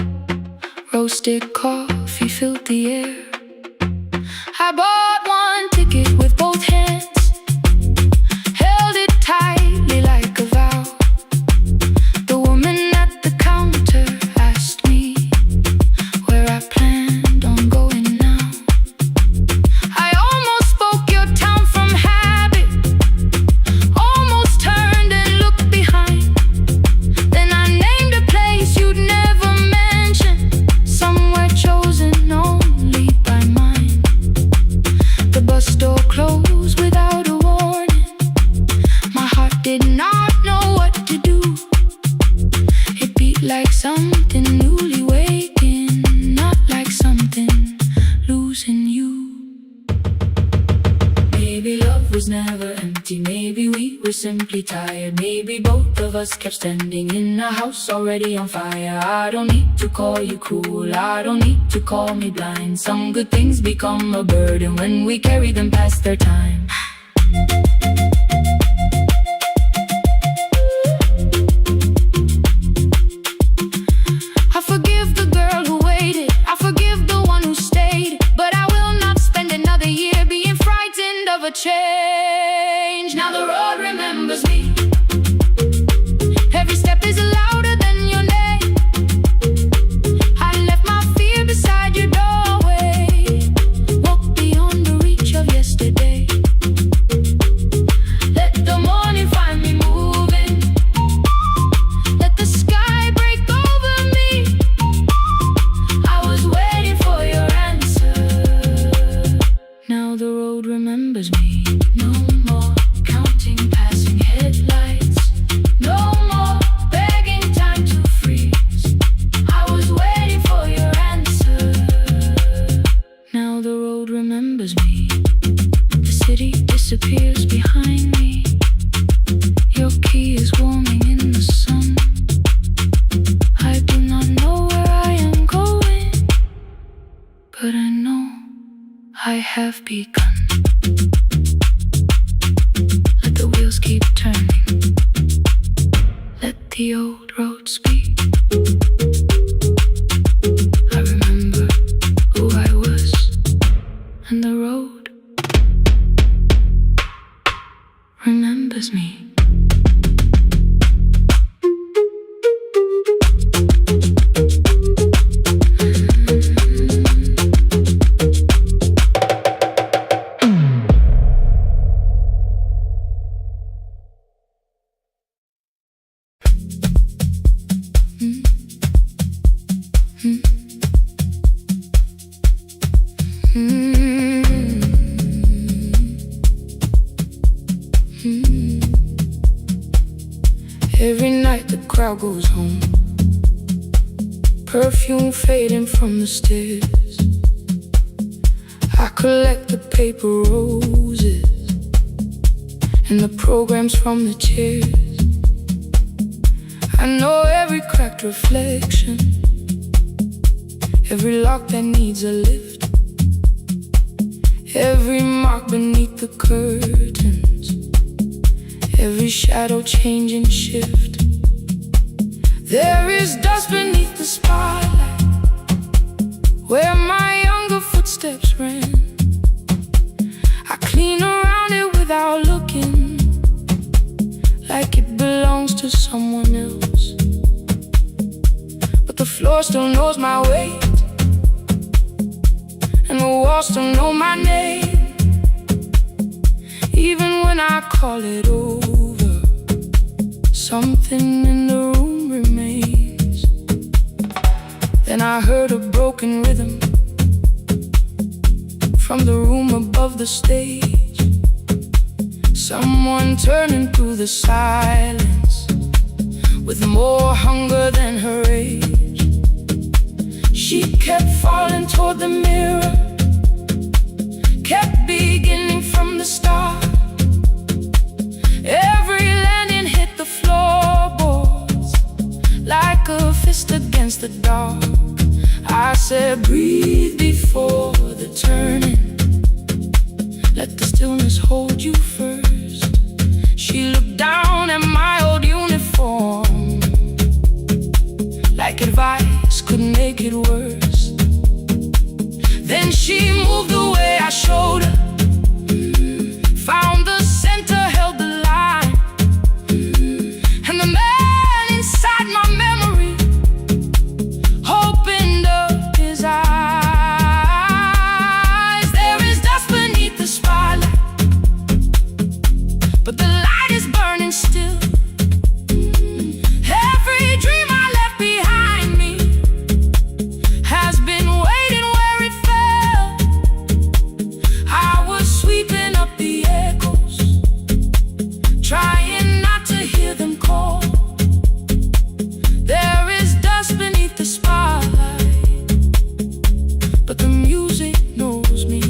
Roasted coffee filled the air. I bought one ticket with both hands, held it tightly like a vow. The woman at the counter asked me where I planned on going now. I almost spoke your town from habit, almost turned and looked behind. Then I named a place you'd never mention, somewhere chosen only by mine. The bus door closed without a warning. My heart did not know what to do. It beat like something newly waking, not like something losing you. Maybe love was never empty, maybe we were simply tired. Maybe both of us kept standing in a house already on fire. I don't need to call you cruel, I don't need to call me blind. Some good things become a burden when we carry them past their time. I forgive the girl who waited, I forgive the one who stayed, but I will not spend another year being frightened of a change. Now the road remembers me. Every step is louder than your name. I left my fear beside your doorway, walked beyond the reach of yesterday. Let the morning find me moving, let the sky break over me. I was waiting for your answer. Now the road remembers me. No more counting passing headlights, no more begging time to freeze. I was waiting for your answer. Now the road remembers me. The city disappears behind me. Your key is warming in the sun. I do not know where I am going, but I know I have begun. Let the wheels keep turning, let the old road speak. I remember who I was, and the road remembers me. perfume fading from the stairs. I collect the paper roses and the programs from the chairs. I know every cracked reflection, every lock that needs a lift, every mark beneath the curtains, every shadow change and shift. There is dust beneath the spotlight where my younger footsteps ran. I clean around it without looking, like it belongs to someone else. But the floor still knows my weight, and the walls still know my name. Even when I call it over, something in the room remains. Then I heard a broken rhythm from the room above the stage, someone turning through the silence with more hunger than her age. She kept falling toward the mirror, kept beginning from the start. Every landing hit the floorboards like a fist against the dark. I said, breathe before the turning, let the stillness hold you first. She looked down at my old uniform, like advice could make it worse. Then she moved the way I showed her, found the center, held the line, and the man inside my memory opened up his eyes. There is dust beneath the spotlight, but the light is burning still. Every dream I left behind me has been waiting where it fell. I was sweeping up the echoes, trying not to hear them call. There is dust beneath the spotlight, but the music knows me.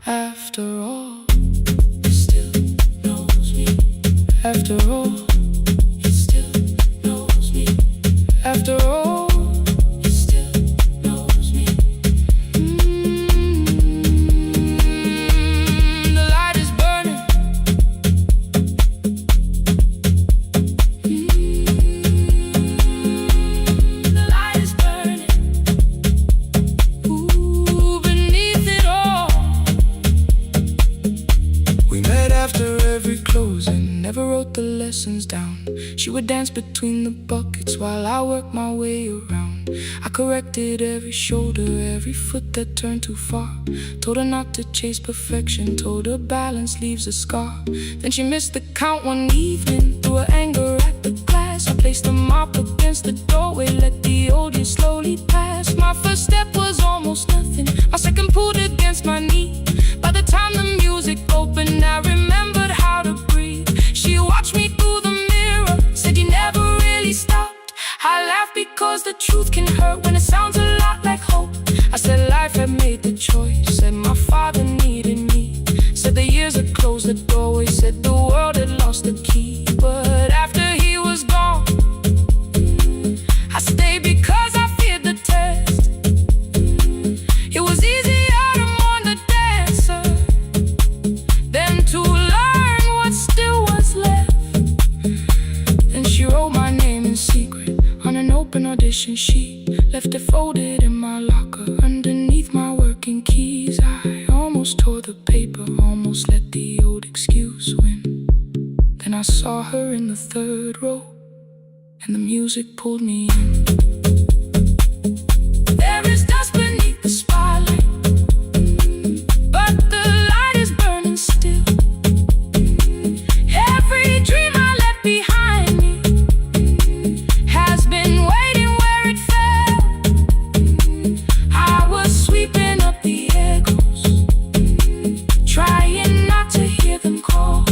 After all, it still knows me. After all, it still knows me. After all, it still knows me. The light is burning. The light is burning. Ooh, beneath it all. We met after every closing, never wrote the lessons down. She would dance between the buckets while I worked my way around. I corrected every shoulder, every foot that turned too far. Told her not to chase perfection, told her balance leaves a scar. Then she missed the count one evening, threw her anger at the glass. I placed the mop against the doorway, let the old years slowly pass. My first step was almost nothing, my second pulled against my knee. By the time the music opened, I remembered how to breathe. She watched me through the mirror, said you never really stopped. I laughed because the truth can hurt when it sounds a lot like hope. I said life had made the choice, said my father needed me, said the years had closed the doorway, said the world had lost the key. But after he was gone, I stayed because I feared the test. It was easier to mourn the dancer than to learn what still was left. Then she wrote my name in secret on an open audition sheet, left it folded in my locker underneath my working keys. I almost tore the paper, almost let the old excuse win. Then I saw her in the third row, and the music pulled me in. There is dust beneath the spotlight, but the light is burning still. Every dream I left behind me has been waiting where it fell. I was sweeping up the echoes, trying not to hear them call.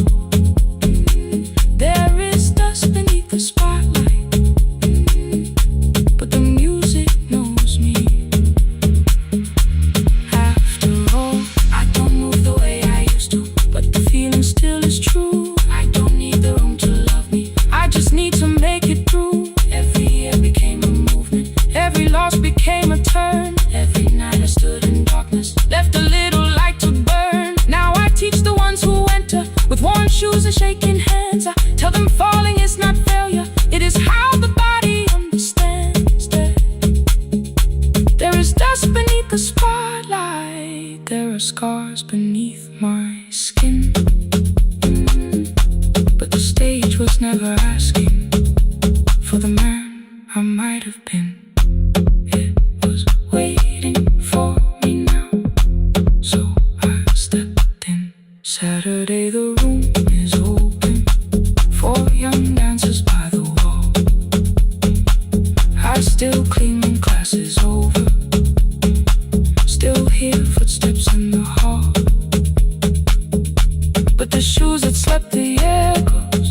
There is dust beneath the spotlight, scars beneath my skin. But the stage was never asking for the man I might have been. It was waiting for me now, so I stepped in. Saturday the room is open for young dancers by the wall. I still clean when class is over, still hear footsteps in the hall. But the shoes that slept the echoes,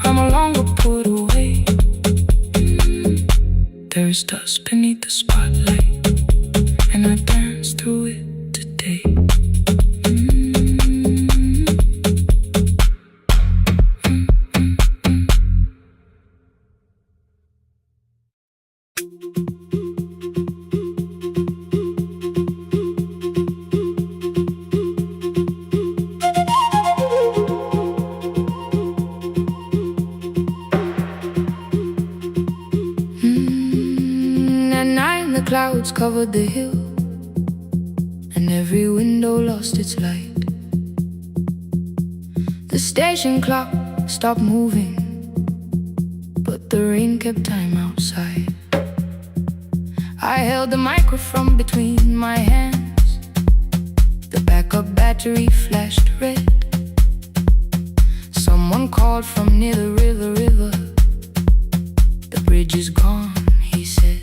are no longer put away. There is dust beneath the spotlight, and I dance through it today. At night the clouds covered the hill, and every window lost its light. The station clock stopped moving, but the rain kept time outside. I held the microphone between my hands. The backup battery flashed red. Someone called from near the river. The bridge is gone, he said.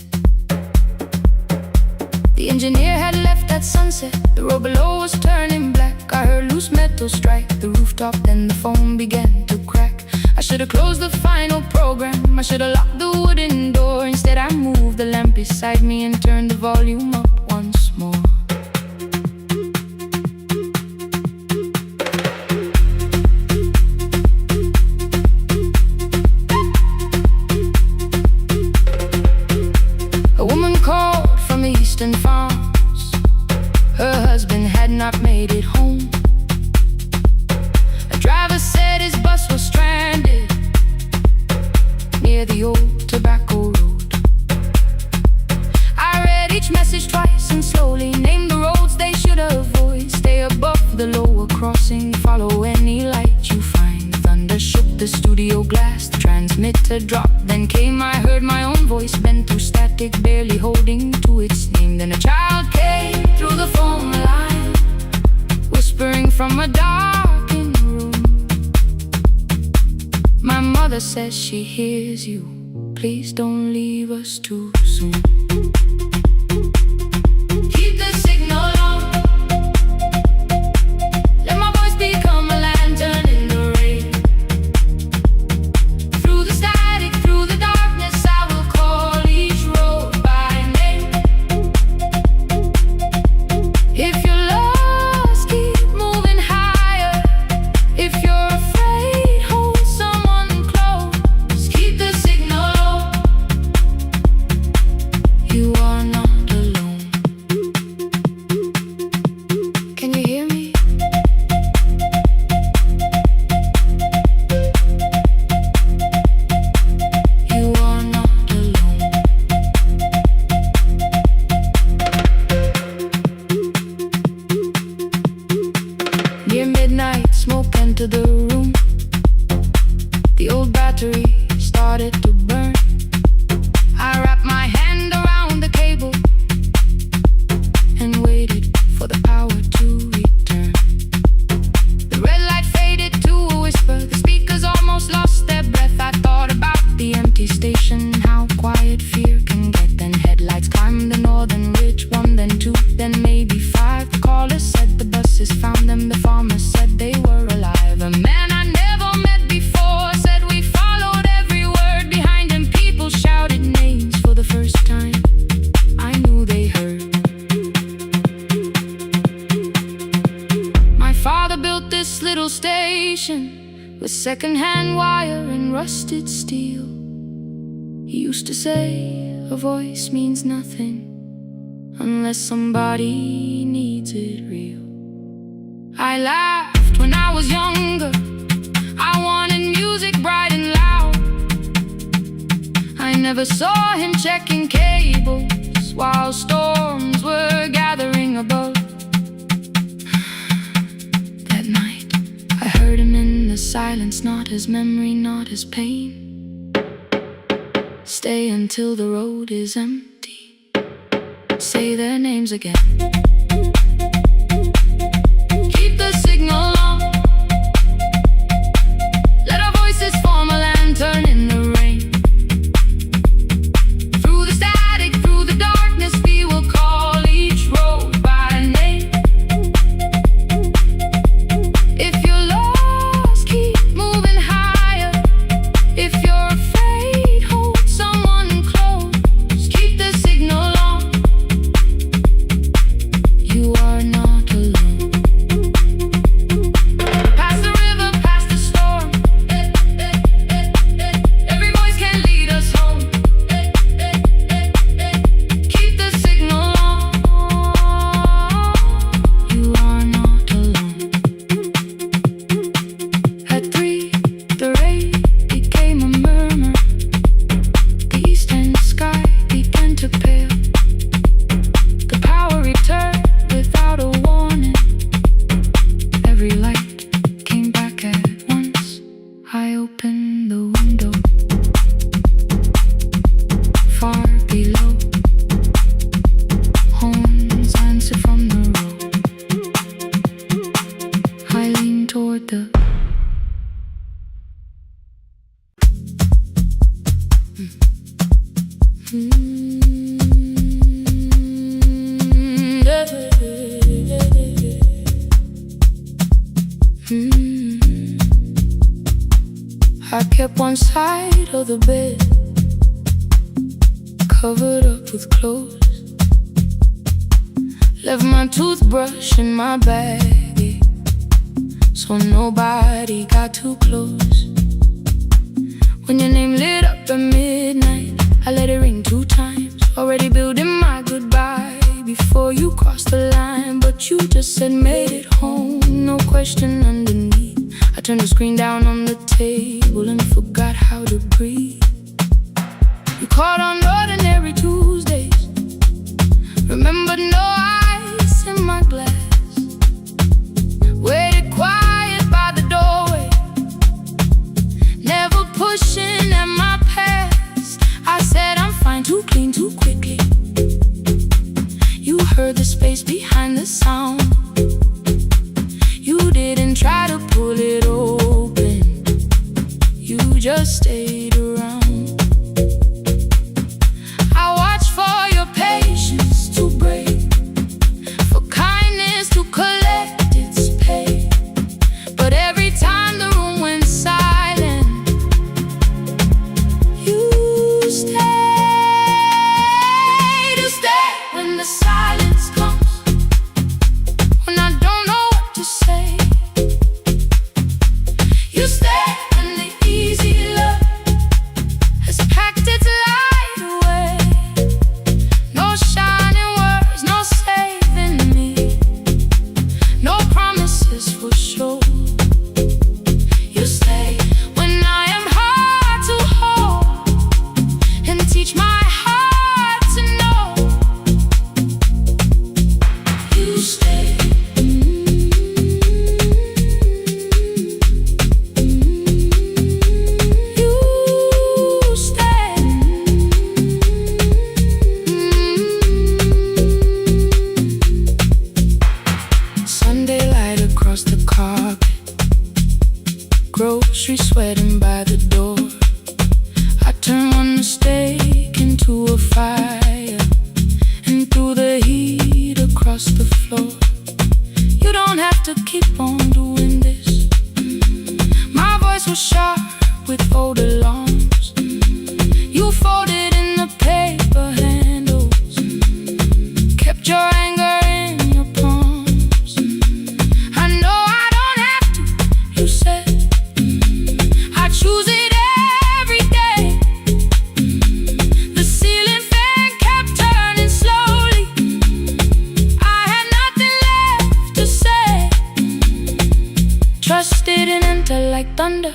The engineer had left at sunset. The road below was turning black. I heard loose metal strike the rooftop, then the phone began to crack. I should have closed the final program. I should have locked the wooden door. Instead I moved the lamp beside me and turned the volume up once more. A woman called from the eastern farms. Her husband had not made it home. A driver said his bus was stranded near the old tobacco road. I read each message twice and slowly named the roads they should avoid. Stay above the lower crossing, follow any light you find. Thunder shook the studio glass, the transmitter dropped. Then came, I heard my own voice bent through static, barely holding to its name. Then a child came through the phone line, whispering from a darkened room. My mother says she hears you. Please don't leave us too soon. Keep the signal on. Let my voice become a lantern in the rain. Through the static, through the darkness, I will call each road by name. If you're lost, keep moving higher. If you're afraid, hold someone close. Keep the signal low. You are not alone. Can you hear me? You are not alone. Near midnight, smoke entered the room. The old battery started to burn. I wrapped my hand around the cable and waited for the power to return. The red light faded to a whisper. The speakers almost lost their breath. I thought about the empty station, how quiet fear can get. Then headlights climbed the northern ridge. One, then two, then maybe five. The caller said the buses found them. The farmer said they were alive. A man I never met before said we followed every word behind him. People shouted names for the first time. I knew they heard. My father built this little station with second-hand wire and rusted steel. He used to say a voice means nothing unless somebody needs it real. I laughed when I was younger. I wanted music bright and loud. I never saw him checking cables while storms were gathering above. heard him in the silence, not his memory, not his pain. Stay until the road is empty. Say their names again. Keep the signal on. Let our voices form a lantern in the rain. Through the static, through the darkness, we will call each road by name. If you're lost, keep moving higher. If you're afraid, hold someone close. Keep the signal on. You are not alone. Past the river, past the storm. Every voice can lead us home. Keep the signal on. You are not alone. At 3, the rain became a murmur. The eastern sky began to pale. The power returned without a warning. Every light came back at once. I opened the window. Far below, horns answer from the road. I leaned toward the I kept one side of the bed covered up with clothes. Left my toothbrush in my bag, so nobody got too close. When your name lit up at midnight, I let it ring 2 times. Already building my goodbye before you crossed the line, but you just said made it home, no question underneath. I turned the screen down on the table and forgot how to breathe. You called on ordinary Tuesdays. Remember, no ice in my glass. Waited quiet by the doorway, never pushing at my past. I said I'm fine, too clean, too quickly. You heard the space behind the sound. You didn't try to pull it open, you just stayed around. I watched for your patience to break, for kindness to collect its pay. But every time the room went silent, you stayed. You stay when the silence comes, when I don't know what to say. You stay when the easy love has packed its light away. No shining words, no saving me, no promises for sure. You stay when I am hard to hold and teach my heart to know. You stay. You stay. Sunday light across the carpet, grocery sweating by the door. I turn one mistake into a fire, and through the heat across the floor. You don't have to keep on doing this. My voice was sharp with old alarms. You folded in the paper handles, kept your anger in your palms. I know I don't have to, you said. I choose it every day. The ceiling fan kept turning slowly. I had nothing left to say. Trust didn't enter like thunder.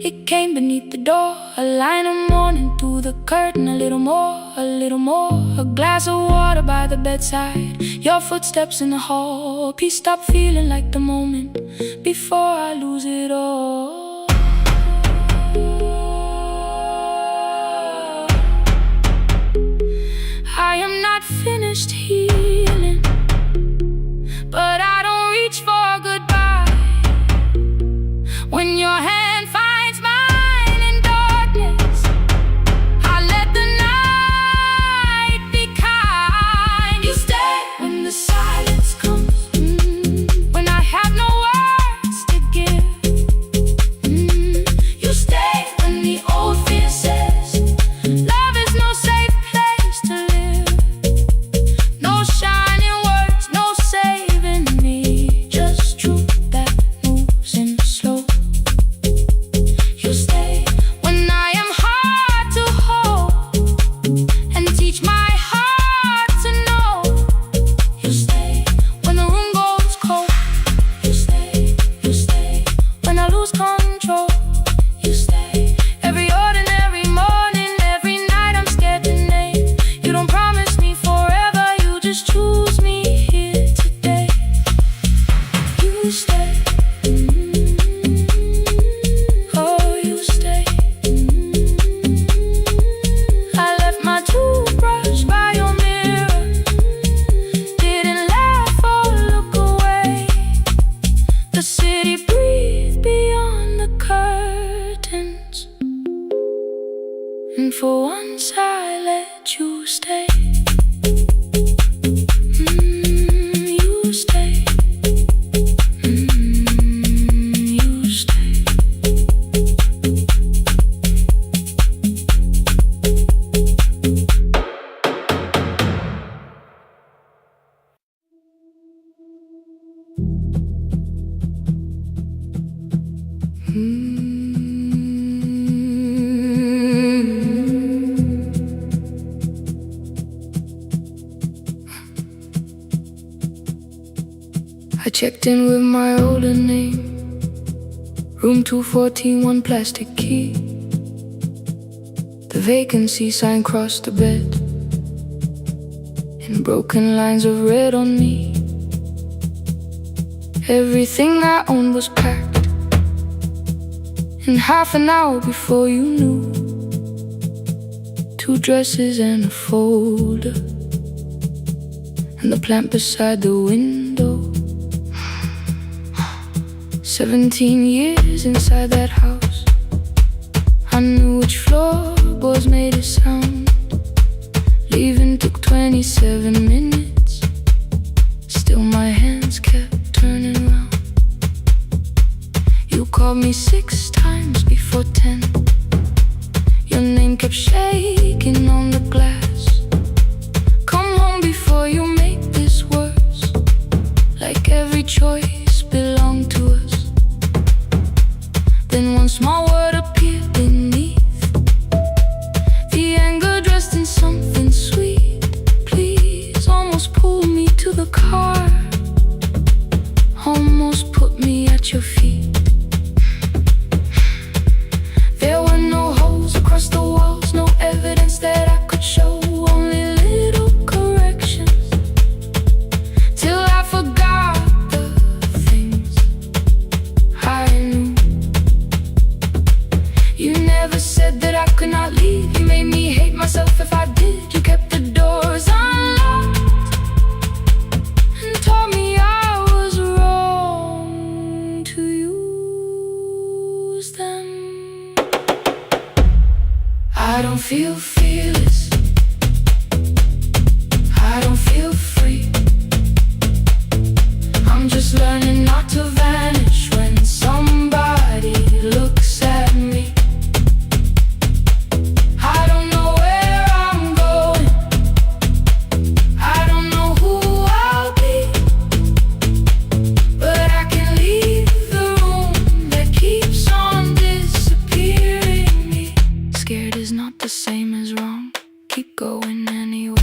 It came beneath the door, a line of mourning through the curtain. A little more, a little more. A glass of water by the bedside, your footsteps in the hall. for peace, stop feeling like the moment before I lose it all. I am not finished healing, but I don't reach for goodbye. When your hand finds mine in darkness, I let the night be kind. You stay when the silence comes, when I have no words to give. You stay when the old fear says love is no safe place to live. No shining words, no saving me, just truth that moves in slow. You stay when I am hard to hold and teach my heart to know. You stay when the room goes cold. You stay when I lose control. You stay every ordinary morning, every night I'm scared to name. You don't promise me forever, you just choose me here today. You stay. Oh, you stay. I left my toothbrush by your mirror, didn't laugh or look away. The city breathed beyond the curtains, and for once I let you stay. You stay. You stay. I checked in with my older name, room 214, one plastic key. The vacancy sign crossed the bed, and broken lines of red on me. Everything I owned was packed in half an hour before you knew. 2 dresses and a folder, and the plant beside the window. 17 years inside that house, I knew which floorboards made a sound. Leaving took 27 minutes, still my hands kept turning round. You called me 6 times before 10. Your name kept shaking on the glass. Come home before you make this worse, like every choice belonged to us. Then one small word appeared beneath, the anger dressed in something sweet. Please, almost pulled me to the car, almost put me at your feet. There were no holes across the walls, no evidence that I could show, only little corrections, till I forgot the things I knew. You never said that I could not leave. You made me hate myself if I did. You kept the doors unlocked and told me I was wrong to use them. I don't feel fearless, I don't feel free. I'm just learning not to vanish when somebody looks at me. I don't know where I'm going, I don't know who I'll be, but I can leave the room that keeps on disappearing me. Scared is not the same as wrong, keep going anyway.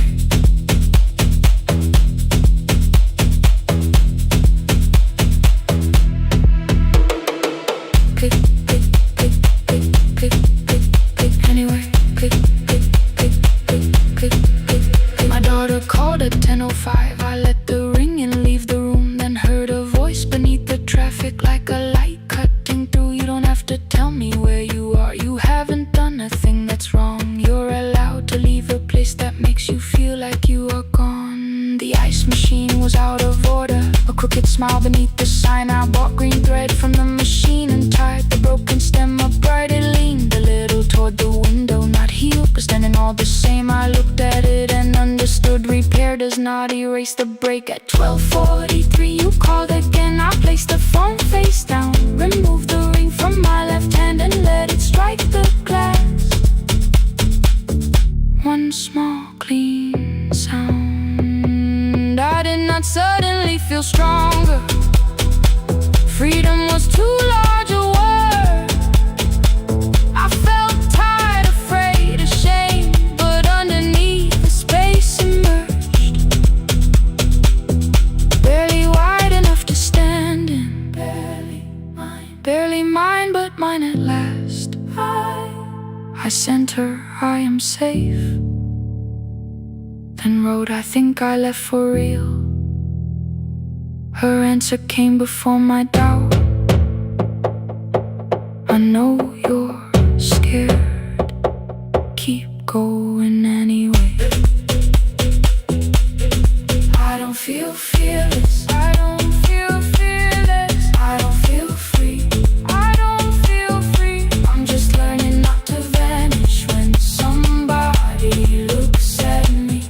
Click, click, click, click, click, click, click, anyway. Click, click, click, click, click, click, click. My daughter called at 10:05. I let the ring and leave the room, then crooked smile beneath the sign. I bought green thread from the machine and tied the broken stem upright. It leaned a little toward the window, not healed but standing all the same. I looked at it and understood. Repair does not erase the break. At 12:43 you called again. I placed the phone face down, removed the ring from my left hand and let it strike the glass. One small clean sound. I did not suddenly feel stronger. Freedom was too large a word. I felt tired, afraid, ashamed, but underneath the space emerged, barely wide enough to stand in. Barely mine, but mine at last. I sent her, I am safe. Then wrote, I think I left for real. Her answer came before my doubt. I know you're scared. Keep going anyway. I don't feel fearless. I don't feel fearless. I don't feel free. I don't feel free. I'm just learning not to vanish when somebody looks at me.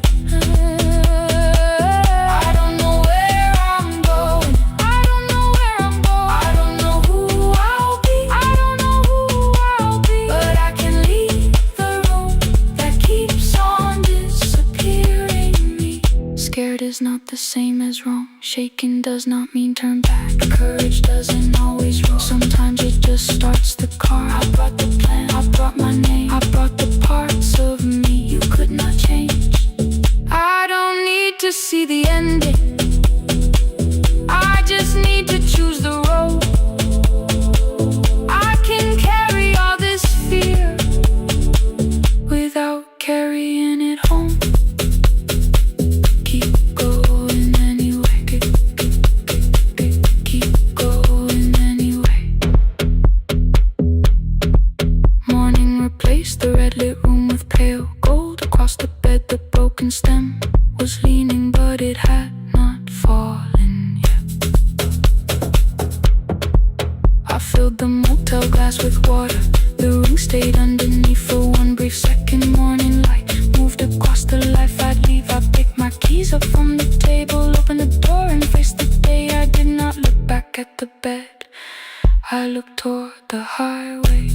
I don't know where I'm going. I don't know where I'm going. I don't know who I'll be. I don't know who I'll be. But I can leave the room that keeps on disappearing me. Scared is not the same as wrong. Shaken does not mean turn back. Courage doesn't always roll. Sometimes it just starts the car. I brought the plan, I brought my name, I brought the parts of me you could not change. I don't need to see the ending. I just need to choose the road. I can carry all this fear without carrying it home. Keep going anyway. Keep going anyway. Morning replaced the red lit room with pale gold. Across the bed the broken stem was leaning, but it had not fallen yet. I filled the motel glass with water. The ring stayed underneath for one brief second. Morning light moved across the life I'd leave. I picked my keys up from the table, opened the door and faced the day. I did not look back at the bed. I looked toward the highway.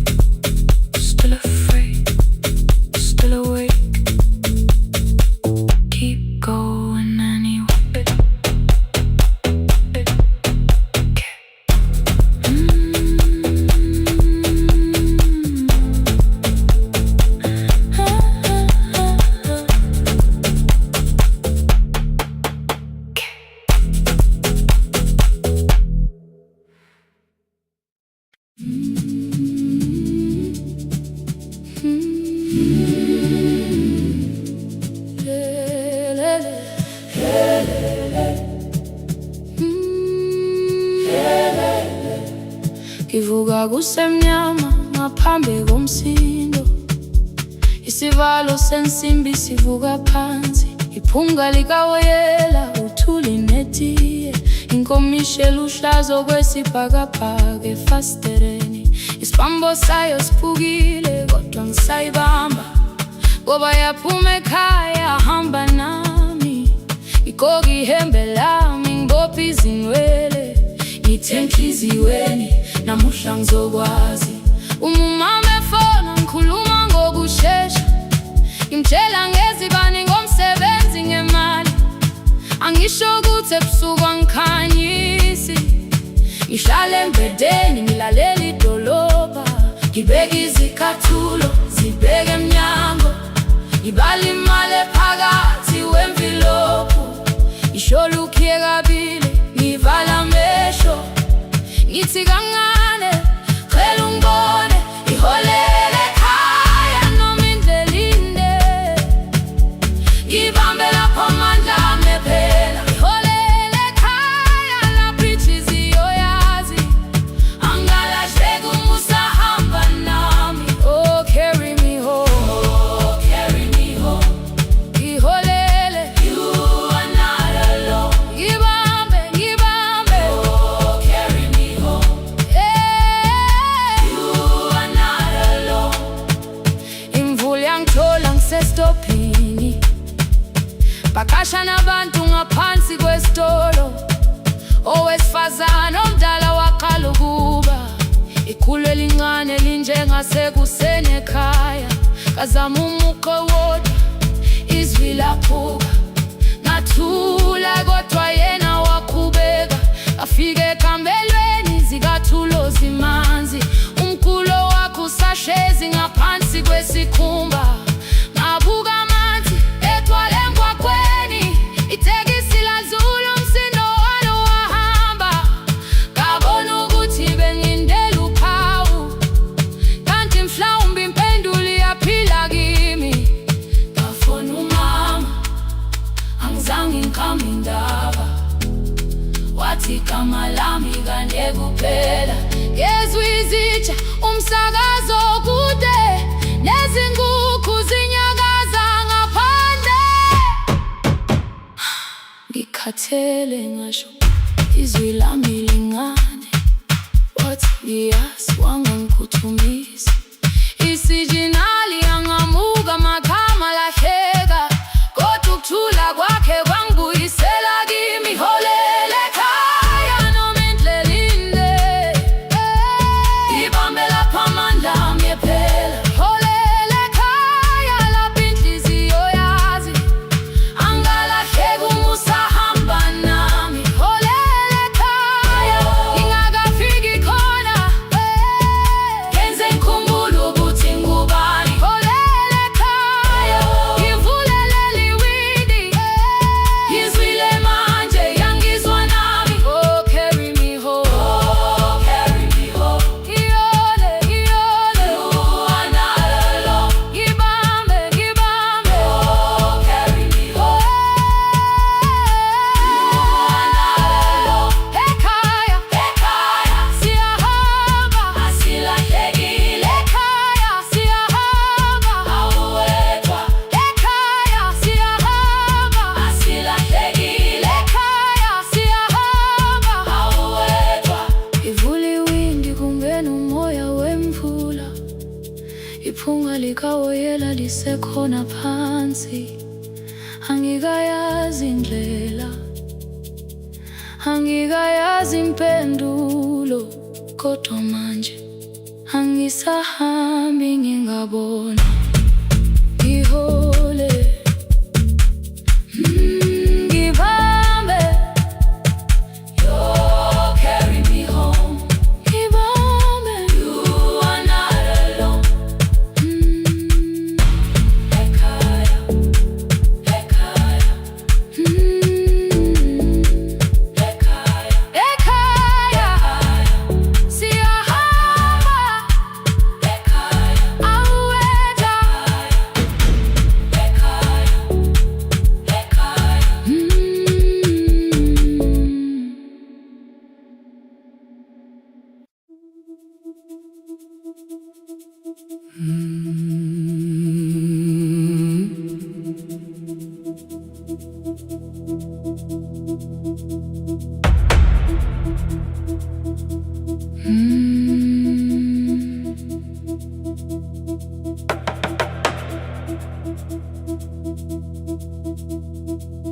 Still afraid, still awake. Keep going anyway. Kivuga kusemnyama ngaphambi komsindo. Isivalo sensimbi sivuka phansi. Iphunga likawoyela uthuli netiye. Inkomishi eluhlaza okwesibhakabhaka efasitereni. Isibambo sayo siphukile kodwa ngisayibamba, ngoba yaphuma ekhaya hamba nami. Igqoka ihembe lami ngibopha izinwele. Ngithe enhliziyweni namuhla ngizokwazi. Umama efona ngikhuluma ngokushesha. Ngimtshela ngezibani ngomsebenzi ngemali. Angisho ukuthi ebusuku angikhanyisi. Ngihlala embedeni ngilalela idolobha. Ngibeka izikhathulo zibheke emnyango. Ngibala imali ephakathi wemvilophu. Ishola ukhiye kabili ngivala amehlo. Ngithi kancane cela ungibone. Iholele ekhaya noma indlela inde. Ngibambe lapho amandla ami ephela. Iholele ekhaya lapho inhliziyo yazi. Angalahleki uma usahamba nami. Oh, carry me home. ngithola ngisestopini, bakasha nabantu ngaphansi kwesitolo. Owesifazane omdala waqala ukuba ikhulu elincane linjengasekuseni ekhaya. Ngazama umuqo wodwa, izwi laphuka, ngathula kodwa yena waqhubeka. Afike ekambelweni zikathulo zimanzi, umkhulo wakhe usahlezi ngaphansi kwesikhumba. Ngabuka amanzi egcwale emgwaqweni, itekisi ladlula umsindo walo wahamba. Ngabona ukuthi bengindela uphawu, kanti mhlawumbe impendulo iyaphila kimi. Ngafona umama, angizange ngikhambe indaba, wathi igama lami kanye kuphela. Ngezwe izitsha, umsakazo kude, nezinkukhu zinyakaza ngaphandle. Ngikhathele ngasho izwi lami lingane, wathi ngiyazi wangangiphuthumisa. Isijinali angamuka magama lahleka, kodwa ukuthula kwakhe kwangibuyisela kimi. Holele ekhaya noma indlela inde, ibambe lapha amandla ami ephela. Holele ekhaya lapha inhliziyo yazi, angalahleki uma usahamba nami. Holele ekhaya ngingakafiki khona, ngenze ngikhumbule ukuthi ngubani. Holele ekhaya ngivulelele iwindi, ngizwile manje yangizwa nami. Oh, carry me home, oh, carry me home. Iyole, iyole, you are not alone. Ngibambe, ngibambe, oh, carry me home. You are not alone. Ekhaya, ekhaya siyahamba, asilahlekile. Ekhaya siyahamba, awuwedwa. Ekhaya siyahamba, asilahlekile. Ekhaya siyahamba, awuwedwa. Ivula iwindi kungena umoya wemvula, iphunga likawoyela lisekhona phansi. Angikayazi indlela, angikayazi impendulo, kodwa manje angisahambi ngingabona. Ngihole, ngibambe, you carry me home. Ngibambe, you are not alone. Ekhaya, ekhaya, ekhaya, ekhaya siyahamba. Ekhaya, awuwedwa. Ekhaya,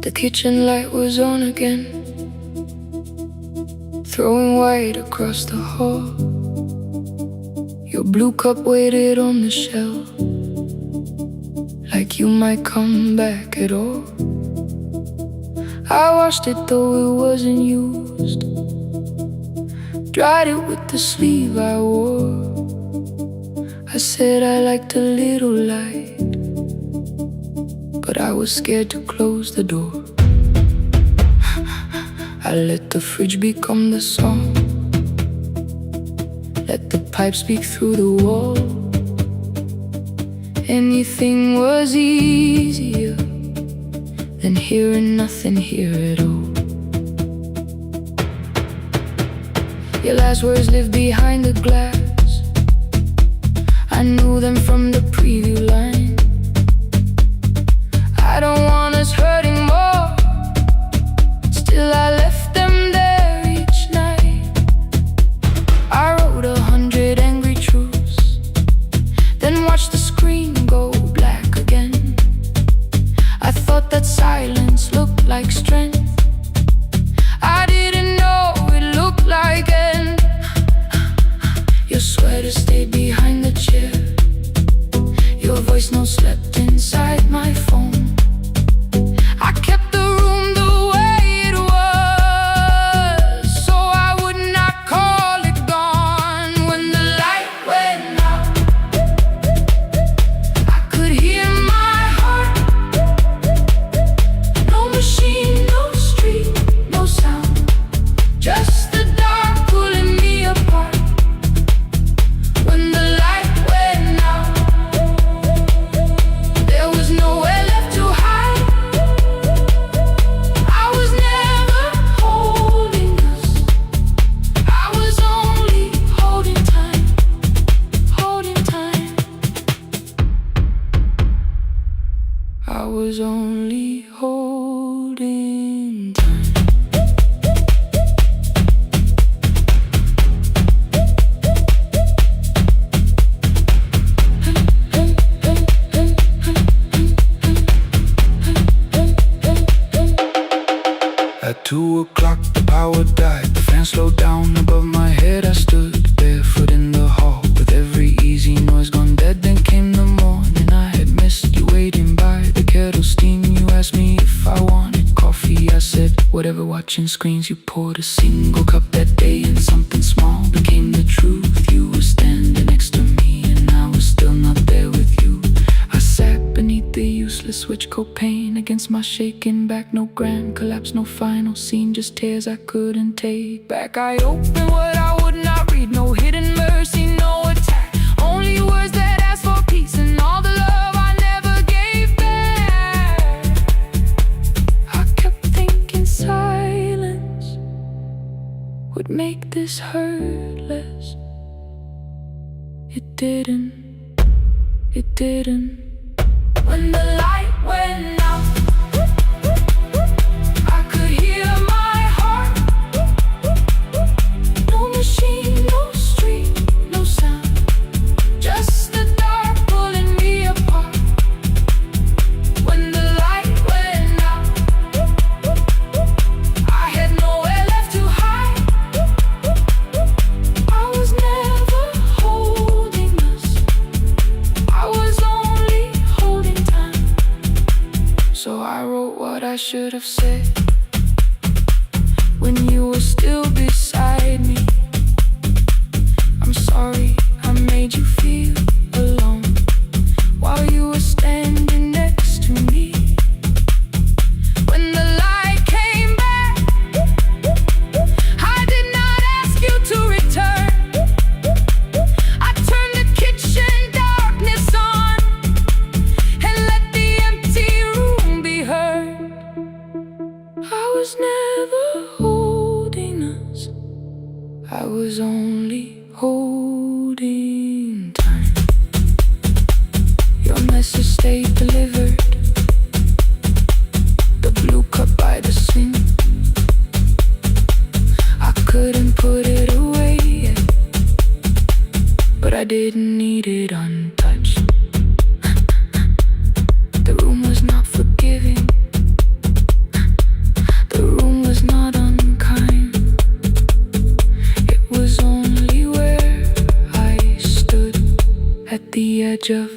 The kitchen light was on again, throwing white across the hall. Your blue cup waited on the shelf, like you might come back at all. I washed it though it wasn't used, dried it with the sleeve I wore. I said I liked a little light, but I was scared to close the door. I let the fridge become the song, let the pipe speak through the wall. Anything was easier than hearing nothing here at all. Your last words live behind the glass, I knew them from the preview line. I don't want us hurting more, still I left them there each night. I wrote 100 angry truths, then watched the screen go black I was only holding time. At 2 o'clock the power died, the fan slowed down above my head. I stood barefoot in the hall with every easy noise gone dead. Then came the morning, I had missed you waiting by the kettle steam. You asked me if I wanted coffee, I said whatever. Watching screens, you poured a single cup that day, and something small became the truth. You were standing next to me and I was still not there with you. I sat beneath the useless switch coat pane against my shaking back. No grand collapse, no final scene, just tears I couldn't take back. I opened what I would not read, no hidden mercy, no attack. Only words that ask for peace and all the love I never gave back. I kept thinking silence would make this hurt less. It didn't. When the light went out, I could hear my heart. No machine, no street, no sound, just the dark pulling me apart. When the light went out, I had nowhere left to hide. I was never holding us, I was only holding time. So I wrote what I should have said when you were still beside me. I'm sorry I made you feel alone while you were standing next to me. When the light came back, I did not ask you to return. I turned the kitchen darkness on and let the empty room be heard. I was never holding us, I was only holding time. Your message stayed delivered, the blue cup by the sink. I couldn't put it away yet, but I didn't need it untouched. The room was not forgiving, the room was not unkind. It was only where I stood at the edge of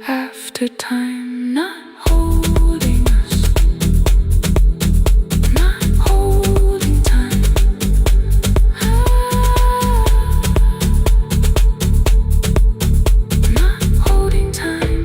after time, not holding us, not holding time. Not holding time.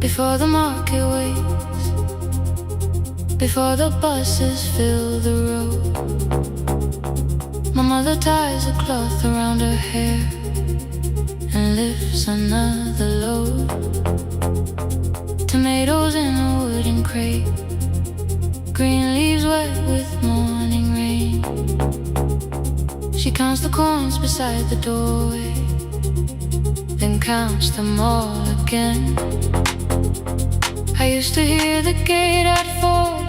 Before the market waits, before the buses fill the road, my mother ties a cloth around her hair and lifts another load. Tomatoes in a wooden crate, green leaves wet with morning rain. She counts the coins beside the doorway, then counts them all again. I used to hear the gate at 4,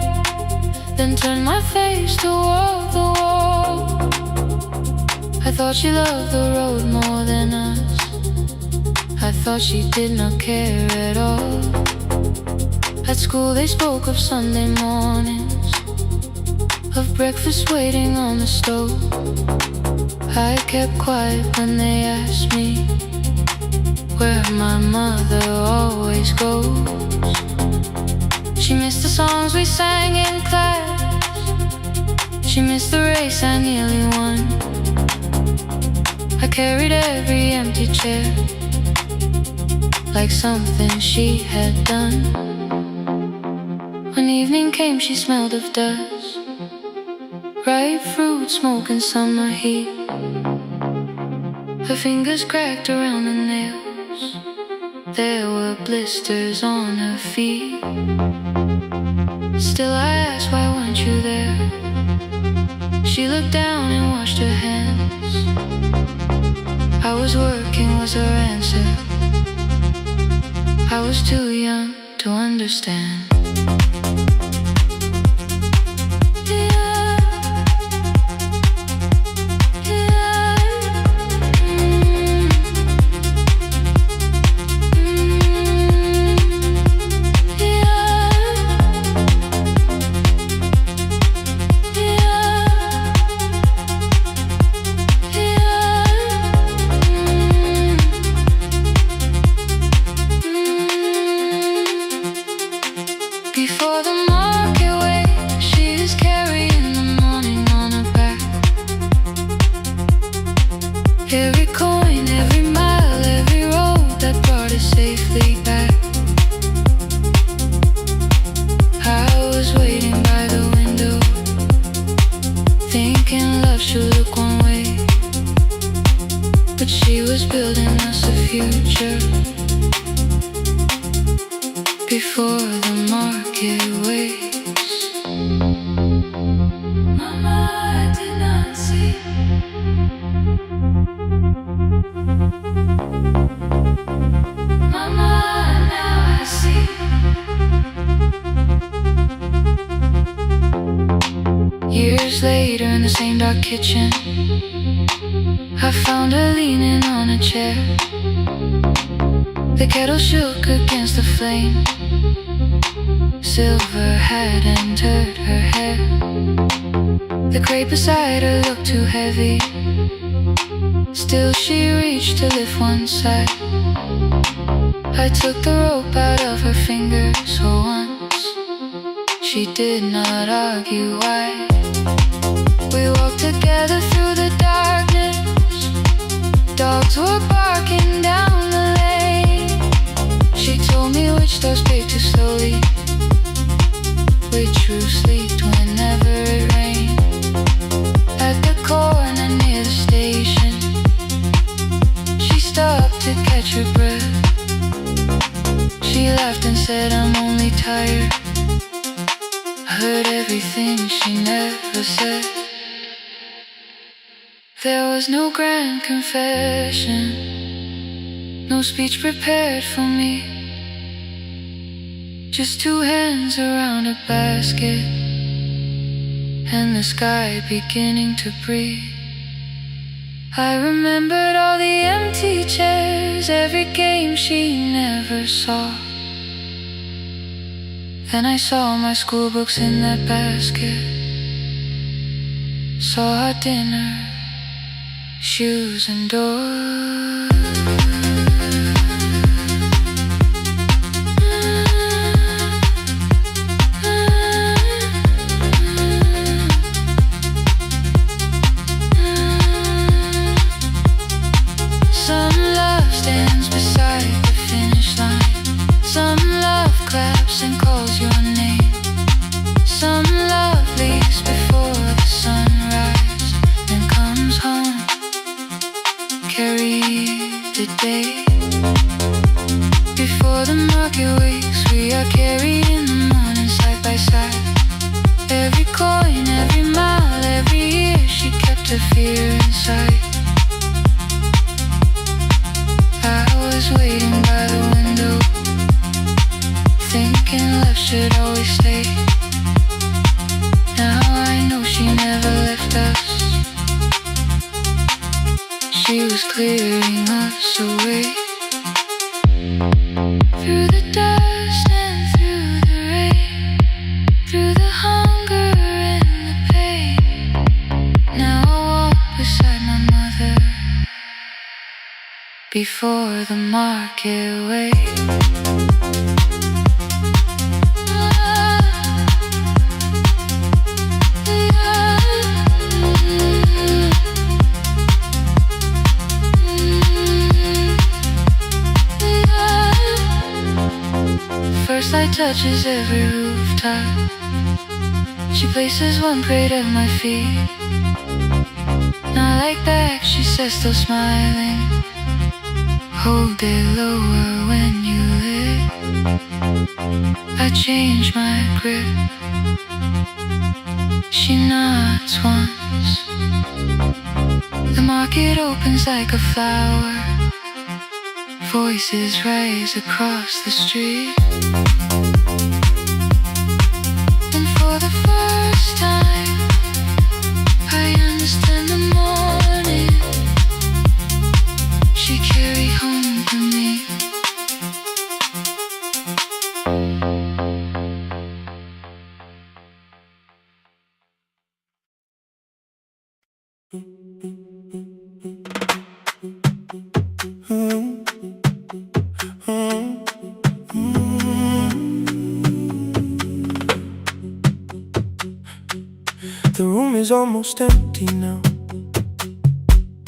then turn my face toward the wall. I thought she loved the road more than us, I thought she did not care at all. At school they spoke of Sunday mornings, of breakfast waiting on the stove. I kept quiet when they asked me where my mother always goes. She missed the songs we sang in class, she missed the race I nearly won. I carried every empty chair like something she had done. When evening came, she smelled of dust, ripe fruit, smoke and summer heat. Her fingers cracked around the nails, there were blisters on her feet. Still I asked, why weren't you there? She looked down and washed her hands. I was working was her answer. I was too young to understand. Before the market wakes, she is carrying the morning on her back. Every coin, every mile, every road that brought us safely back. I was waiting by the window, thinking love should look one way, but she was building us a future. Before the market wakes, Mama, I did not see. Mama, now I see. Years later in the same dark kitchen, I found her leaning on a chair. The kettle shook against the flame, silver had entered her hair. The crate beside her looked too heavy, still she reached to lift one side. I took the rope out of her fingers for once, she did not argue why. We walked together through the darkness, dogs were barking down the lane. She told me which doors paved too slowly, which roofs leaked whenever it rained. At the corner near the station, she stopped to catch her breath. She laughed and said, I'm only tired. I heard everything she never said. There was no grand confession, no speech prepared for me, just two hands around a basket and the sky beginning to breathe. I remembered all the empty chairs, every game she never saw. Then I saw my school books in that basket, saw our dinner, shoes and doors. And calls your name. Some love leaves before the sunrise, then comes home, carry the day. Before the market wakes, we are carried in the morning side by side. Every coin, every mile, every year, she kept her fear inside. I was waiting by the window, thinking love should always stay. Now I know she never left us, she was clearing us away. Through the dust and through the rain, through the hunger and the pain. Now I walk beside my mother, before the market wakes. First light touches every rooftop. She places one braid at my feet. Not like that, she says, still smiling. Hold it lower when you lit. I change my grip. She nods once. The market opens like a flower. Voices rise across the street. And for the first time, I understand the morning she carried home for me. The room is almost empty now.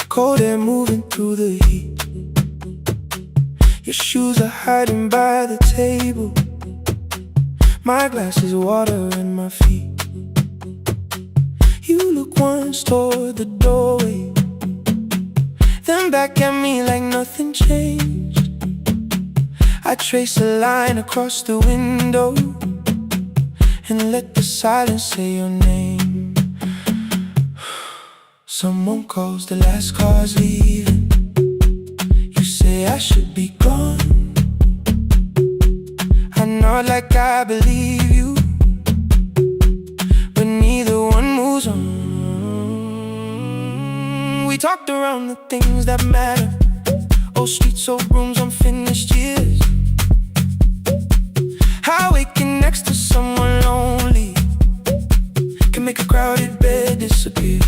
Cold air moving through the heat. Your shoes are hiding by the table. My glass is water in my feet. You look once toward the doorway, then back at me like nothing changed. I trace a line across the window and let the silence say your name. Someone calls, the last car's leaving. You say I should be gone. I nod like I believe you, but neither one moves on. We talked around the things that matter. Old streets, old rooms, unfinished years. How waking next to someone lonely can make a crowded bed disappear.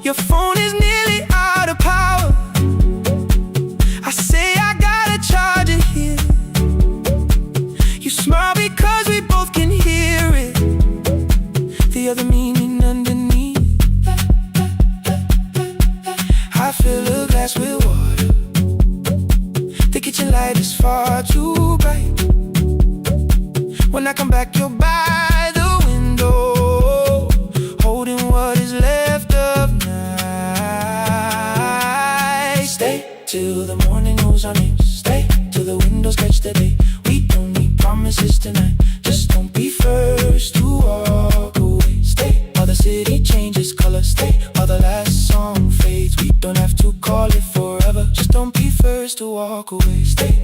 Your phone is nearly out of power. I say I gotta charge it here. You smile because we both can hear it, the other meaning underneath. I fill a glass with water. The kitchen light is far too bright. When I come back, you're by the window, holding what is left of night. Stay till the morning knows our names. Stay till the windows catch the day. We don't need promises tonight. Just don't be first to walk away. Stay while the city changes color. Stay while the last song fades. We don't have to call it forever. Just don't be first to walk away. Stay.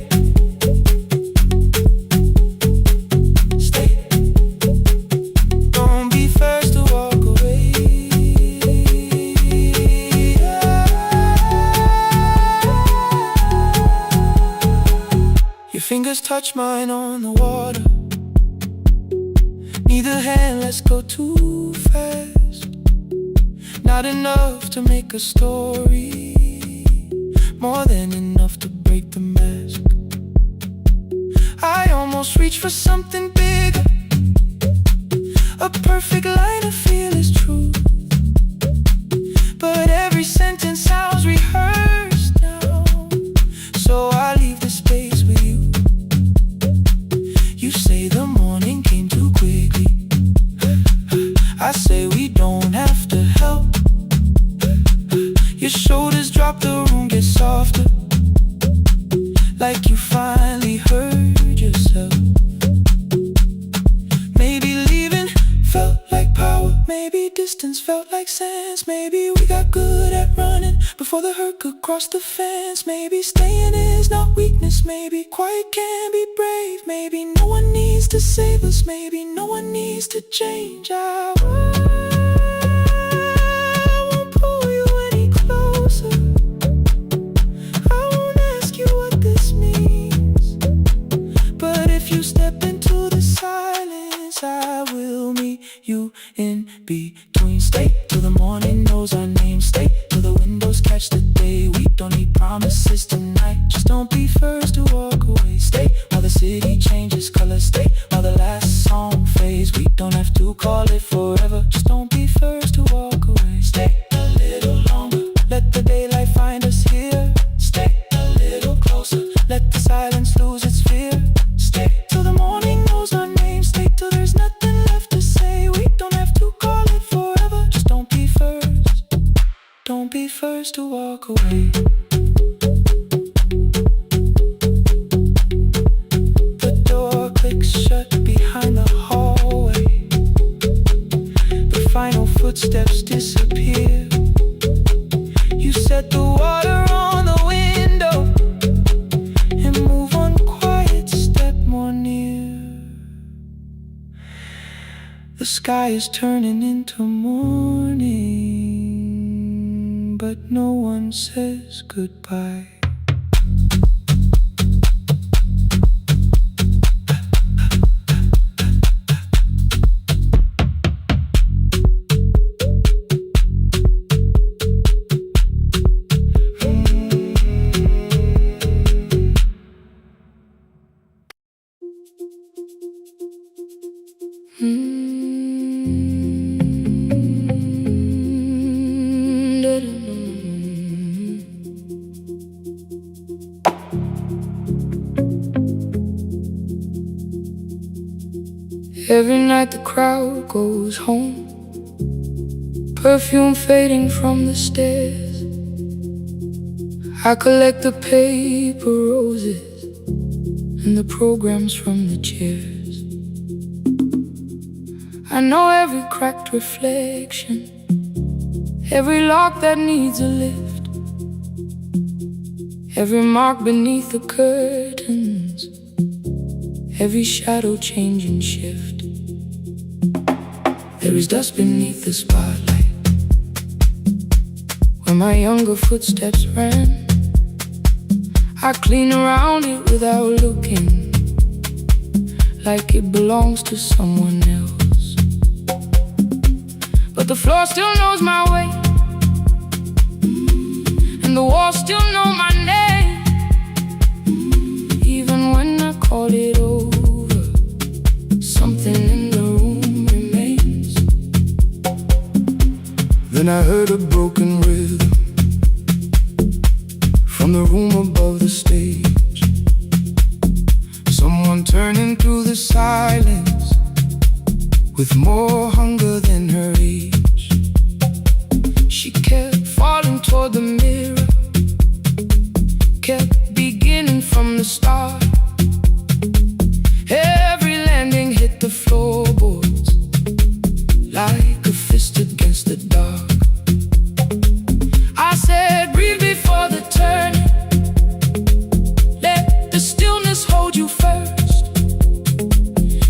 Fingers touch mine on the water. Neither hand lets go too fast. Not enough to make a story, more than enough to break the mask. I almost reach for something bigger, a perfect line of fearless truth. But every sentence sounds rehearsed now, so I leave the space with you. You say the morning came too quickly. I say we don't have to help. Your shoulders drop, the room gets softer, like you finally heard yourself. Maybe leaving felt like power. Maybe distance felt like sense. Maybe we got good at running before the hurt could cross the fence. Maybe staying is not weakness. Maybe quiet can be brave. Maybe no one needs to save us. Maybe no one needs to change. I won't pull you any closer. I won't ask you what this means. But if you step into the silence, I will meet you in between. Stay till the morning knows our name. Stay till the windows catch the day. We don't need promises tonight. Just don't be first to walk away. Stay while the city changes color. Stay while the last song fades. We don't have to call it forever. Just don't turns to walk away. The door clicks shut behind the hallway. The final footsteps disappear. You set the water on the window and move one quiet step more near. The sky is turning into morning, but no one says goodbye. Every night the crowd goes home, perfume fading from the stairs. I collect the paper roses and the programs from the chairs. I know every cracked reflection, every lock that needs a lift, every mark beneath the curtains, every shadow change and shift. There is dust beneath the spotlight where my younger footsteps ran. I clean around it without looking, like it belongs to someone else. But the floor still knows my way, and the walls still know my name. Even when I call it over, something in the room remains. Then I heard a broken rhythm from the room above the stage. Someone turning through the silence with more hunger than her age. She kept falling toward the mirror, kept beginning from the start. Every landing hit the floorboards like a fist against the dark. I said, breathe before the turning, let the stillness hold you first.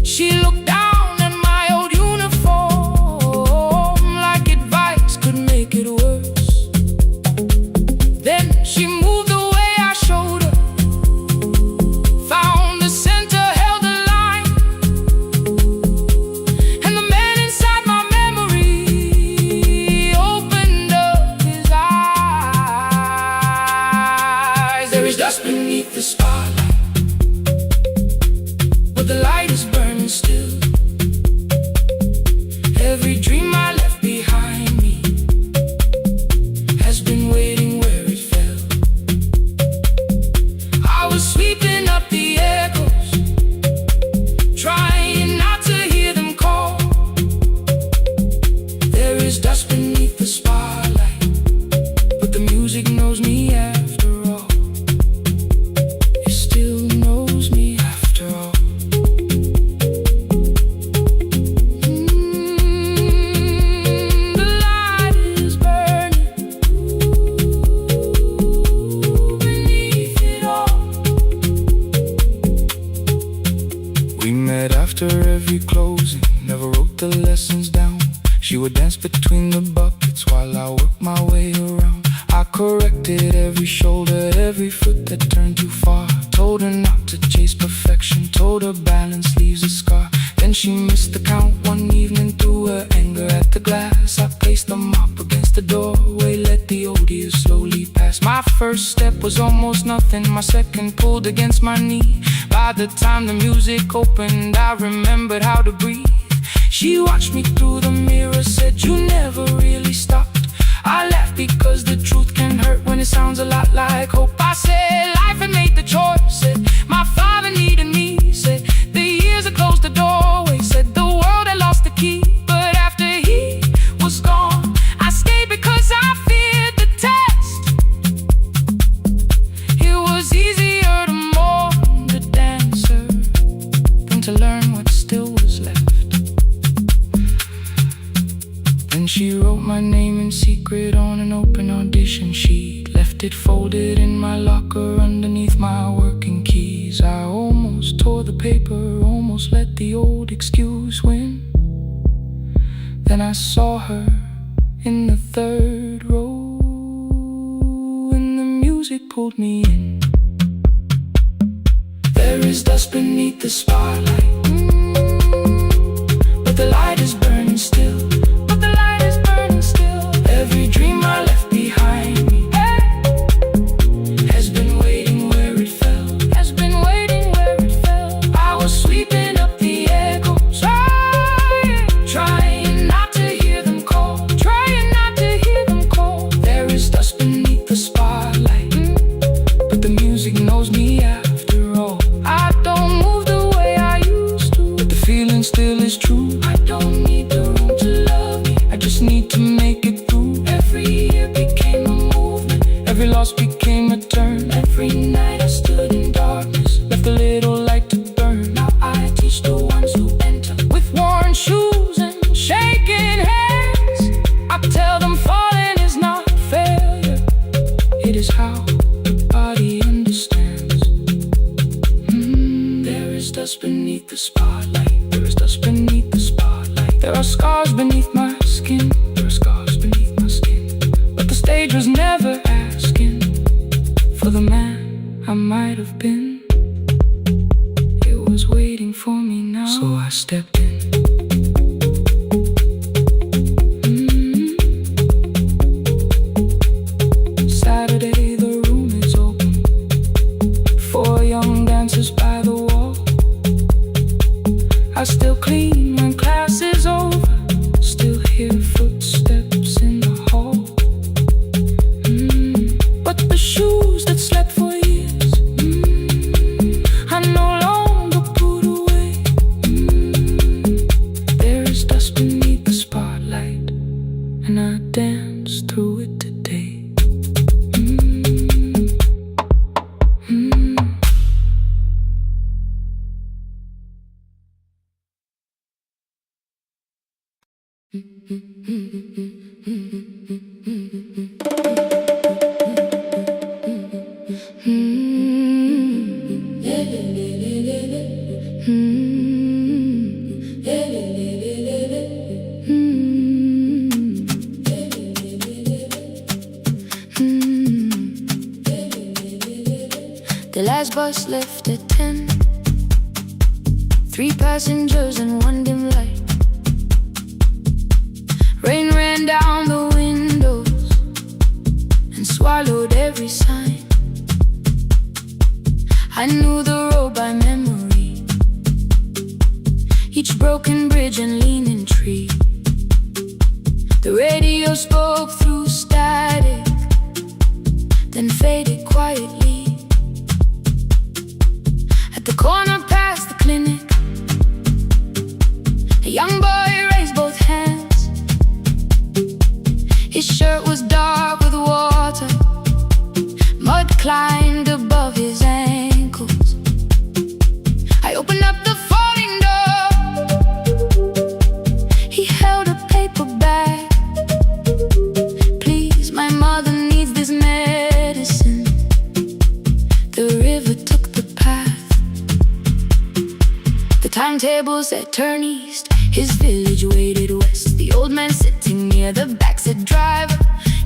She looked down at my old uniform like advice could make it worse. Then she moved the way I showed her, found the center, held the line, and the man inside my memory opened up his eyes. There is dust beneath the spotlight, but the light is burning still. Every dream I left behind me has been waiting where it fell. I was sweeping up the echoes, trying not to hear them call. There is dust beneath the spotlight, but the music knows me after all. It still knows me after all. The light is burning beneath it all. We met after every closing, never wrote the lessons down. She would dance between the buckets while I worked my way around. I corrected every shoulder, every foot that turned too far. Told her not to chase perfection, told her balance leaves a scar. Then she missed the count one evening, threw her anger at the glass. I placed the mop against the doorway, let the odor slowly pass. My first step was almost nothing, my second pulled against my knee. By the time the music opened, I remembered how to breathe. She watched me through the mirror, said, you never really stopped. I laughed because the truth can hurt when it sounds a lot like hope. I said, life had made the choice, said, my father needed me, said, the years had closed the doorway, said, the world had lost the key. But after he was gone, I stayed because I feared the test. it folded in my locker underneath my working keys. I almost tore the paper, almost let the old excuse win. Then I saw her in the third row, and the music pulled me in. There is dust beneath the spotlight, but the light is burning still. But the light is burning still. Every dream I left behind me has been waiting where it fell. Has been waiting where it fell. I was sweeping up the echoes, trying not to hear them call, trying not to hear them call. There is dust beneath the spotlight, but the music knows me after all. I don't move the way I used to, but the feeling still is true. I don't need the room to love me, I just need to make it through. Every year became a movement, every loss became a turn. Every night I stood in darkness, left a little light to burn. Now I teach the ones who enter with worn shoes and shaking hands. I tell them falling is not failure, it is how the body understands. There is dust beneath the spotlight. There is dust beneath the spotlight. There are scars beneath my skin. There are scars beneath my skin. But the stage was never asking for the man I might have been. It was waiting for me now, so I stepped in. Saturday, the room is open. 4 young dancers by the wall. I still clean when class is over, still hear footsteps in the hall. But the shoes that slept for years, I no longer put away. There is dust beneath the spotlight, and I dance through it today. The last bus left at 10. 3 passengers and 1 dim light. Rain ran down the windows and swallowed every sign. I knew the road by memory, each broken bridge and leaning tree. The radio spoke through static, then faded quietly. At the corner past the clinic, a young boy raised both hands. His shirt was dark with water, mud climbed above his ankles. I opened up the folding door. He held a paper bag. Please, my mother needs this medicine. The river took the path. The timetable said turn east. His village waited west. The old man sitting near the back said, driver,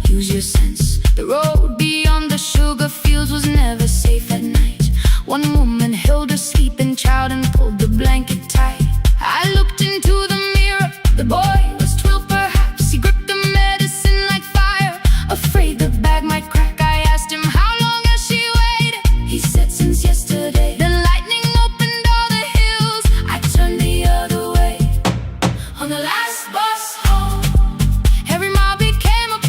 use your sense. The road beyond the sugar fields was never safe at night. One woman held her sleeping child and pulled the blanket tight. I looked into the mirror. The boy was 12 perhaps. He gripped the medicine like fire, afraid the bag might crack. I asked him, how long has she waited? He said, since yesterday. The lightning opened all the hills. I turned the other way. On the last bus home, every mile became a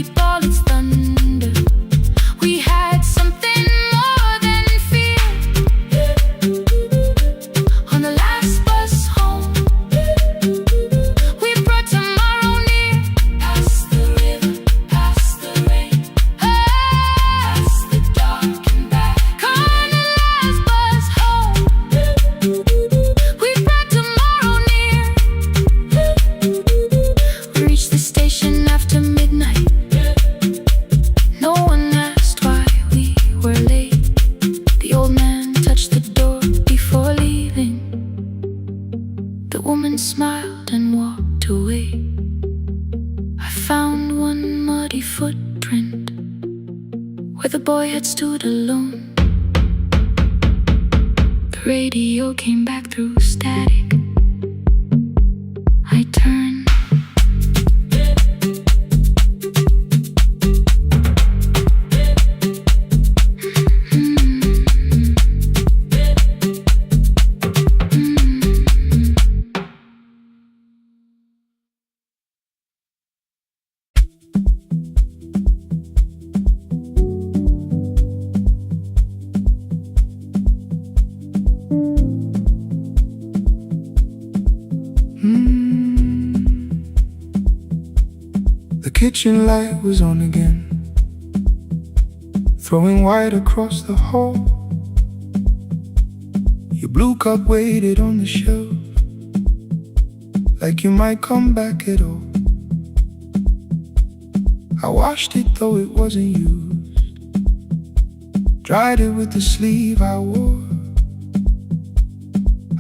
reaped all its thunder. We had something more than fear. On the last bus home, we brought tomorrow near. Past the river, past the rain, past the dark and back. On the last bus home, we brought tomorrow near. We reached the station after midnight. No one asked why we were late. The old man touched the door before leaving. The woman smiled and walked away. I found one muddy footprint where the boy had stood alone. The radio came back through static. I turned. The kitchen light was on again, throwing white across the hall. Your blue cup waited on the shelf, like you might come back at all. I washed it though it wasn't used, dried it with the sleeve I wore.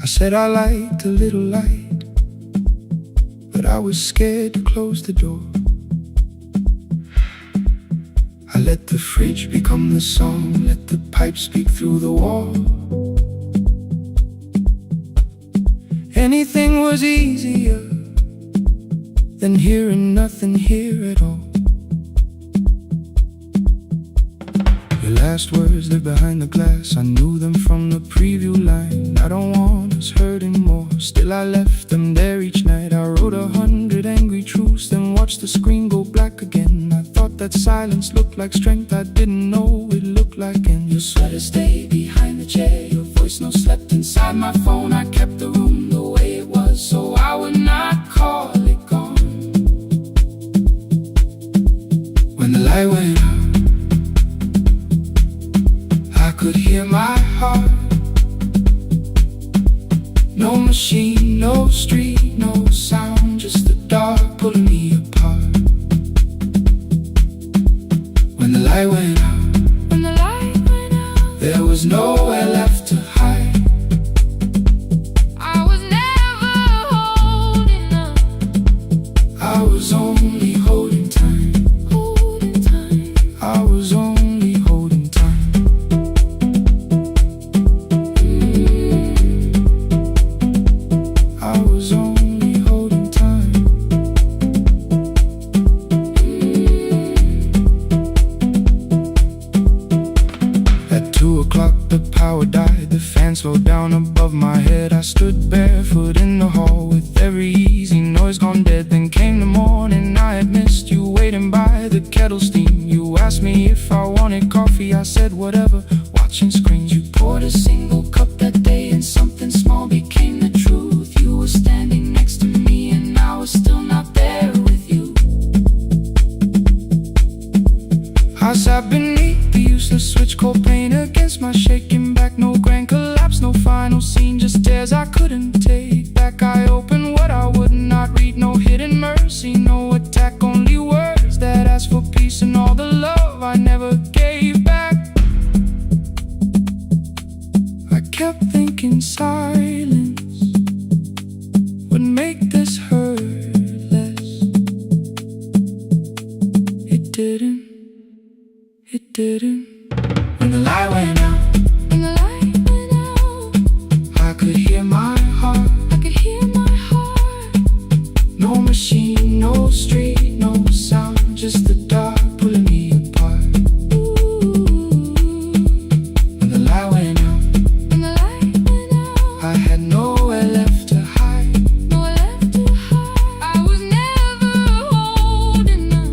I said I liked a little light, but I was scared to close the door. I let the fridge become the song, let the pipe speak through the wall. Anything was easier than hearing nothing here at all. Your last words lived behind the glass, I knew them from the preview line. I don't want us hurting more, still I left them there each night. I wrote 100 angry truths, then watched the screen go black again. I thought that silence looked like strength, I didn't know it looked like. And your sweater stayed behind the chair, your voice no slept inside my phone. I kept the room the way it was, so I would not call it gone. When the light went out, I could hear my heart. No machine, no street, no sound, just the dark pulling me apart. When the light went out, When the light went out, there was nowhere left to hide. I was never holding up, I was only holding time. holding time. I was only holding time. I was only holding time. At 2 o'clock the power died, the fan slowed down above my head. I stood barefoot in the hall with every easy noise gone dead. Then came the morning, I had missed you waiting by the kettle steam. You asked me if I wanted coffee, I said whatever, watching screens. You poured a single cup that day and something small became the truth. You were standing next to me and I was still not there with you. I sat beneath the useless switch, cold pain against my shaking back. No grand collapse, no final scene, just tears I couldn't take back. I opened what I would not read, no hidden mercy, no attack, only words that asked for peace and all the love I never gave back. I kept thinking silence would make this hurt less. It didn't. It didn't. When the light went out, When the light went out, I could hear my heart. I could hear my heart. No machine, no street, no sound, just the dark pulling me apart. When the light went out, When the light went out, I had nowhere left to hide. nowhere left to hide. I was never holding up,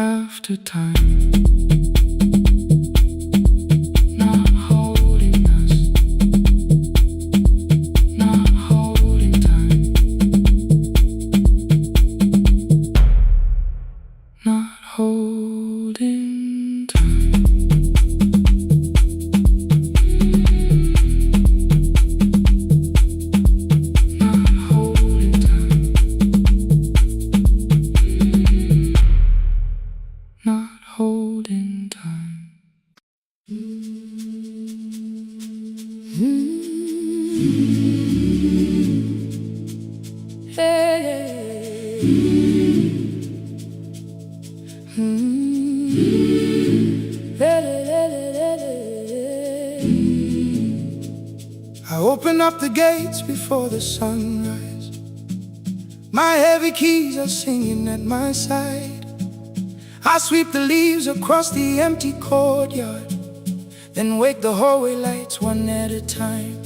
after time, not holding us, not holding time, not holding time. Not holding time. I open up the gates before the sunrise. My heavy keys are singing at my side. I sweep the leaves across the empty courtyard, then wake the hallway lights one at a time.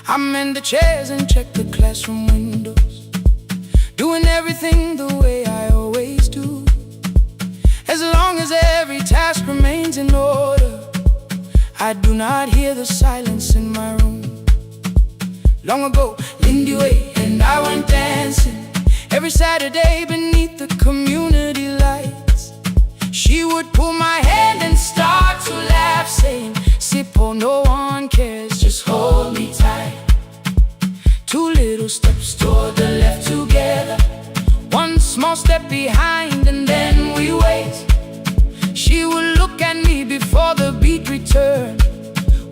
I mend the chairs and check the classroom windows, doing everything the way I always do. As long as every task remains in order, I do not hear the silence in my room. Long ago, Lindy Way and I went dancing every Saturday beneath the community lights. She would pull my hand and start to laugh, saying, "Sippo, no one cares, just hold me tight." Two little steps toward the left together, one small step behind, and then we wait. She would look at me before the beat returned,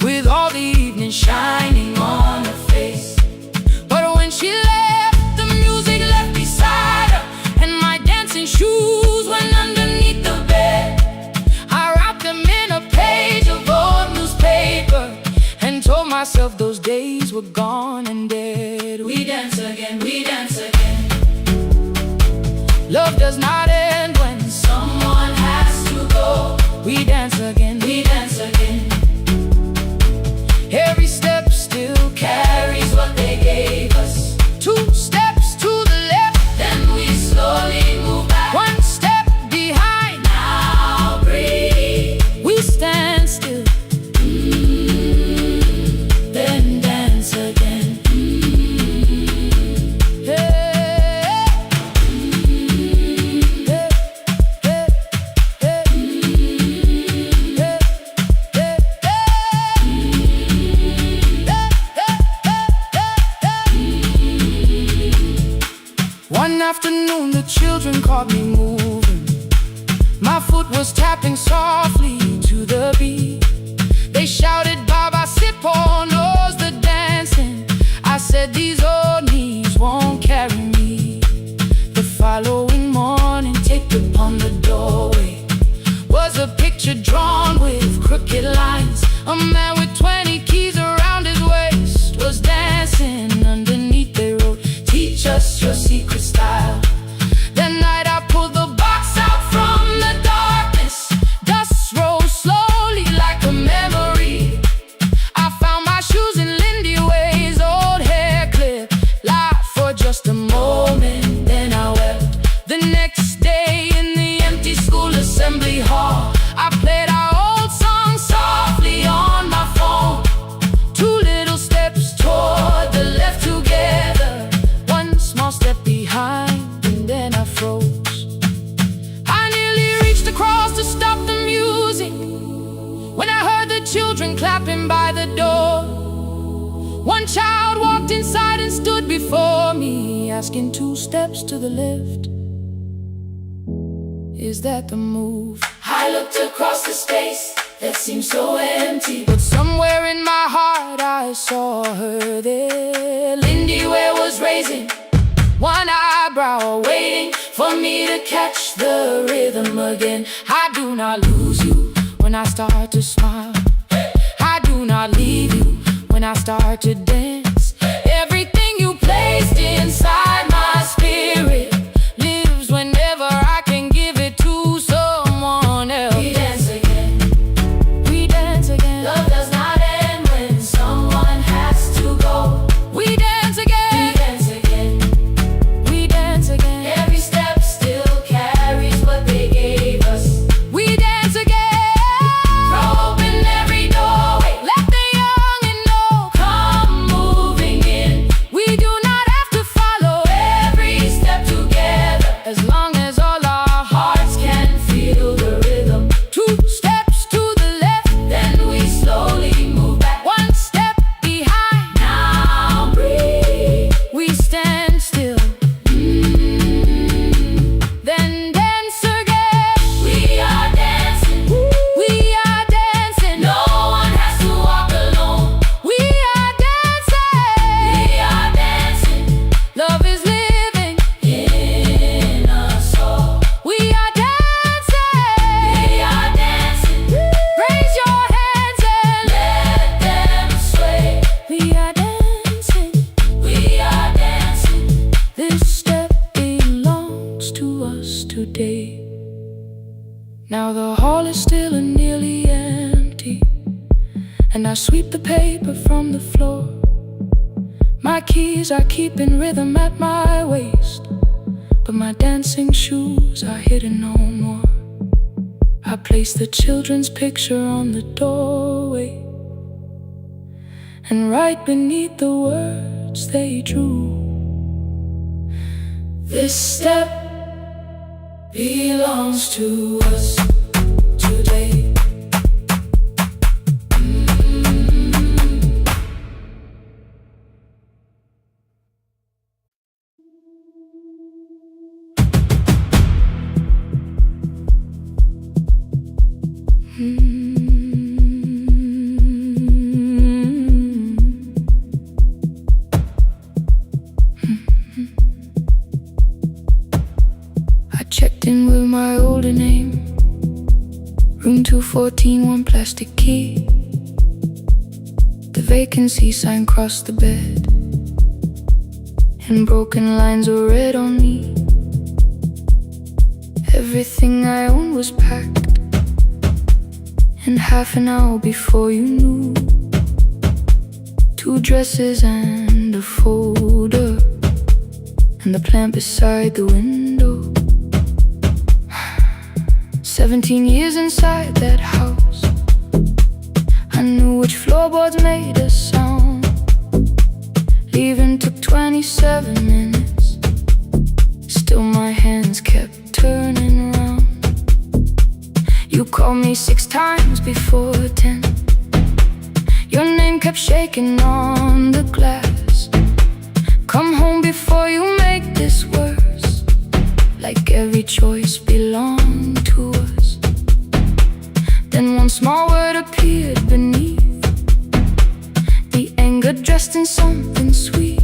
with all the evening shining on her face. But when she left, the music left beside her, and my dancing shoes went underneath the bed. I wrapped them in a page of old newspaper and told myself those days were gone and dead. We dance again, we dance again. Love does not end when someone has to go. We dance again, we dance again. Every step still carries what they gave us. Two steps to the left, then we slowly move back. One step behind, now breathe. We stand still, then dance again. One afternoon the children caught me moving. My foot was tapping softly to the beat. They shouted, "Baba Sippo knows the dancing." I said, "These old knees won't carry me." The following morning, taped upon the doorway was a picture drawn with crooked lines. A man with 20 keys around his waist was dancing. Underneath they wrote, "Teach us your secret style." That night I pulled the box out from the darkness. Dust rose slowly like a memory. I found my shoes in Lindy Way's old hair clip. Laughed for just a moment, then I wept. The next day in the empty school assembly hall, I played our old song softly on my phone. Two little steps toward the left together, one small step behind, and then I froze. I nearly reached across to stop the music when I heard the children clapping by the door. One child walked inside and stood before me, asking, "Two steps to the left, is that the move?" I looked across the space that seemed so empty, but somewhere in my heart I saw her there. Lindy Ware was raising one eyebrow, waiting for me to catch the rhythm again. I do not lose you when I start to smile. I do not leave you when I start to dance. Everything you placed inside my spirit lives whenever I can give it to someone else. We dance again, we dance again. Love does not end when someone has to go. We dance again, we dance again, we dance again. Every step still carries what they gave. yesterday. Now the hall is still and nearly empty, and I sweep the paper from the floor. My keys I keep in rhythm at my waist, but my dancing shoes are hidden no more. I place the children's picture on the doorway, and right beneath the words they drew, this step belongs to us today. I checked in with my older name, room 214, one plastic key. The vacancy sign crossed the bed, and broken lines were read on me. Everything I owned was packed, and half an hour before you knew, 2 dresses and a folder, and the plant beside the window. 17 years inside that house, I knew which floorboards made a sound. Leaving took 27 minutes, still my hands kept turning round. You called me 6 times before 10. Your name kept shaking on the glass. Come home before you make this worse, like every choice belonged to us. Then one small word appeared beneath, the anger dressed in something sweet.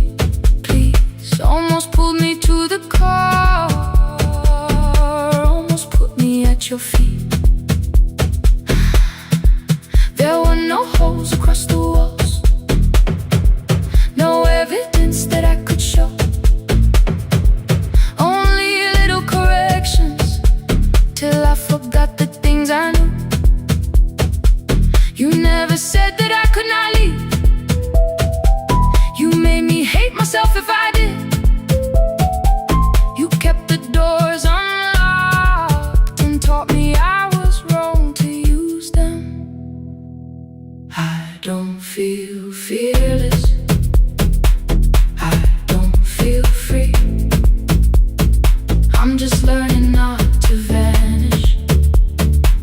Please, almost pulled me to the car, almost put me at your feet. There were no holes across the walls, no evidence that I could show, only little corrections, till I forgot the things I knew. You never said that I could not leave. You made me hate myself if I did. You kept the doors unlocked and taught me I was wrong to use them. I don't feel fearless, I don't feel free. I'm just learning not to vanish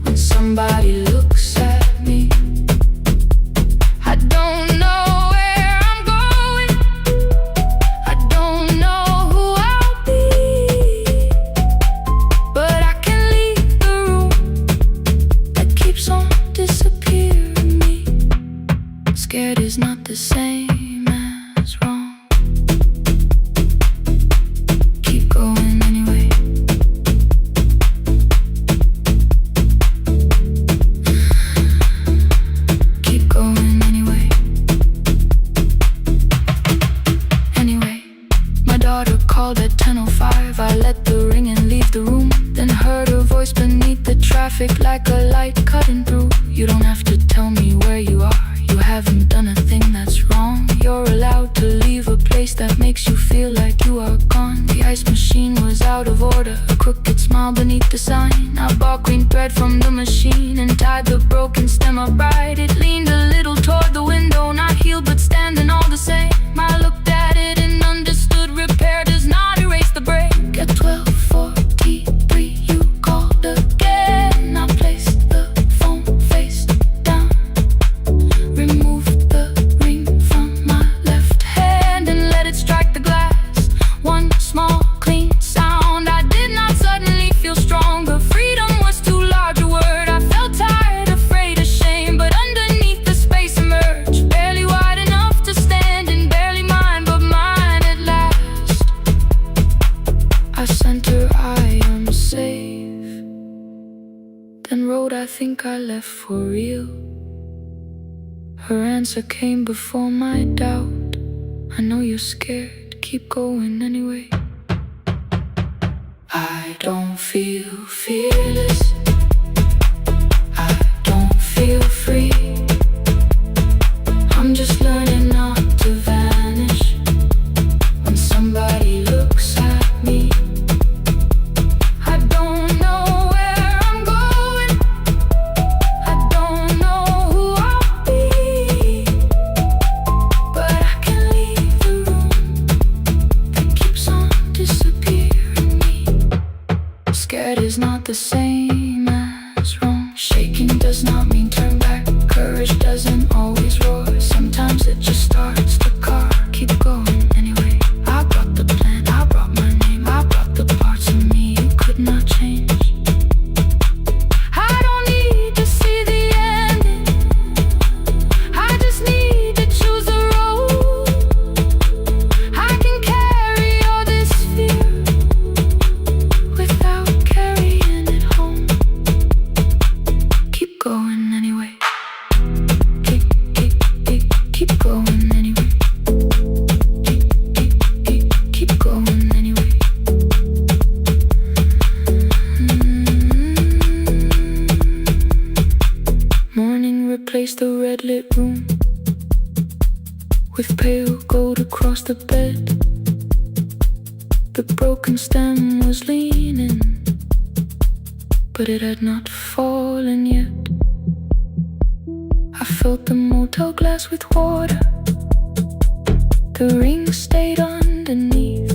when somebody looks at me. I don't know where I'm going, I don't know who I'll be, but I can leave the room that keeps on disappearing me. Scared is not the same as wrong. Keep going anyway. Keep going anyway. Anyway, my daughter called at 10:05. I let the ring and leave the room, then heard her voice beneath the traffic like a light cutting through. You don't have to tell me where you are, you haven't done a thing that's wrong. You're allowed to leave a place that makes you feel like you are gone. The ice machine was out of order, a crooked smile beneath the sign. I bought green thread from the machine and tied the broken stem upright. It leaned a little toward the window, not healed but standing all the same. I looked at it and understood repair does not erase the break. At 12:43 you called again. I placed the phone face down, removed the ring from my left hand and let it strike the glass. One small clean sound. I did not suddenly feel stronger. Freedom was too large a word. I felt tired, afraid, ashamed, but underneath the space emerged, barely wide enough to stand and barely mine, but mine at last. I sent her, I am safe, then wrote, I think I left for real. Her answer came before my doubt. I know you're scared, keep going anyway. I I don't feel fearless, I don't feel free. I'm just learning not to vanish when somebody looks at me. I don't know where I'm going, I don't know who I'll be, but I can leave the room that keeps on disappearing me. Scared is not the same as wrong. Shaking does not mean turn back. Courage doesn't always roar. Sometimes it just starts the car. Keep going anyway. I brought the plan, I brought my name, I brought the parts of me you could not change. I don't need to see the ending, I just need to choose a road. I can carry all this fear without carrying it home. Keep going anyway. Keep going anyway. Keep going anyway. Morning replaced the red lit room with pale gold across the bed. The broken stem was leaning, but it had not fallen yet. I filled the motel glass with water, the ring stayed underneath.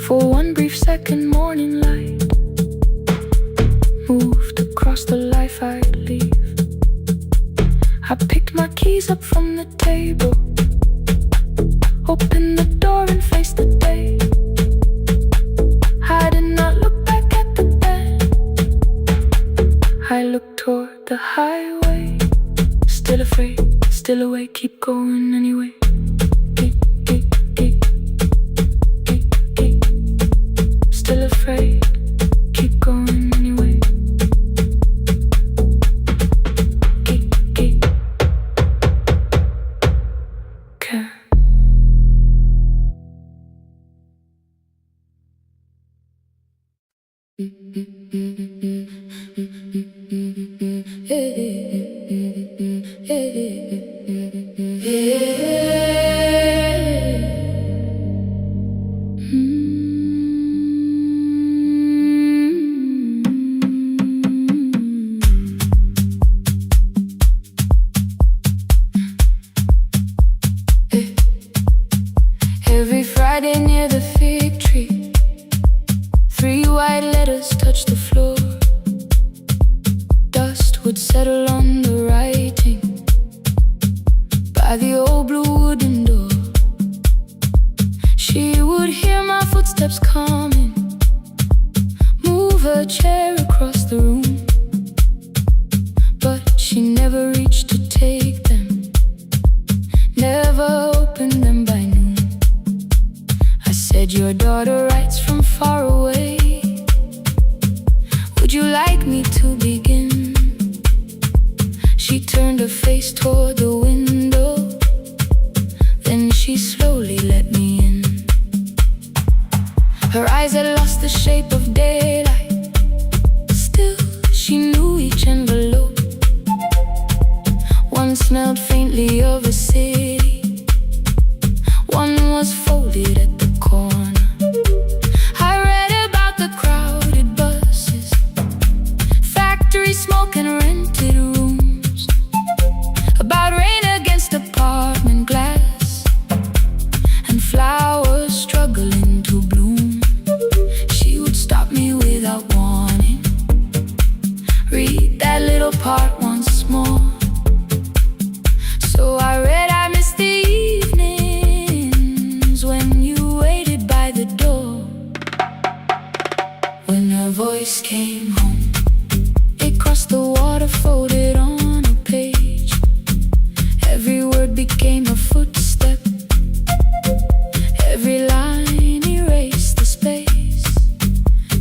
For one brief second, morning light moved across the life I'd leave. I picked my keys up from the table, opened the door and faced the day. I did not look back at the bed, I looked toward the highway. Still afraid, still awake, keep going anyway. Still afraid, keep going anyway. Care. Every Friday near the fig tree, 3 white letters touched the floor. Dust would settle on the writing by the old blue wooden door. She would hear my footsteps coming, move her chair across the room, but she never reached to take them, never opened them by noon. I said, your daughter writes from far away, would you like me to begin? She turned her face toward the window, then she slowly let me in. Her eyes had lost the shape of daylight, still she knew each envelope. One smelled faintly of a city, one was folded at the corner. I read about the crowded buses, factory smoke and rented rooms, about rain against apartment glass and flowers struggling to bloom. She would stop me without warning, read that little part once more. So I read, I missed the evenings when you waited by the door. When her voice came home, it crossed the water, folded on a page. Every word became a footstep, every line erased the space.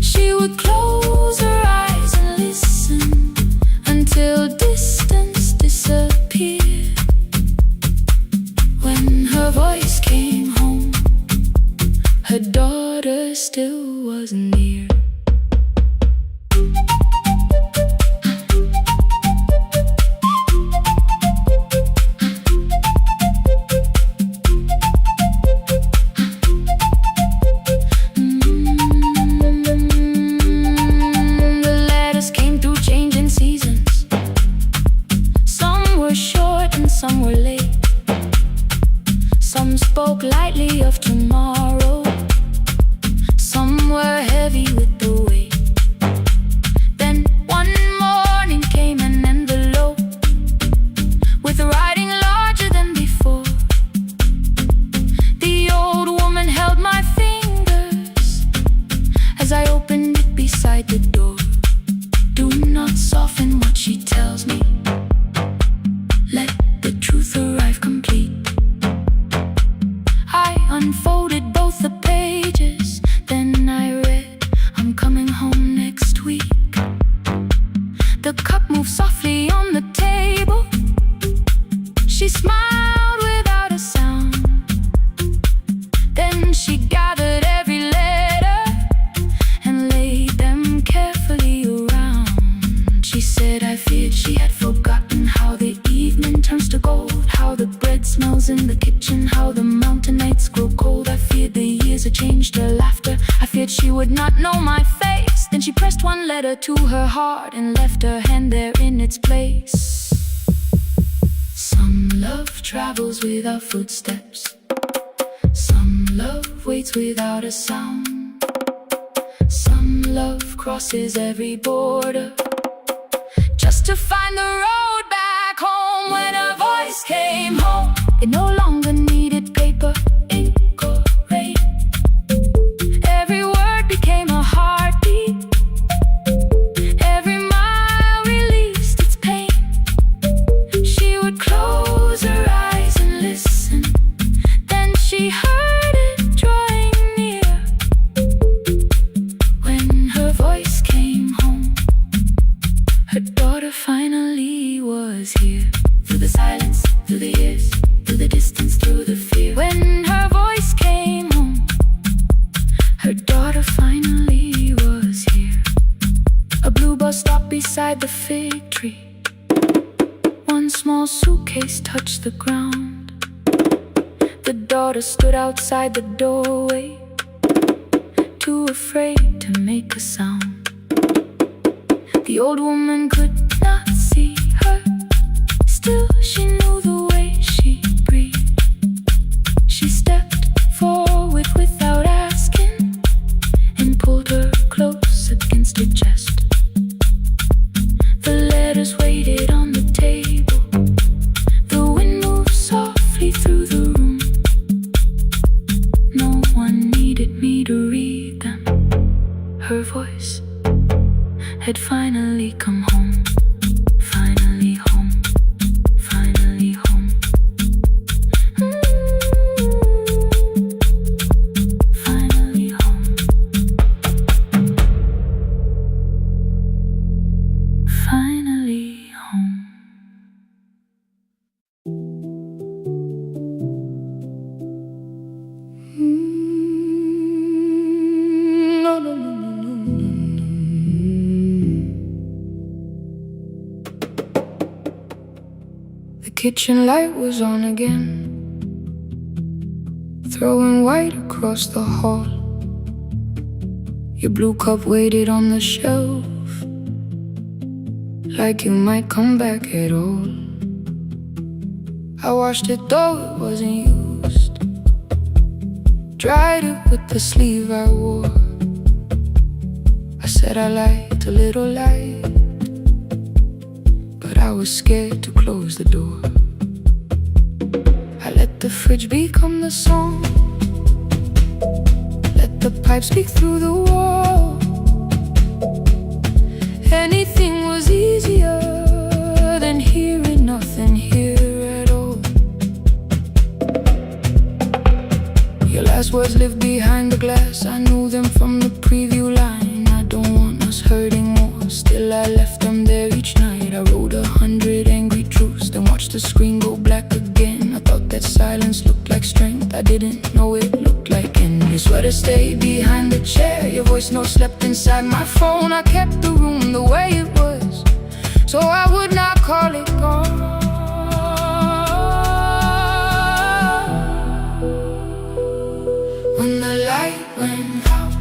She would close her eyes and listen until distance disappeared. When her voice came home, her daughter still was near. The letters came through changing seasons. Some were short and some were late. Some spoke lightly of tomorrow. Some were heavy with the weight. Then one morning came an envelope with writing larger than before. The old woman held my fingers as I opened it beside the door. Do not soften what she tells me. Let the truth arrive complete. I unfolded both the pages, then I read, I'm coming home next week. The cup moved softly on the table. She smiled without a sound. Then she gathered every letter and laid them carefully around. She said I feared she had forgotten how the evening turns to gold, how the bread smells in the kitchen, how the mountain nights grow cold. I feared the years had changed her laughter. I feared she would not know my face. Then she pressed one letter to her heart and left her hand there in its place. Some love travels without footsteps. Some love waits without a sound. Some love crosses every border just to find the road back home. When her voice came home, it no longer needed paper, ink or rain. Every word became a heartbeat. Every mile released its pain. She would close her eyes and listen. Then she heard it drawing near. When her voice came home, her daughter finally was here. Through the silence, through the years, through the distance, through the fear. When her voice came home, her daughter finally was here. A blue bus stopped beside the fig tree. One small suitcase touched the ground. The daughter stood outside the doorway, too afraid to make a sound. The old woman could not see her. Still, she knew the way she breathed. She stepped forward without asking and pulled her close against her chest. The letters waited on the table. The wind moved softly through the room. No one needed me to read them. Her voice had finally come home. Finally home. Finally home. Finally home. Finally home. No, no, no, no, no, no, no. The kitchen light was on again, throwing white across the hall. Your blue cup waited on the shelf, like you might come back at all. I washed it though it wasn't used, dried it with the sleeve I wore. I said I liked a little light, but I was scared to close the door. I let the fridge become the song, let the pipe speak through the wall. Anything was easier than hearing nothing here at all. Your last words lived behind the glass. I knew them from the preview line. I don't want us hurting more. Still I left them there each night. I wrote 100 angry truths, then watched the screen go black again. I thought that silence looked like strength. I didn't know it looked like end. Your sweater stayed behind the chair. Your voice note slept inside my phone. I kept the room the way it was, so I would not call it gone. When the light went out,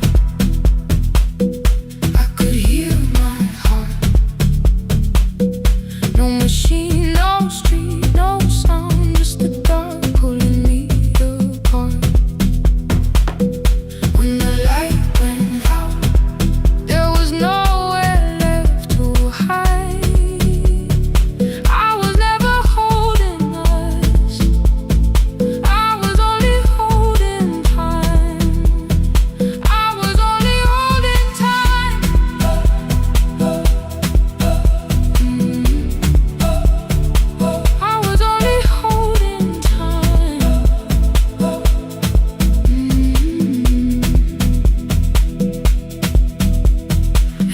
I could hear my heart. No machine, no street, no sound, just the dark pulling me apart. When the light went out, there was nowhere left to hide. I was never holding us, I was only holding time. I was only holding time. I was only holding time.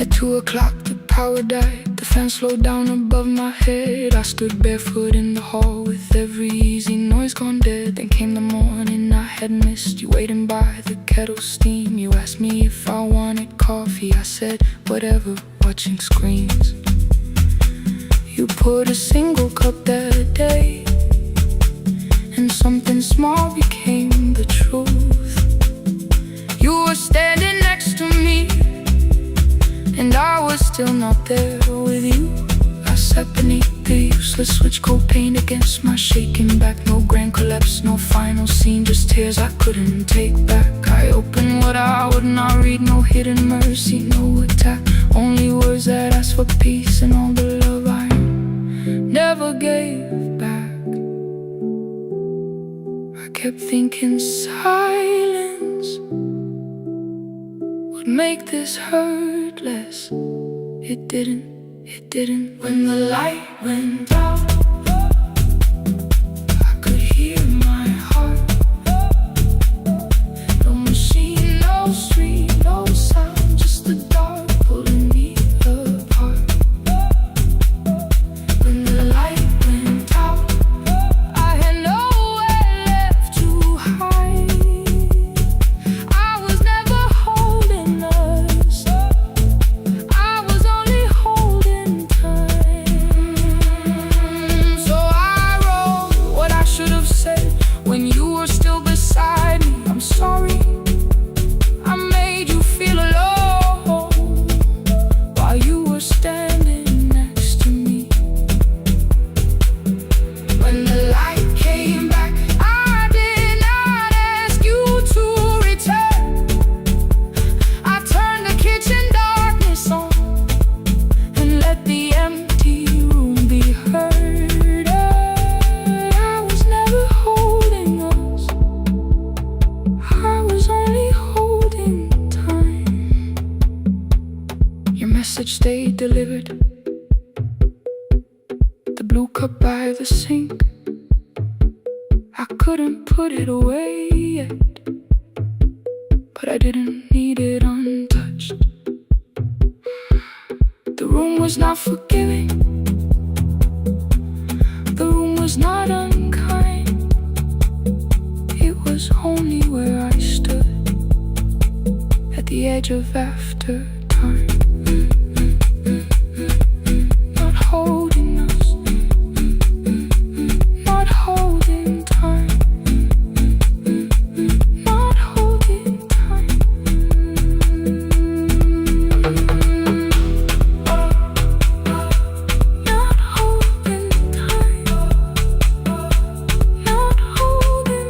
At 2 o'clock the power died, the fan slowed down above my head. I stood barefoot in the hall with every easy noise gone dead. Then came the morning I had missed, you waiting by the kettle steam. You asked me if I wanted coffee, I said whatever, watching screens. You poured a single cup that day, and something small became the truth. You were standing next to me, and I was still not there with you. I sat beneath the useless switch, cold paint against my shaking back. No grand collapse, no final scene, just tears I couldn't take back. I opened what I would not read, no hidden mercy, no attack. Only words that asked for peace and all the love I never gave back. I kept thinking silence would make this hurt less. It didn't. When the light went out, I could hear my heart. No machine, no street, no sound, just the dark pulling me apart. When the light went out, I had nowhere left to hide. I was never holding us, I was only holding time. So I wrote what I should have said when you were still beside me. I'm sorry, I made you feel alone while you were standing next to me. When the light came back, I did not ask you to return. I turned the kitchen darkness on and let the empty room be heard. I was never holding us, I was only holding time. Your message stayed delivered, the blue cup by the sink. I couldn't put it away yet, but I didn't need it untouched. The room was not forgiving, the room was not unkind. It was only where I stood at the edge of after time. Not holding us, not holding time, not holding time. Not holding time, not holding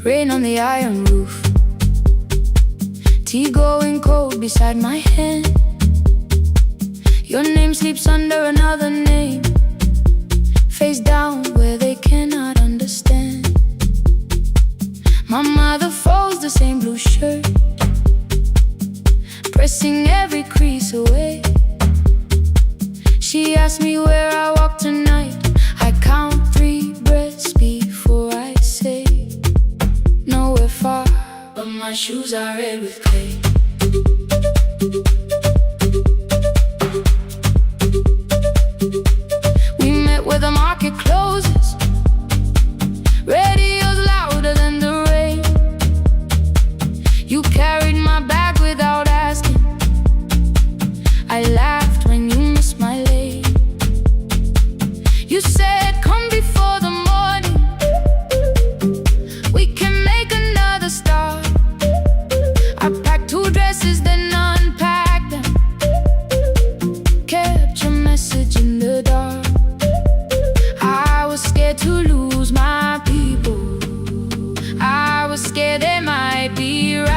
Rain on the iron roof, tea going cold beside my hand. Your name sleeps under another name, face down where they cannot understand. My mother folds the same blue shirt, pressing every crease away. She asks me where I walk tonight. I count 3 breaths before I say nowhere far, but my shoes are red with clay. We met where the market closes, radio's louder than the rain. You carried my bag without asking. I laughed when you missed my lane. You said come before the morning, we can make another start. I packed 2 dresses then unpacked them, kept your message in the dark. I was scared to lose my people, I was scared they might be right.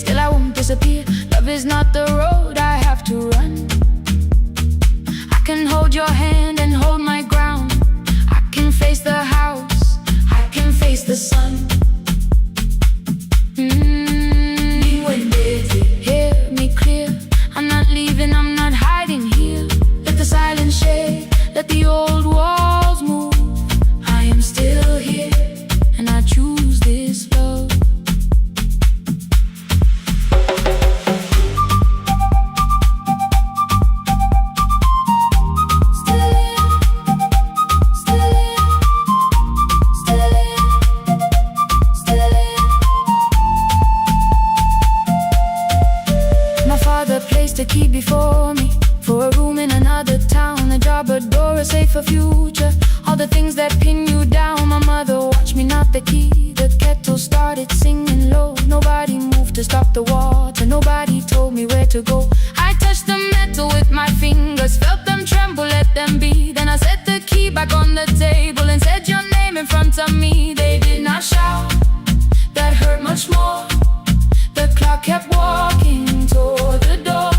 Still I won't disappear. Love is not the road I have to run. I can hold your hand and hold my ground. I can face the house, I can face the sun. Hear me clear, I'm not leaving, I'm not hiding here. Let the silence shake, let the old walls move. I am still here, and I choose this love. A key before me for a room in another town, a job, a door, a safer future. All the things that pin you down. My mother watched me knot the key. The kettle started singing low. Nobody moved to stop the water. Nobody told me where to go. I touched the metal with my fingers, felt them tremble, let them be. Then I set the key back on the table and said your name in front of me. They did not shout, that hurt much more. The clock kept walking toward the door.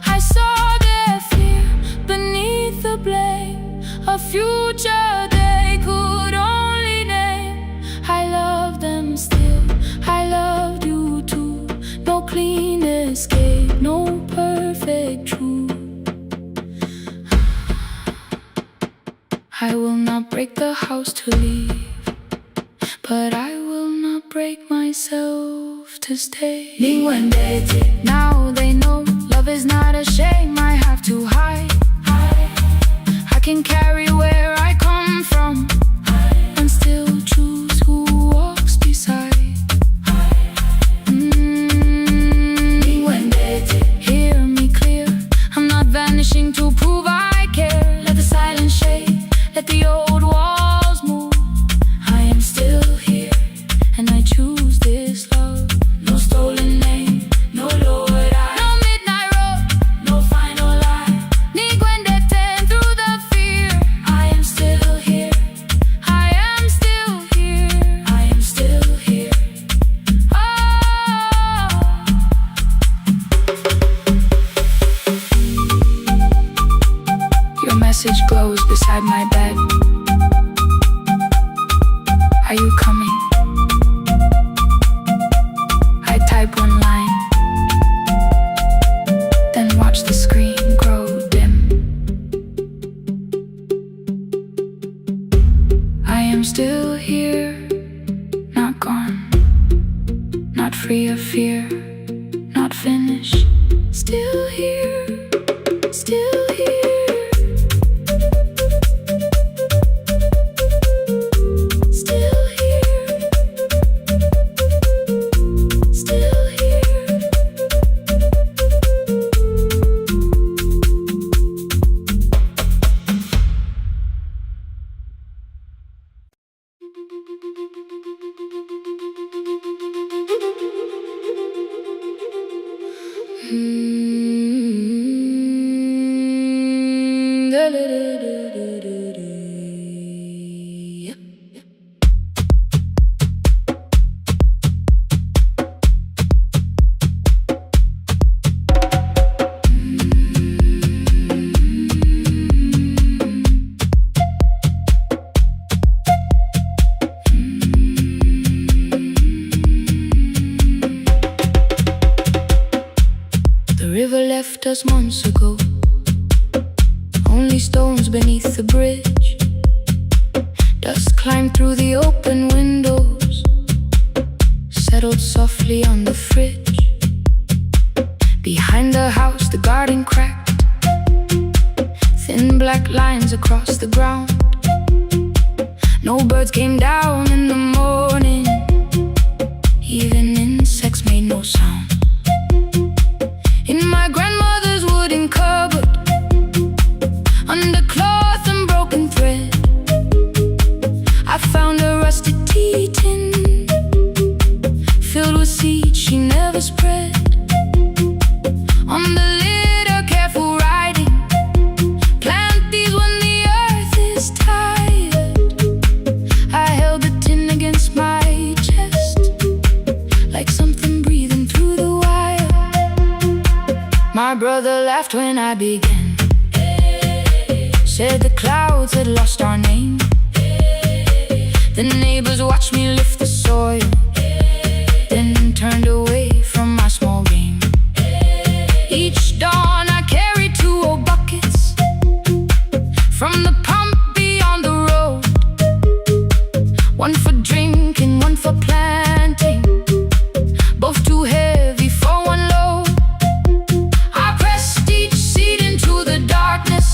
I saw their fear beneath the blame, a future they could only name. I love them still, I loved you too. No clean escape, no perfect truth. I will not break the house to leave, but I will not break myself to stay. Now they know love is not a shame I have to hide. I can carry where I come from and still choose who walks beside. Hear me clear, I'm not vanishing to prove I care. Let the silence shake, let the old walls move. I am still here, and I choose this love. No stolen name, no lowered eye, no midnight road, no final lie. Ni ten through the fear. I am still here, I am still here, I am still here. Oh, your message glows beside my bed. Are you coming? I type one line, then watch the screen grow dim. I am still here, not gone, not free of fear, not finished. Still here, still here. just months ago. Only stones beneath the bridge. Dust climbed through the open windows, settled softly on the fridge. Behind the house, the garden cracked, thin black lines across the ground. No birds came down in the morning, even insects made no sound. In my grandmother's wooden cupboard, under cloth and broken thread, I found a rusted tea tin filled with seeds she never spread. On the lid, a careful writing: plant these when the earth is tired. I held the tin against my chest, like something breathing through the wire. My brother laughed when I began, said the clouds had lost our name. The neighbors watched me lift the soil, then turned away from my small game. Each dawn I carried 2 old buckets from the pump beyond the road, one for drinking, one for planting, both too heavy for one load. I pressed each seed into the darkness,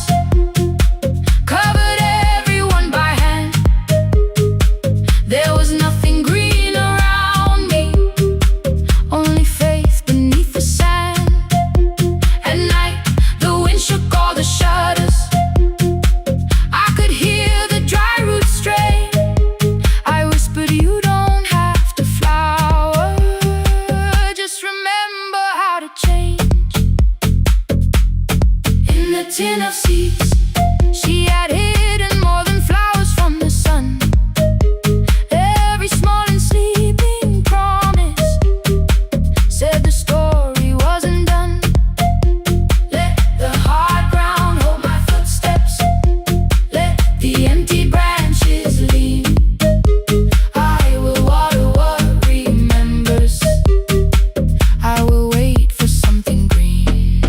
covered everyone by hand. There was nothing green around me, only faith beneath the sand. At night, the wind shook all the shutters. I could hear the dry roots stray. I whispered, you don't have to flower, just remember how to change. In the tin of seeds, she had hidden more than flowers from the sun. Every small and sleeping promise said the story wasn't done. Let the hard ground hold my footsteps, let the empty branches lean. I will water what remembers, I will wait for something green.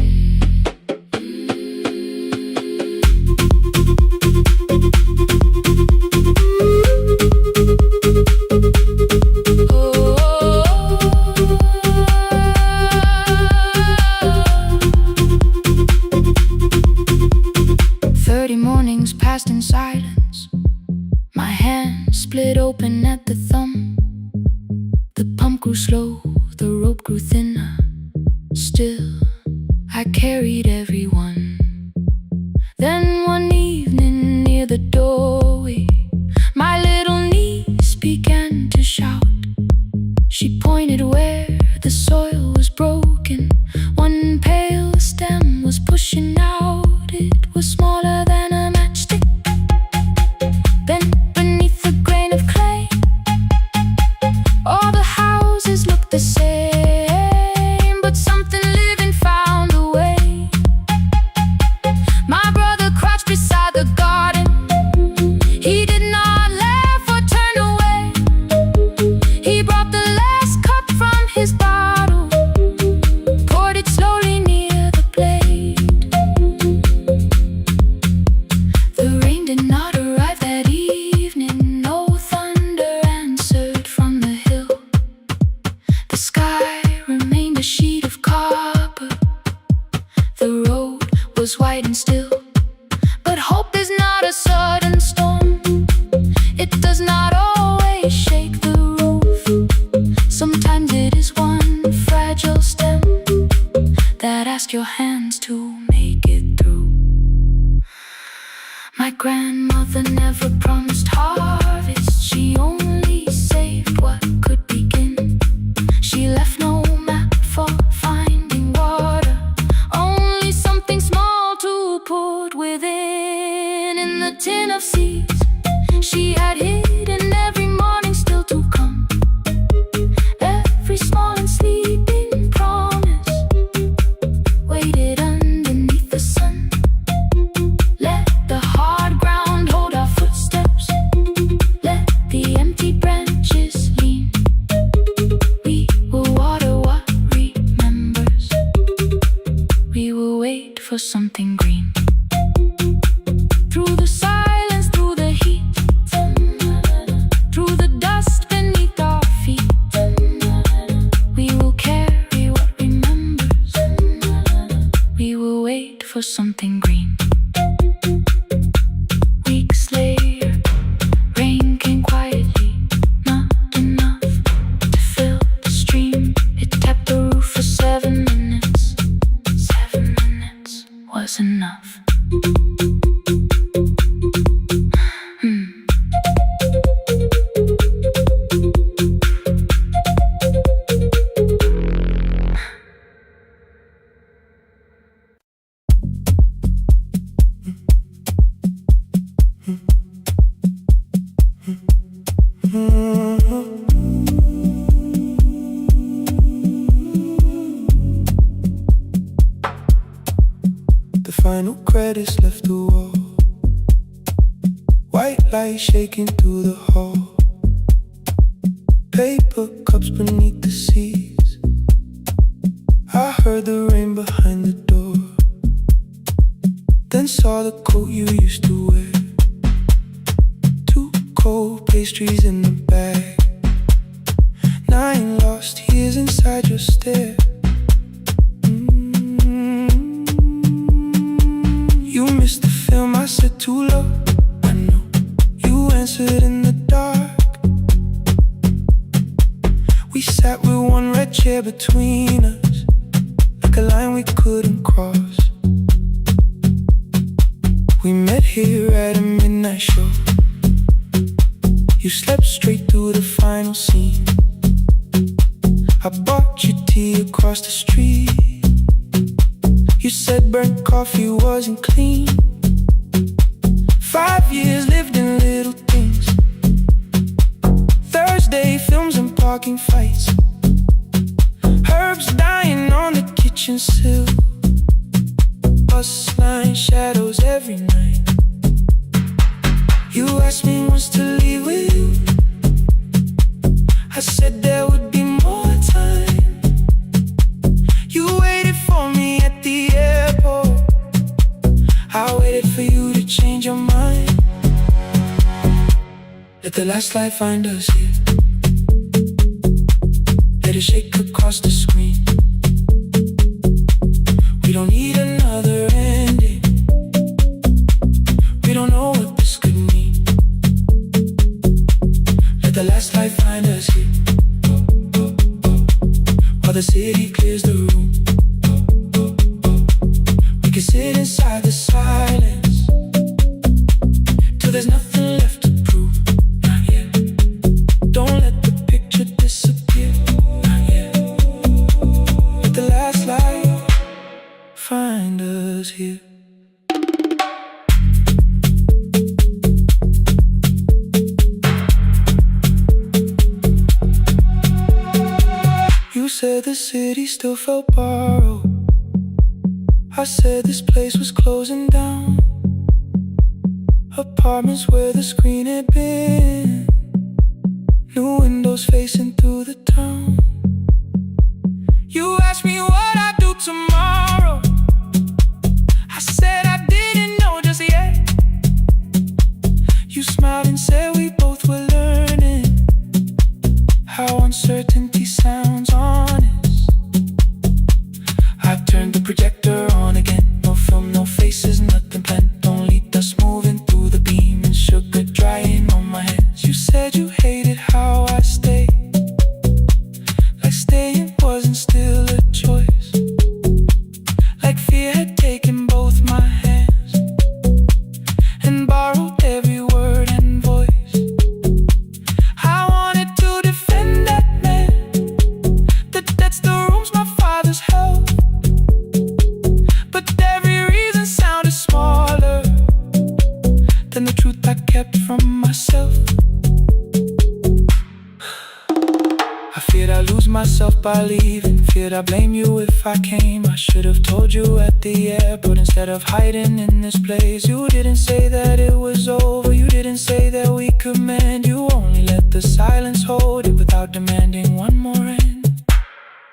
30 mornings passed in silence. My hand split open at the thumb. The pump grew slow, the rope grew thinner. Still, I carried everyone. Then one evening near the doorway, my little niece began to shout. She pointed where the soil was broken. One pale stem was pushing out. It was smaller than a matchstick, bent beneath a grain of clay. All the houses looked the same, but something living found a way. My brother crouched beside the garden. He did not laugh or turn away. He brought the last cup from his bottle, poured it slowly near the blade. The rain did not arrive that evening. No thunder answered from the hill. The sky remained a sheet of copper. The road was white and still. But hope is not a sudden storm. It does not always shake the roof. Sometimes it is one fragile stem that asks your hands to make it through. My grandmother never promised harvest. She only saved what could begin. She left no map for finding water, only something small to put within. In the tin of seeds she had hidden every morning still to come. Every small and sleeping promise waited underneath the sun. Let the hard ground hold our footsteps, let the empty branches lean. We will water what remembers, we will wait artist left the wall. White light shaking through the hall. Paper cups beneath the seas. I heard the rain behind the door. Then saw the coat you used to wear. Two cold pastries in the bag. 9 lost years inside your stare. You missed the film, I said too low. I know. You answered in the dark. We sat with one red chair between us, like a line we couldn't cross. We met here at a midnight show. You slept straight through the final scene. I bought you tea across the street. You said burnt coffee wasn't clean. 5 years lived in little things. Thursday films and parking fights. Herbs dying on the kitchen sill. Bus line shadows every night. You asked me once to leave with you. I said there would be more time. You waited for me at the airport. I waited for you to change your mind. Let the last light find us here. Let it shake across the screen. We don't need another ending. We don't know what this could mean. Let the last light find us here. While the city clears the room, we can sit inside the silence till there's nothing left to prove. Not yet. Don't let the picture disappear. Not yet. Let the last light find us here. You said the city still felt borrowed. I said this place was closing down. Apartments where the screen had been. New windows facing through the town. You asked me what I'd do tomorrow. I said I didn't know just yet. You smiled and said we both were learning how uncertainty sounds honest. I've turned the projector on again. No film, no faces, nothing planned. Only dust moving through the beam and sugar drying on my hands. You said you hated how I stayed, like staying wasn't still a choice. Like fear had taken both my hands and borrowed every word and voice. I wanted to defend that man, that's the rooms my father's held. But every reason sounded smaller than the truth I kept from myself. I feared I'd lose myself by leaving. Feared I'd blame you if I came. I should have told you at the airport instead of hiding in this place. You didn't say that it was over. You didn't say that we could mend. You only let the silence hold it without demanding one more end.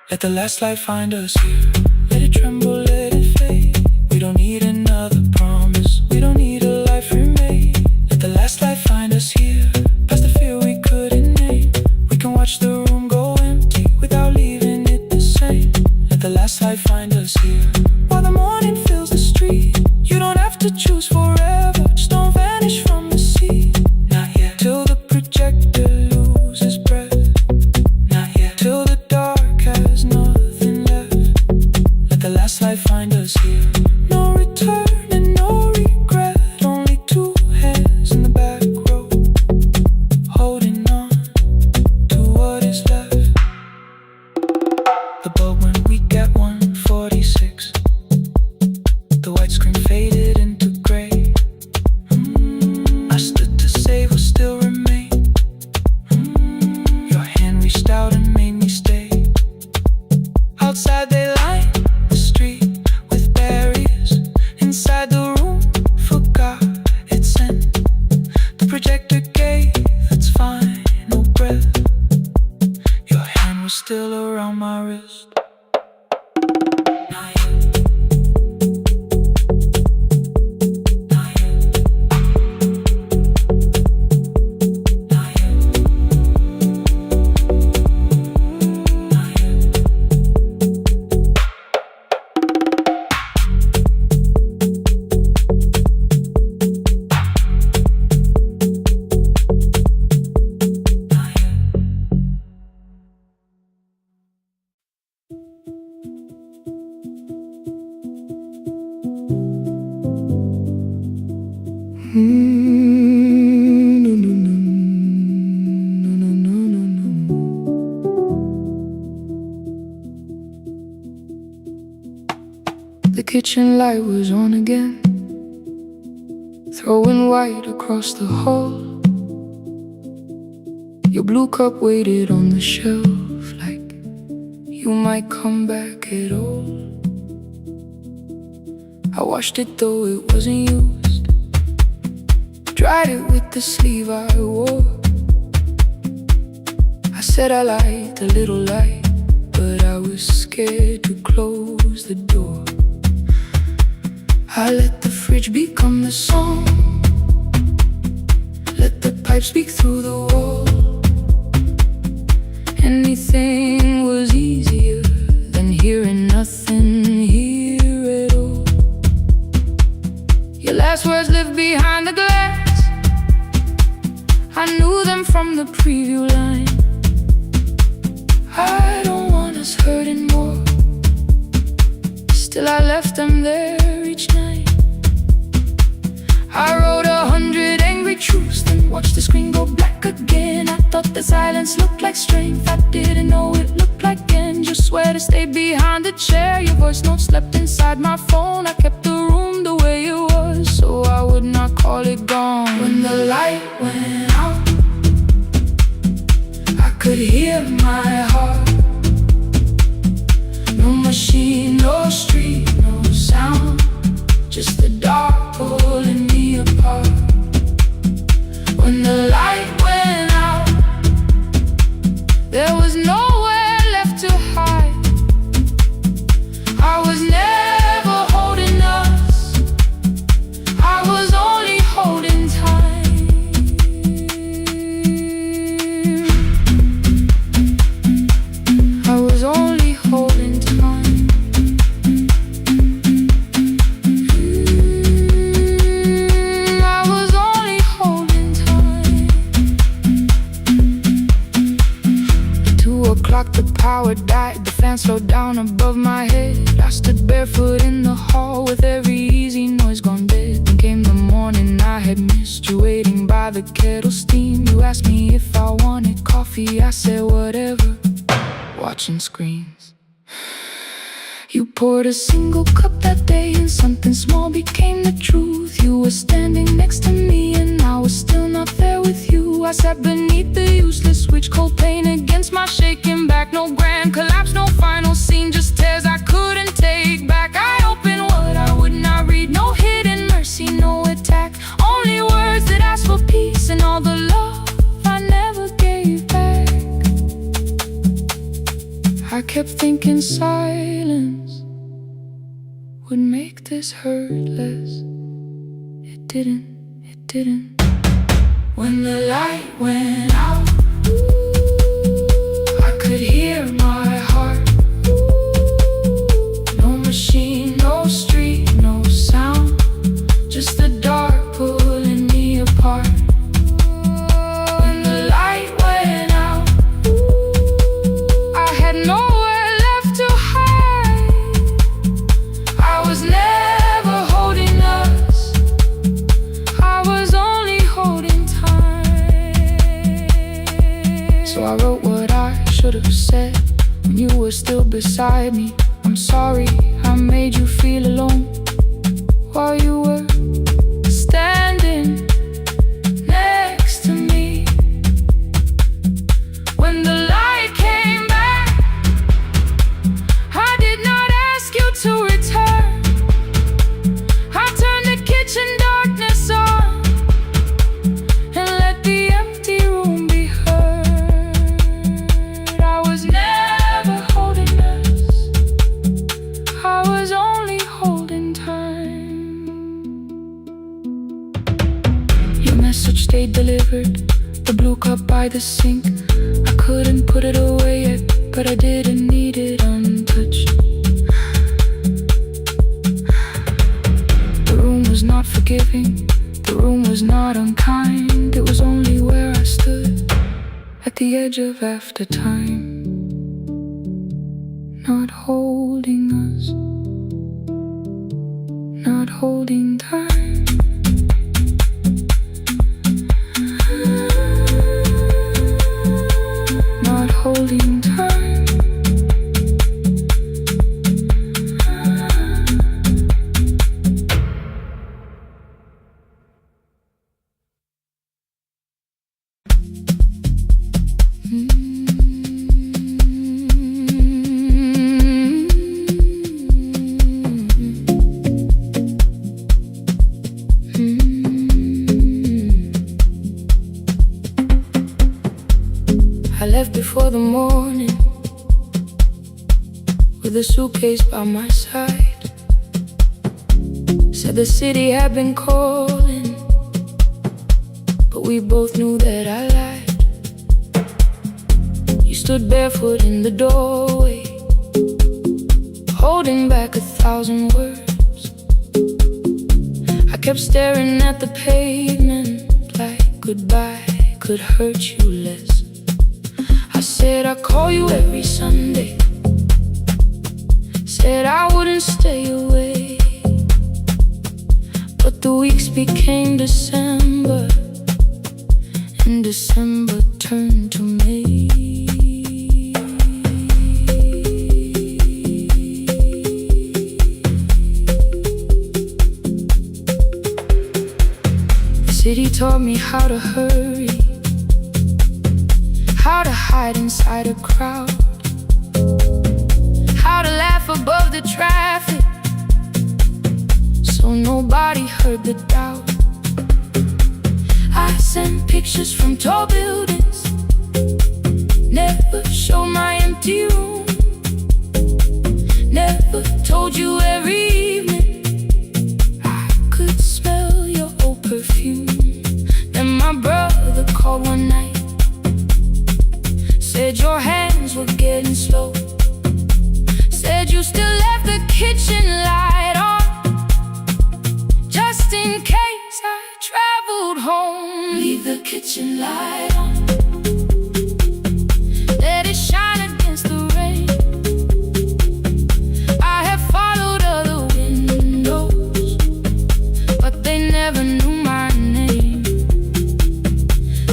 Let the last light find us here. Let it tremble, let it fade. We don't need another promise. We don't need a life remade. Let the last light find us here. Past the fear we couldn't name. We can watch the room go empty without leaving it the same. Let the last light find us here. While the morning fills the street, you don't have to choose forever. Just don't vanish from the sea. Not yet. Till the projector loses breath. Not yet. Till the dark has nothing left. Let the last light find us here. No return and No, no, no, no, no, no, no. The kitchen light was on again, throwing white across the hall. Your blue cup waited on the shelf like you might come back at all. I washed it though it wasn't used, dried it with the sleeve I wore. I said I liked a little light, but I was scared to close the door. I let the fridge become the song, let the pipe speak through the wall. Anything was easier than hearing nothing here at all. Your last words lived behind the glass, I knew them from the preview line. I don't want us hurting more, still I left them there each night. I wrote 100 angry truths, then watched the screen go black again. I thought the silence looked like strength, I didn't know it looked like end. You swear to stay behind the chair, your voice note slept inside my phone. I kept the room the way it was, so I would not call it gone. When the light went out, I could hear my heart. No machine, no street, no sound, just the dark pulling me apart. When the light went out, there was nowhere left to hide. I was never holding us, I was only holding time. I was only holding time. I was only holding time. At 2 o'clock the power died, the fan slowed down above my head. I stood barefoot in the hall with every easy noise gone dead. Then came the morning I had missed, you waiting by the kettle steam. You asked me if I wanted coffee, I said whatever, watching screens. You poured a single cup that day and something small became the truth. You were standing next to me and I was still not there with you. I sat beneath the useless switch, cold pain against my shaking back. No grand collapse, no final scene, just tears I couldn't take back. I opened what I would not read, no hidden mercy, no attack. Only words that asked for peace and all the love I never gave back. I kept thinking silence would make this hurt less. It didn't, it didn't. When the light went out, I could hear my heart. No machine, no street, no sound, just the dark pulling me apart. When the light went out, I had nowhere left to hide. I was never holding us, I was only holding time. So I wrote what I should have said when you were still beside me. I'm sorry I made you feel alone while you were standing next to me. When the light came back, I did not ask you to return. I turned the kitchen darkness on and let the empty room be heard. I was never holding us, I was only holding time. Your message stayed delivered, the blue cup by the sink. I couldn't put it away yet, but I didn't need it untouched. The room was not forgiving, the room was not unkind. It was only where I stood at the edge of after time, not holding us, not holding time. left before the morning, with a suitcase by my side. Said the city had been calling, but we both knew that I lied. You stood barefoot in the doorway, holding back 1,000 words. I kept staring at the pavement like goodbye could hurt you less. I said I'd call you every Sunday, said I wouldn't stay away. But the weeks became December, and December turned to May. The city taught me how to hurry, how to hide inside a crowd, how to laugh above the traffic so nobody heard the doubt. I sent pictures from tall buildings, never showed my empty room, never told you every evening I could smell your old perfume. Then my brother called one night, said your hands were getting slow, said you still left the kitchen light on, just in case I traveled home. Leave the kitchen light on, let it shine against the rain. I have followed other windows, but they never knew my name.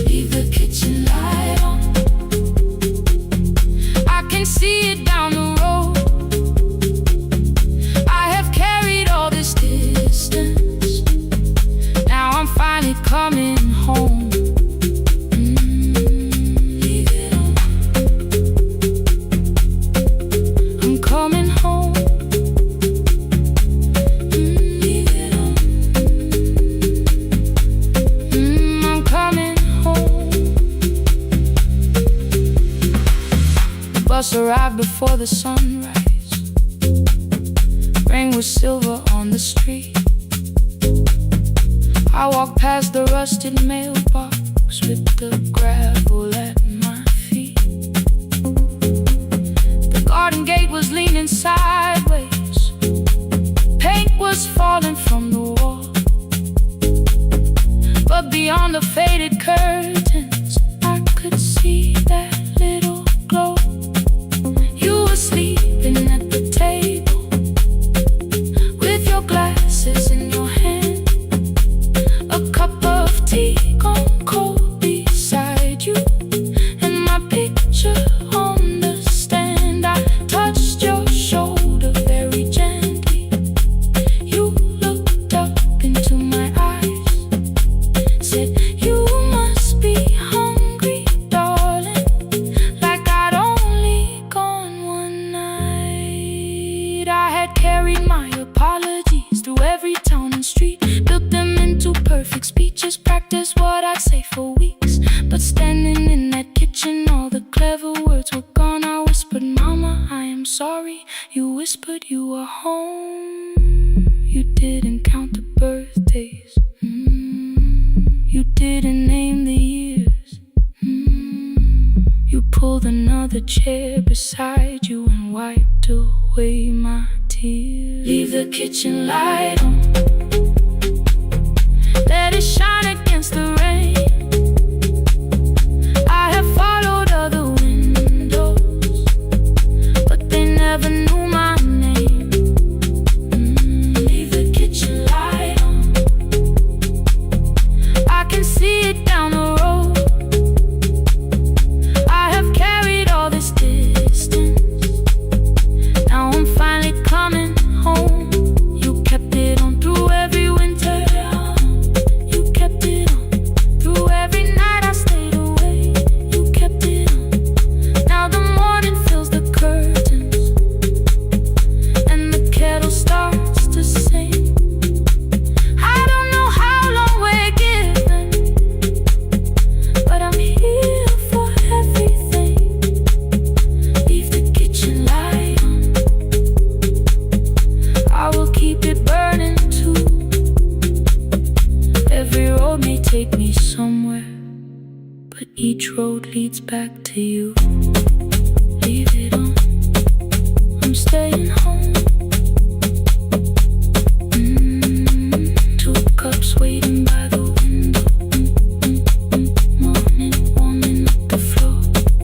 Leave the kitchen light on, I can see it down the road. I have carried all this distance, now I'm finally coming home. Leave it on, I'm coming home. Leave it on, I'm coming home. The bus arrived before the sunrise, rain was silver on the street. I walked past the rusted mailbox with the gravel at my feet. The garden gate was leaning sideways, paint was falling from the wall, but beyond the faded curtains I could see that little glow. You were sleeping at the table with your glasses in your hand, a cup of tea gone cold beside you, and my picture on the stand. I touched your shoulder very gently. You looked up into my eyes, said you must be hungry, darling, like I'd only gone one night. I had carried my apologies through every town and street, built them into perfect speeches, practiced what I'd say for weeks. But standing in that kitchen, all the clever words were gone. I whispered, Mama, I am sorry. You whispered you were home. You didn't count the birthdays, you didn't name the years. You pulled another chair beside you and wiped away my tears. Leave the kitchen light on, let it shine against the rain. I have followed other windows, but they never knew my name. Leave the kitchen light on, I can see it down the road. I have carried all this distance, now I'm finally coming home. You kept it on through Every road may take me somewhere, but each road leads back to you. Leave it on, I'm staying home. 2 cups waiting by the